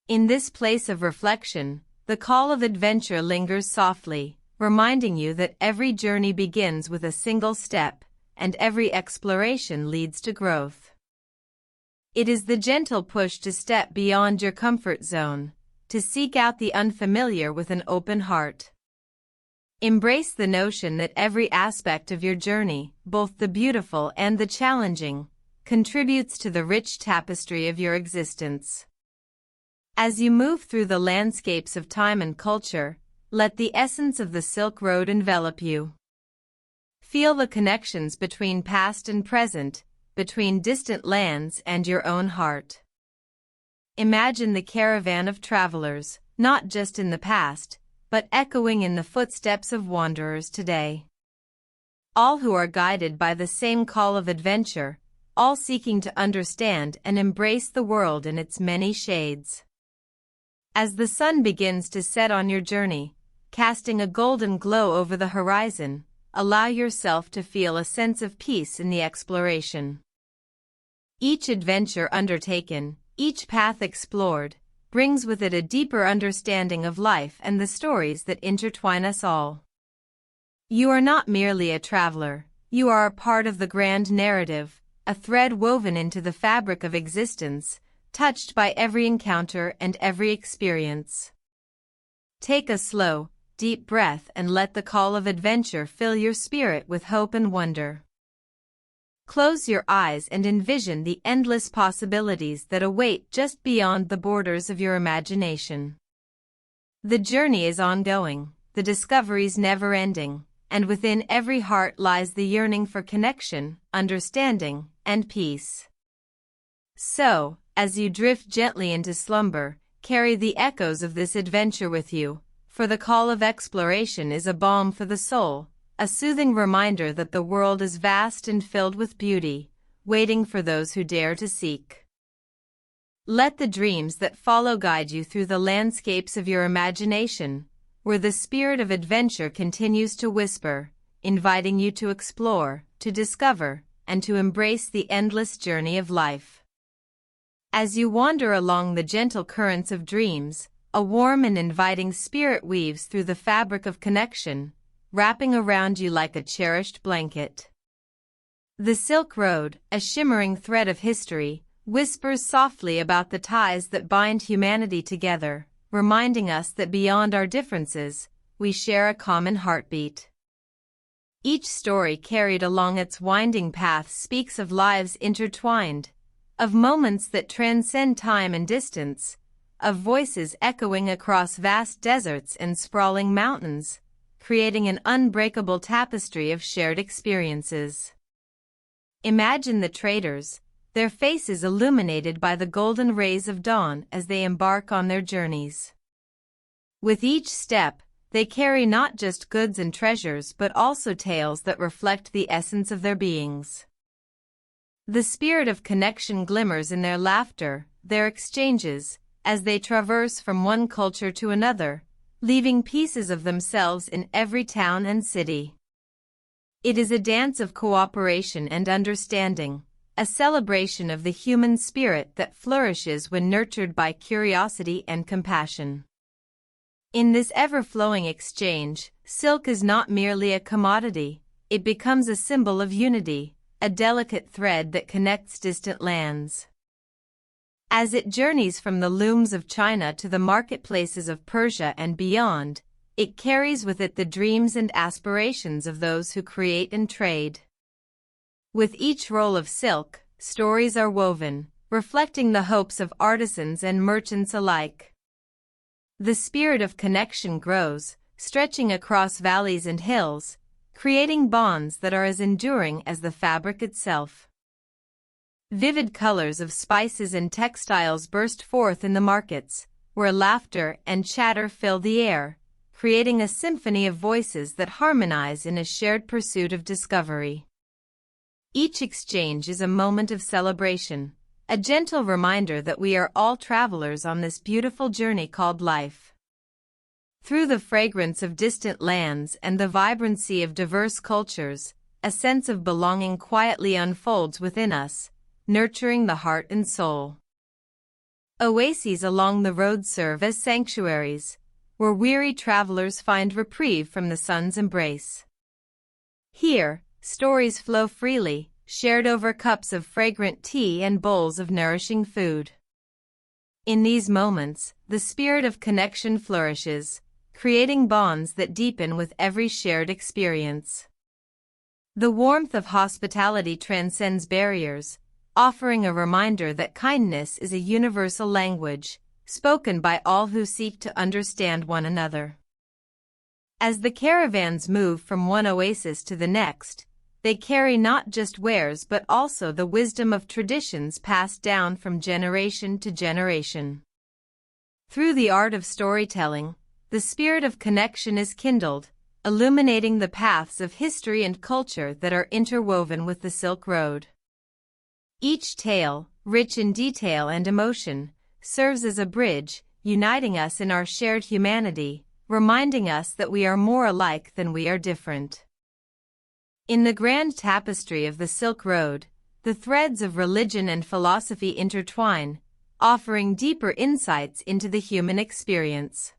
In this place of reflection, the call of adventure lingers softly, reminding you that every journey begins with a single step, and every exploration leads to growth. It is the gentle push to step beyond your comfort zone, to seek out the unfamiliar with an open heart. Embrace the notion that every aspect of your journey, both the beautiful and the challenging, contributes to the rich tapestry of your existence. As you move through the landscapes of time and culture, let the essence of the Silk Road envelop you. Feel the connections between past and present, between distant lands and your own heart. Imagine the caravan of travelers, not just in the past, but echoing in the footsteps of wanderers today. All who are guided by the same call of adventure, all seeking to understand and embrace the world in its many shades. As the sun begins to set on your journey, casting a golden glow over the horizon, allow yourself to feel a sense of peace in the exploration. Each adventure undertaken, each path explored, brings with it a deeper understanding of life and the stories that intertwine us all. You are not merely a traveler, you are a part of the grand narrative, a thread woven into the fabric of existence, touched by every encounter and every experience. Take a slow, deep breath and let the call of adventure fill your spirit with hope and wonder. Close your eyes and envision the endless possibilities that await just beyond the borders of your imagination. The journey is ongoing, the discoveries never-ending, and within every heart lies the yearning for connection, understanding, and peace. So, as you drift gently into slumber, carry the echoes of this adventure with you, for the call of exploration is a balm for the soul, a soothing reminder that the world is vast and filled with beauty, waiting for those who dare to seek. Let the dreams that follow guide you through the landscapes of your imagination, where the spirit of adventure continues to whisper, inviting you to explore, to discover, and to embrace the endless journey of life. As you wander along the gentle currents of dreams, a warm and inviting spirit weaves through the fabric of connection, wrapping around you like a cherished blanket. The Silk Road, a shimmering thread of history, whispers softly about the ties that bind humanity together, reminding us that beyond our differences, we share a common heartbeat. Each story carried along its winding path speaks of lives intertwined, of moments that transcend time and distance, of voices echoing across vast deserts and sprawling mountains, creating an unbreakable tapestry of shared experiences. Imagine the traders, their faces illuminated by the golden rays of dawn as they embark on their journeys. With each step, they carry not just goods and treasures but also tales that reflect the essence of their beings. The spirit of connection glimmers in their laughter, their exchanges, as they traverse from one culture to another, leaving pieces of themselves in every town and city. It is a dance of cooperation and understanding, a celebration of the human spirit that flourishes when nurtured by curiosity and compassion. In this ever-flowing exchange, silk is not merely a commodity, it becomes a symbol of unity, a delicate thread that connects distant lands. As it journeys from the looms of China to the marketplaces of Persia and beyond, it carries with it the dreams and aspirations of those who create and trade. With each roll of silk, stories are woven, reflecting the hopes of artisans and merchants alike. The spirit of connection grows, stretching across valleys and hills, creating bonds that are as enduring as the fabric itself. Vivid colors of spices and textiles burst forth in the markets, where laughter and chatter fill the air, creating a symphony of voices that harmonize in a shared pursuit of discovery. Each exchange is a moment of celebration, a gentle reminder that we are all travelers on this beautiful journey called life. Through the fragrance of distant lands and the vibrancy of diverse cultures, a sense of belonging quietly unfolds within us, nurturing the heart and soul. Oases along the road serve as sanctuaries, where weary travelers find reprieve from the sun's embrace. Here, stories flow freely, shared over cups of fragrant tea and bowls of nourishing food. In these moments, the spirit of connection flourishes, creating bonds that deepen with every shared experience. The warmth of hospitality transcends barriers, offering a reminder that kindness is a universal language, spoken by all who seek to understand one another. As the caravans move from one oasis to the next, they carry not just wares but also the wisdom of traditions passed down from generation to generation. Through the art of storytelling, the spirit of connection is kindled, illuminating the paths of history and culture that are interwoven with the Silk Road. Each tale, rich in detail and emotion, serves as a bridge, uniting us in our shared humanity, reminding us that we are more alike than we are different. In the grand tapestry of the Silk Road, the threads of religion and philosophy intertwine, offering deeper insights into the human experience.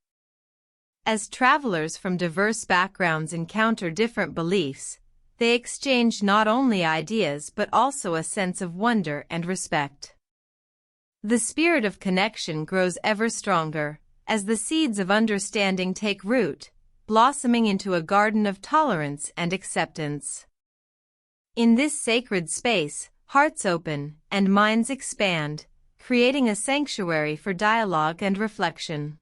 As travelers from diverse backgrounds encounter different beliefs, they exchange not only ideas but also a sense of wonder and respect. The spirit of connection grows ever stronger, as the seeds of understanding take root, blossoming into a garden of tolerance and acceptance. In this sacred space, hearts open and minds expand, creating a sanctuary for dialogue and reflection.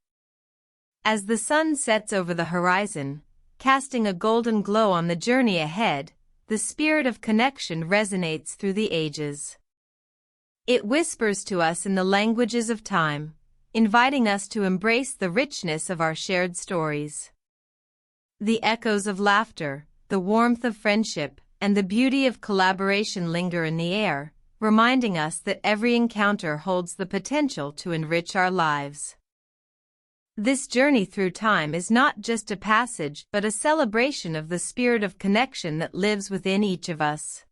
As the sun sets over the horizon, casting a golden glow on the journey ahead, the spirit of connection resonates through the ages. It whispers to us in the languages of time, inviting us to embrace the richness of our shared stories. The echoes of laughter, the warmth of friendship, and the beauty of collaboration linger in the air, reminding us that every encounter holds the potential to enrich our lives. This journey through time is not just a passage but a celebration of the spirit of connection that lives within each of us.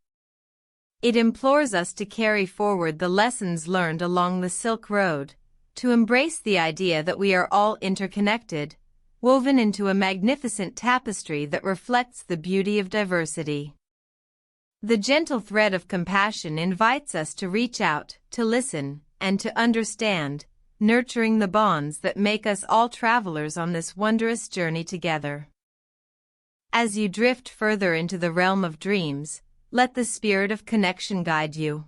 It implores us to carry forward the lessons learned along the Silk Road, to embrace the idea that we are all interconnected, woven into a magnificent tapestry that reflects the beauty of diversity. The gentle thread of compassion invites us to reach out, to listen, and to understand, nurturing the bonds that make us all travelers on this wondrous journey together. As you drift further into the realm of dreams, let the spirit of connection guide you.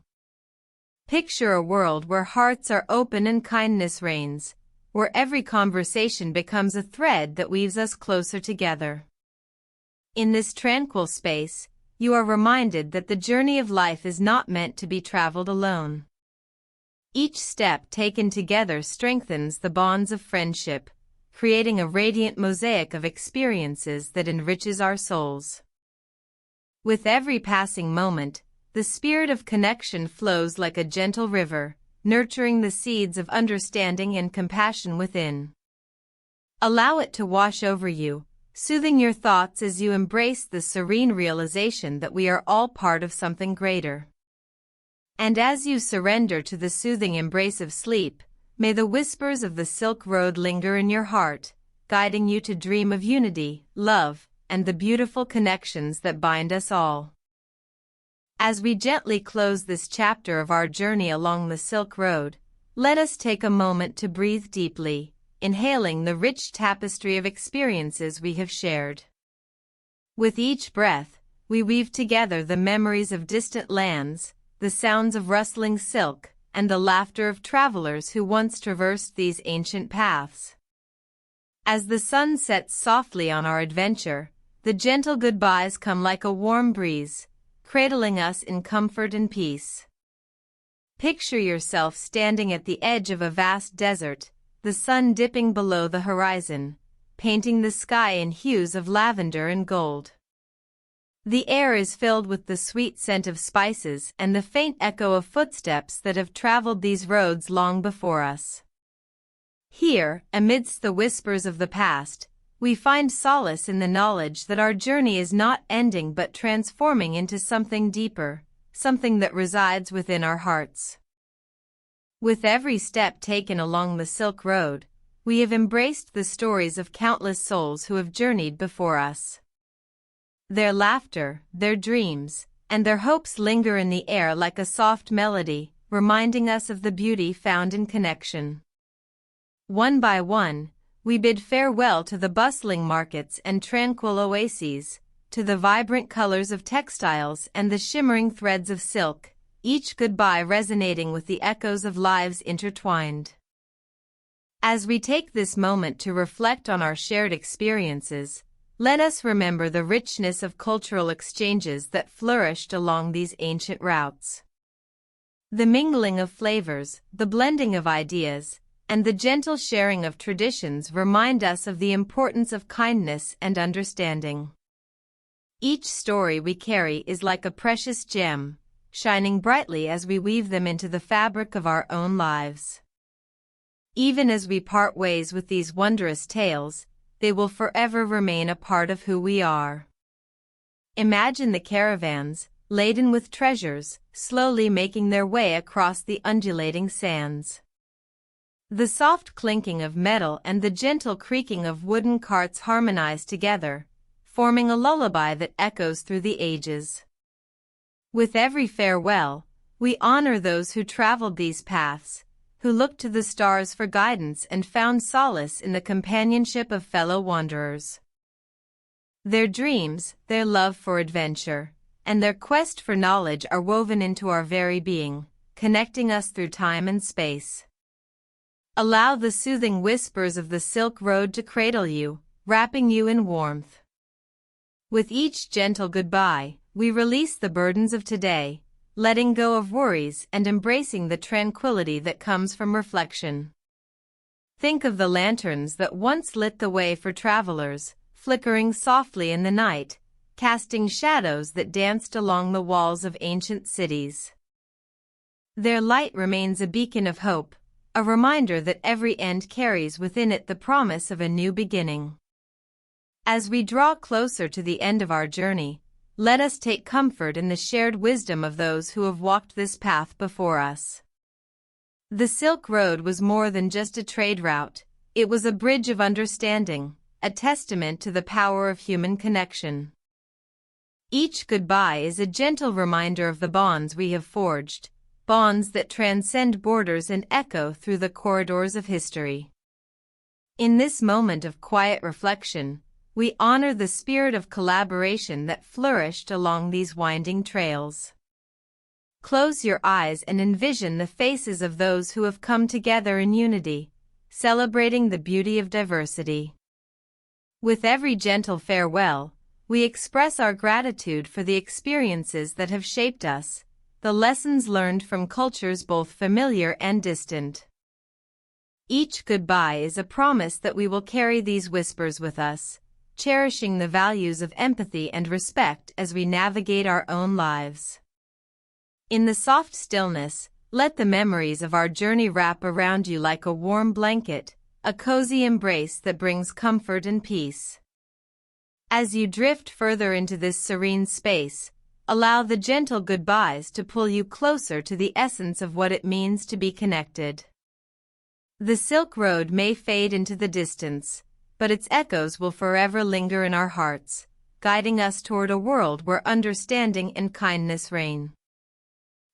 Picture a world where hearts are open and kindness reigns, where every conversation becomes a thread that weaves us closer together. In this tranquil space, you are reminded that the journey of life is not meant to be traveled alone. Each step taken together strengthens the bonds of friendship, creating a radiant mosaic of experiences that enriches our souls. With every passing moment, the spirit of connection flows like a gentle river, nurturing the seeds of understanding and compassion within. Allow it to wash over you, soothing your thoughts as you embrace the serene realization that we are all part of something greater. And as you surrender to the soothing embrace of sleep, may the whispers of the Silk Road linger in your heart, guiding you to dream of unity, love, and the beautiful connections that bind us all. As we gently close this chapter of our journey along the Silk Road, let us take a moment to breathe deeply, inhaling the rich tapestry of experiences we have shared. With each breath, we weave together the memories of distant lands, the sounds of rustling silk, and the laughter of travelers who once traversed these ancient paths. As the sun sets softly on our adventure, the gentle goodbyes come like a warm breeze, cradling us in comfort and peace. Picture yourself standing at the edge of a vast desert, the sun dipping below the horizon, painting the sky in hues of lavender and gold. The air is filled with the sweet scent of spices and the faint echo of footsteps that have traveled these roads long before us. Here, amidst the whispers of the past, we find solace in the knowledge that our journey is not ending but transforming into something deeper, something that resides within our hearts. With every step taken along the Silk Road, we have embraced the stories of countless souls who have journeyed before us. Their laughter, their dreams, and their hopes linger in the air like a soft melody, reminding us of the beauty found in connection. One by one, we bid farewell to the bustling markets and tranquil oases, to the vibrant colors of textiles and the shimmering threads of silk, each goodbye resonating with the echoes of lives intertwined. As we take this moment to reflect on our shared experiences, let us remember the richness of cultural exchanges that flourished along these ancient routes. The mingling of flavors, the blending of ideas, and the gentle sharing of traditions remind us of the importance of kindness and understanding. Each story we carry is like a precious gem, shining brightly as we weave them into the fabric of our own lives. Even as we part ways with these wondrous tales, they will forever remain a part of who we are. Imagine the caravans, laden with treasures, slowly making their way across the undulating sands. The soft clinking of metal and the gentle creaking of wooden carts harmonize together, forming a lullaby that echoes through the ages. With every farewell, we honor those who traveled these paths, who looked to the stars for guidance and found solace in the companionship of fellow wanderers. Their dreams, their love for adventure, and their quest for knowledge are woven into our very being, connecting us through time and space. Allow the soothing whispers of the Silk Road to cradle you, wrapping you in warmth. With each gentle goodbye, we release the burdens of today, letting go of worries and embracing the tranquility that comes from reflection. Think of the lanterns that once lit the way for travelers, flickering softly in the night, casting shadows that danced along the walls of ancient cities. Their light remains a beacon of hope, a reminder that every end carries within it the promise of a new beginning. As we draw closer to the end of our journey, let us take comfort in the shared wisdom of those who have walked this path before us. The Silk Road was more than just a trade route, it was a bridge of understanding, a testament to the power of human connection. Each goodbye is a gentle reminder of the bonds we have forged, bonds that transcend borders and echo through the corridors of history. In this moment of quiet reflection, we honor the spirit of collaboration that flourished along these winding trails. Close your eyes and envision the faces of those who have come together in unity, celebrating the beauty of diversity. With every gentle farewell, we express our gratitude for the experiences that have shaped us, the lessons learned from cultures both familiar and distant. Each goodbye is a promise that we will carry these whispers with us, cherishing the values of empathy and respect as we navigate our own lives. In the soft stillness, let the memories of our journey wrap around you like a warm blanket, a cozy embrace that brings comfort and peace. As you drift further into this serene space, allow the gentle goodbyes to pull you closer to the essence of what it means to be connected. The Silk Road may fade into the distance, but its echoes will forever linger in our hearts, guiding us toward a world where understanding and kindness reign.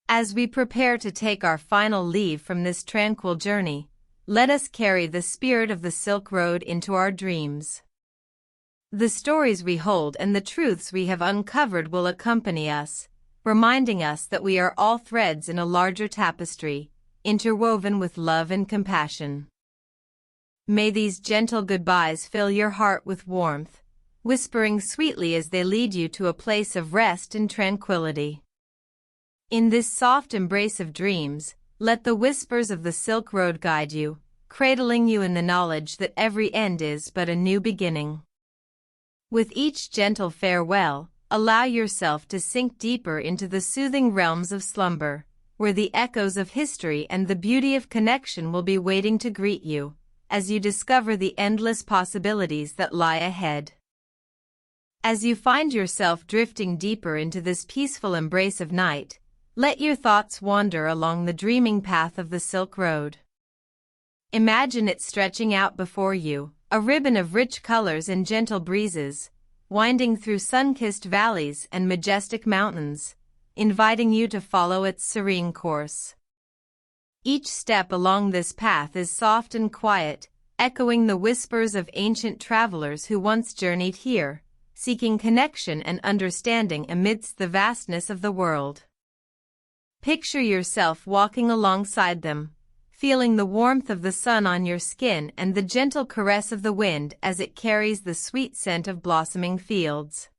As we prepare to take our final leave from this tranquil journey, let us carry the spirit of the Silk Road into our dreams. The stories we hold and the truths we have uncovered will accompany us, reminding us that we are all threads in a larger tapestry, interwoven with love and compassion. May these gentle goodbyes fill your heart with warmth, whispering sweetly as they lead you to a place of rest and tranquility. In this soft embrace of dreams, let the whispers of the Silk Road guide you, cradling you in the knowledge that every end is but a new beginning. With each gentle farewell, allow yourself to sink deeper into the soothing realms of slumber, where the echoes of history and the beauty of connection will be waiting to greet you, as you discover the endless possibilities that lie ahead. As you find yourself drifting deeper into this peaceful embrace of night, let your thoughts wander along the dreaming path of the Silk Road. Imagine it stretching out before you, a ribbon of rich colors and gentle breezes, winding through sun-kissed valleys and majestic mountains, inviting you to follow its serene course. Each step along this path is soft and quiet, echoing the whispers of ancient travelers who once journeyed here, seeking connection and understanding amidst the vastness of the world. Picture yourself walking alongside them, feeling the warmth of the sun on your skin and the gentle caress of the wind as it carries the sweet scent of blossoming fields.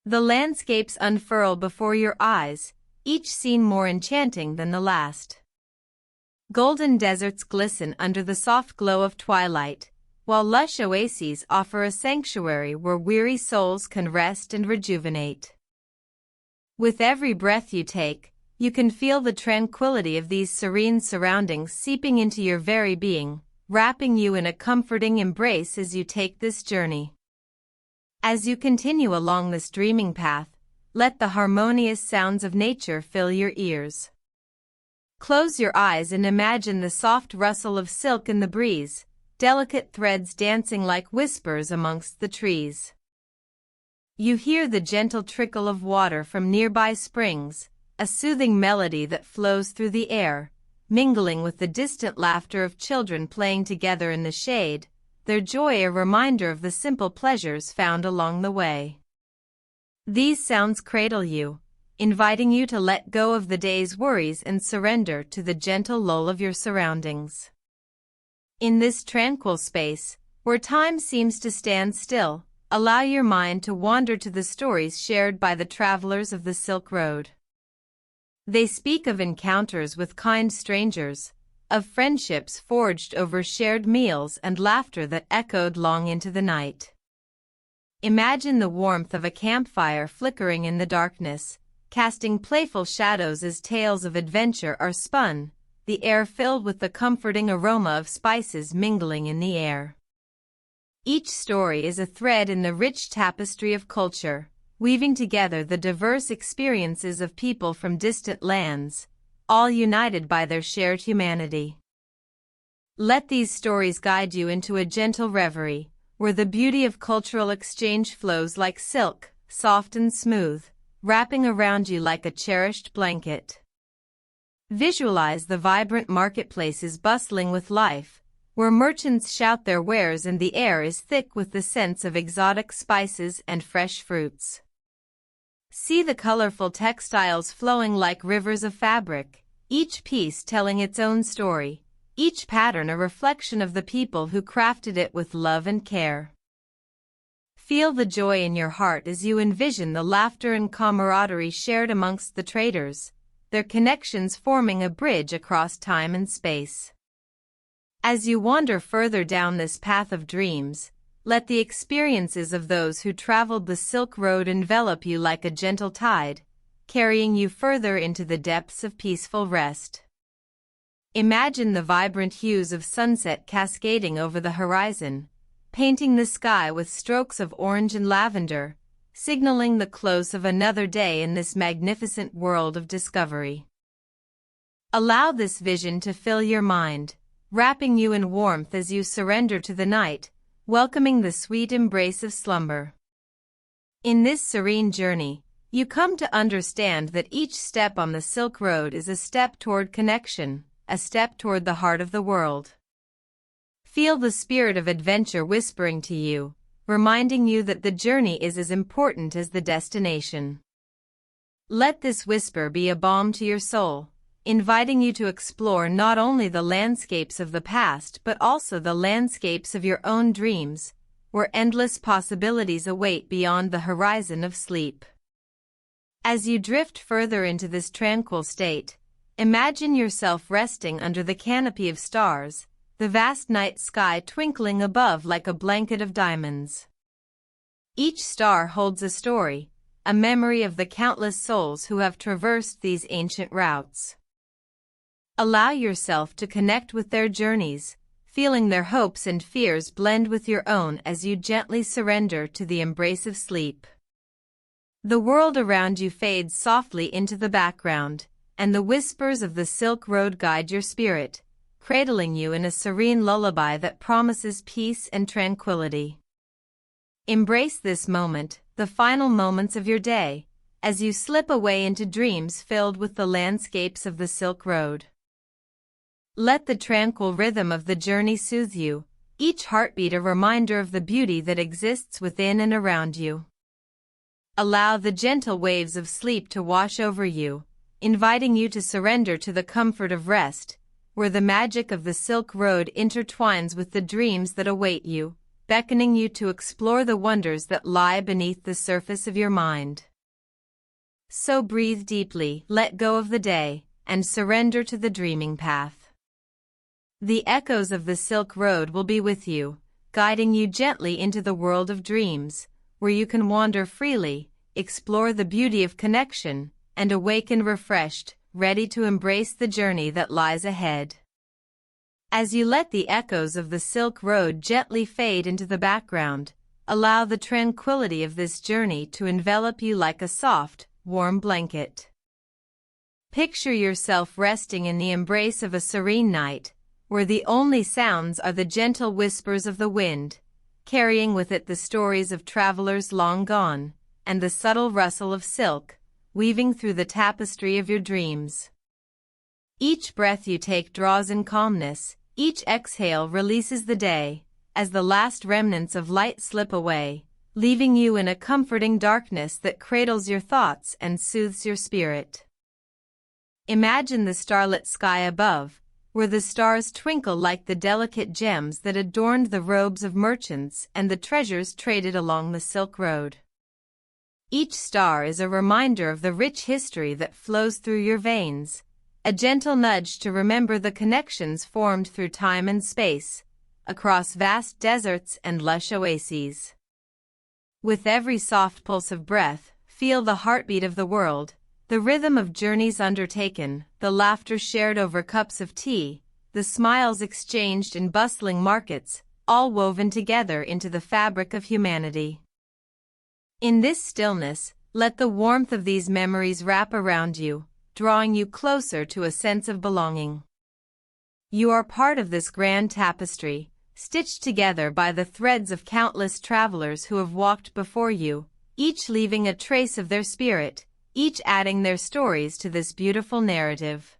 The landscapes unfurl before your eyes, each scene more enchanting than the last. Golden deserts glisten under the soft glow of twilight, while lush oases offer a sanctuary where weary souls can rest and rejuvenate. With every breath you take, you can feel the tranquility of these serene surroundings seeping into your very being, wrapping you in a comforting embrace as you take this journey. As you continue along this dreaming path, let the harmonious sounds of nature fill your ears. Close your eyes and imagine the soft rustle of silk in the breeze, delicate threads dancing like whispers amongst the trees. You hear the gentle trickle of water from nearby springs, a soothing melody that flows through the air, mingling with the distant laughter of children playing together in the shade, their joy a reminder of the simple pleasures found along the way. These sounds cradle you, inviting you to let go of the day's worries and surrender to the gentle lull of your surroundings. In this tranquil space, where time seems to stand still, allow your mind to wander to the stories shared by the travelers of the Silk Road. They speak of encounters with kind strangers, of friendships forged over shared meals and laughter that echoed long into the night. Imagine the warmth of a campfire flickering in the darkness, casting playful shadows as tales of adventure are spun, the air filled with the comforting aroma of spices mingling in the air. Each story is a thread in the rich tapestry of culture, weaving together the diverse experiences of people from distant lands, all united by their shared humanity. Let these stories guide you into a gentle reverie, where the beauty of cultural exchange flows like silk, soft and smooth, wrapping around you like a cherished blanket. Visualize the vibrant marketplaces bustling with life, where merchants shout their wares and the air is thick with the scents of exotic spices and fresh fruits. See the colorful textiles flowing like rivers of fabric, each piece telling its own story, each pattern a reflection of the people who crafted it with love and care. Feel the joy in your heart as you envision the laughter and camaraderie shared amongst the traders, their connections forming a bridge across time and space. As you wander further down this path of dreams, let the experiences of those who traveled the Silk Road envelop you like a gentle tide, carrying you further into the depths of peaceful rest. Imagine the vibrant hues of sunset cascading over the horizon, painting the sky with strokes of orange and lavender, signaling the close of another day in this magnificent world of discovery. Allow this vision to fill your mind, wrapping you in warmth as you surrender to the night, welcoming the sweet embrace of slumber. In this serene journey, you come to understand that each step on the Silk Road is a step toward connection, a step toward the heart of the world. Feel the spirit of adventure whispering to you, reminding you that the journey is as important as the destination. Let this whisper be a balm to your soul, inviting you to explore not only the landscapes of the past but also the landscapes of your own dreams, where endless possibilities await beyond the horizon of sleep. As you drift further into this tranquil state, imagine yourself resting under the canopy of stars, the vast night sky twinkling above like a blanket of diamonds. Each star holds a story, a memory of the countless souls who have traversed these ancient routes. Allow yourself to connect with their journeys, feeling their hopes and fears blend with your own as you gently surrender to the embrace of sleep. The world around you fades softly into the background, and the whispers of the Silk Road guide your spirit, cradling you in a serene lullaby that promises peace and tranquility. Embrace this moment, the final moments of your day, as you slip away into dreams filled with the landscapes of the Silk Road. Let the tranquil rhythm of the journey soothe you, each heartbeat a reminder of the beauty that exists within and around you. Allow the gentle waves of sleep to wash over you, inviting you to surrender to the comfort of rest, where the magic of the Silk Road intertwines with the dreams that await you, beckoning you to explore the wonders that lie beneath the surface of your mind. So breathe deeply, let go of the day, and surrender to the dreaming path. The echoes of the Silk Road will be with you, guiding you gently into the world of dreams, where you can wander freely, explore the beauty of connection, and awaken refreshed, ready to embrace the journey that lies ahead. As you let the echoes of the Silk Road gently fade into the background, allow the tranquility of this journey to envelop you like a soft, warm blanket. Picture yourself resting in the embrace of a serene night, where the only sounds are the gentle whispers of the wind, carrying with it the stories of travelers long gone, and the subtle rustle of silk, weaving through the tapestry of your dreams. Each breath you take draws in calmness, each exhale releases the day, as the last remnants of light slip away, leaving you in a comforting darkness that cradles your thoughts and soothes your spirit. Imagine the starlit sky above, where the stars twinkle like the delicate gems that adorned the robes of merchants and the treasures traded along the Silk Road. Each star is a reminder of the rich history that flows through your veins, a gentle nudge to remember the connections formed through time and space, across vast deserts and lush oases. With every soft pulse of breath, feel the heartbeat of the world, the rhythm of journeys undertaken, the laughter shared over cups of tea, the smiles exchanged in bustling markets, all woven together into the fabric of humanity. In this stillness, let the warmth of these memories wrap around you, drawing you closer to a sense of belonging. You are part of this grand tapestry, stitched together by the threads of countless travelers who have walked before you, each leaving a trace of their spirit, each adding their stories to this beautiful narrative.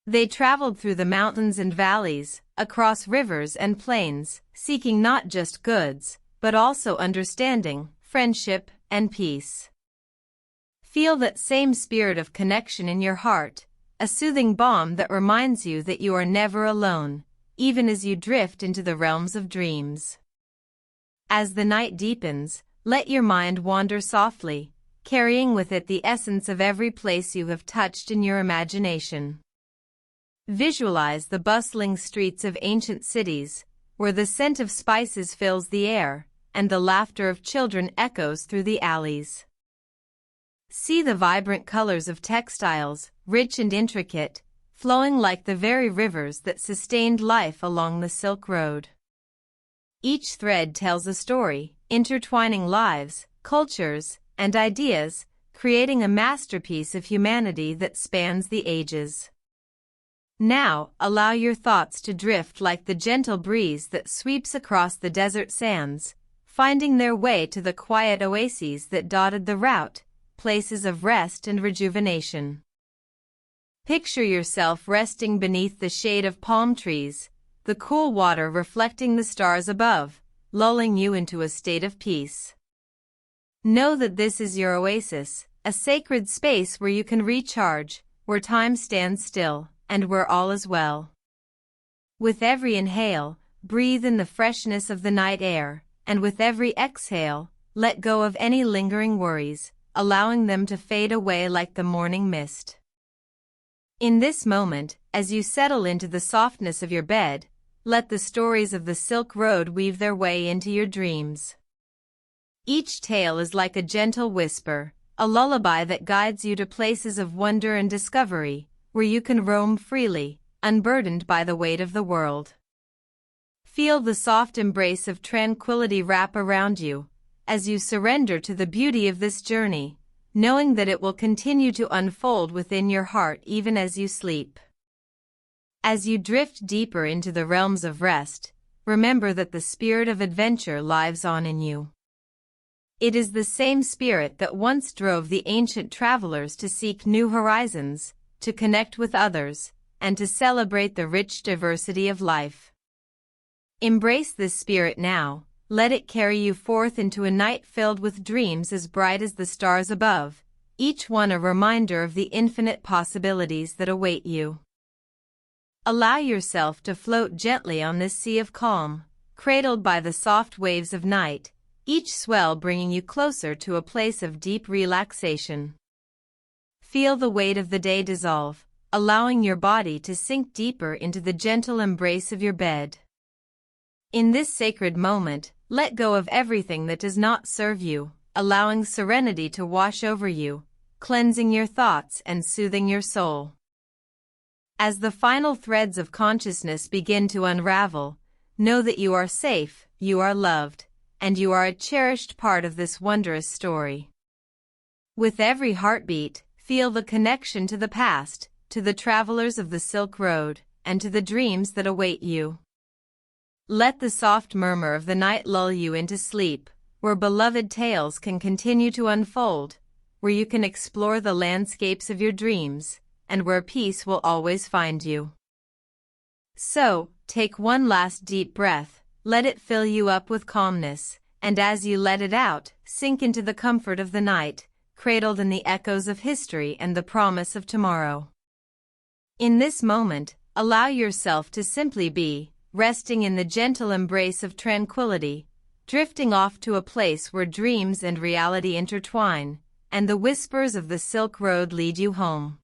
They traveled through the mountains and valleys, across rivers and plains, seeking not just goods, but also understanding, friendship, and peace. Feel that same spirit of connection in your heart, a soothing balm that reminds you that you are never alone, even as you drift into the realms of dreams. As the night deepens, let your mind wander softly, carrying with it the essence of every place you have touched in your imagination. Visualize the bustling streets of ancient cities, where the scent of spices fills the air, and the laughter of children echoes through the alleys. See the vibrant colors of textiles, rich and intricate, flowing like the very rivers that sustained life along the Silk Road. Each thread tells a story, intertwining lives, cultures, and ideas, creating a masterpiece of humanity that spans the ages. Now, allow your thoughts to drift like the gentle breeze that sweeps across the desert sands, finding their way to the quiet oases that dotted the route, places of rest and rejuvenation. Picture yourself resting beneath the shade of palm trees, the cool water reflecting the stars above, lulling you into a state of peace. Know that this is your oasis, a sacred space where you can recharge, where time stands still, and where all is well. With every inhale, breathe in the freshness of the night air, and with every exhale, let go of any lingering worries, allowing them to fade away like the morning mist. In this moment, as you settle into the softness of your bed, let the stories of the Silk Road weave their way into your dreams. Each tale is like a gentle whisper, a lullaby that guides you to places of wonder and discovery, where you can roam freely, unburdened by the weight of the world. Feel the soft embrace of tranquility wrap around you, as you surrender to the beauty of this journey, knowing that it will continue to unfold within your heart even as you sleep. As you drift deeper into the realms of rest, remember that the spirit of adventure lives on in you. It is the same spirit that once drove the ancient travelers to seek new horizons, to connect with others, and to celebrate the rich diversity of life. Embrace this spirit now, let it carry you forth into a night filled with dreams as bright as the stars above, each one a reminder of the infinite possibilities that await you. Allow yourself to float gently on this sea of calm, cradled by the soft waves of night, each swell bringing you closer to a place of deep relaxation. Feel the weight of the day dissolve, allowing your body to sink deeper into the gentle embrace of your bed. In this sacred moment, let go of everything that does not serve you, allowing serenity to wash over you, cleansing your thoughts and soothing your soul. As the final threads of consciousness begin to unravel, know that you are safe, you are loved, and you are a cherished part of this wondrous story. With every heartbeat, feel the connection to the past, to the travelers of the Silk Road, and to the dreams that await you. Let the soft murmur of the night lull you into sleep, where beloved tales can continue to unfold, where you can explore the landscapes of your dreams, and where peace will always find you. So, take one last deep breath, Let it fill you up with calmness, and as you let it out, sink into the comfort of the night, cradled in the echoes of history and the promise of tomorrow. In this moment, allow yourself to simply be, resting in the gentle embrace of tranquility, drifting off to a place where dreams and reality intertwine, and the whispers of the Silk Road lead you home.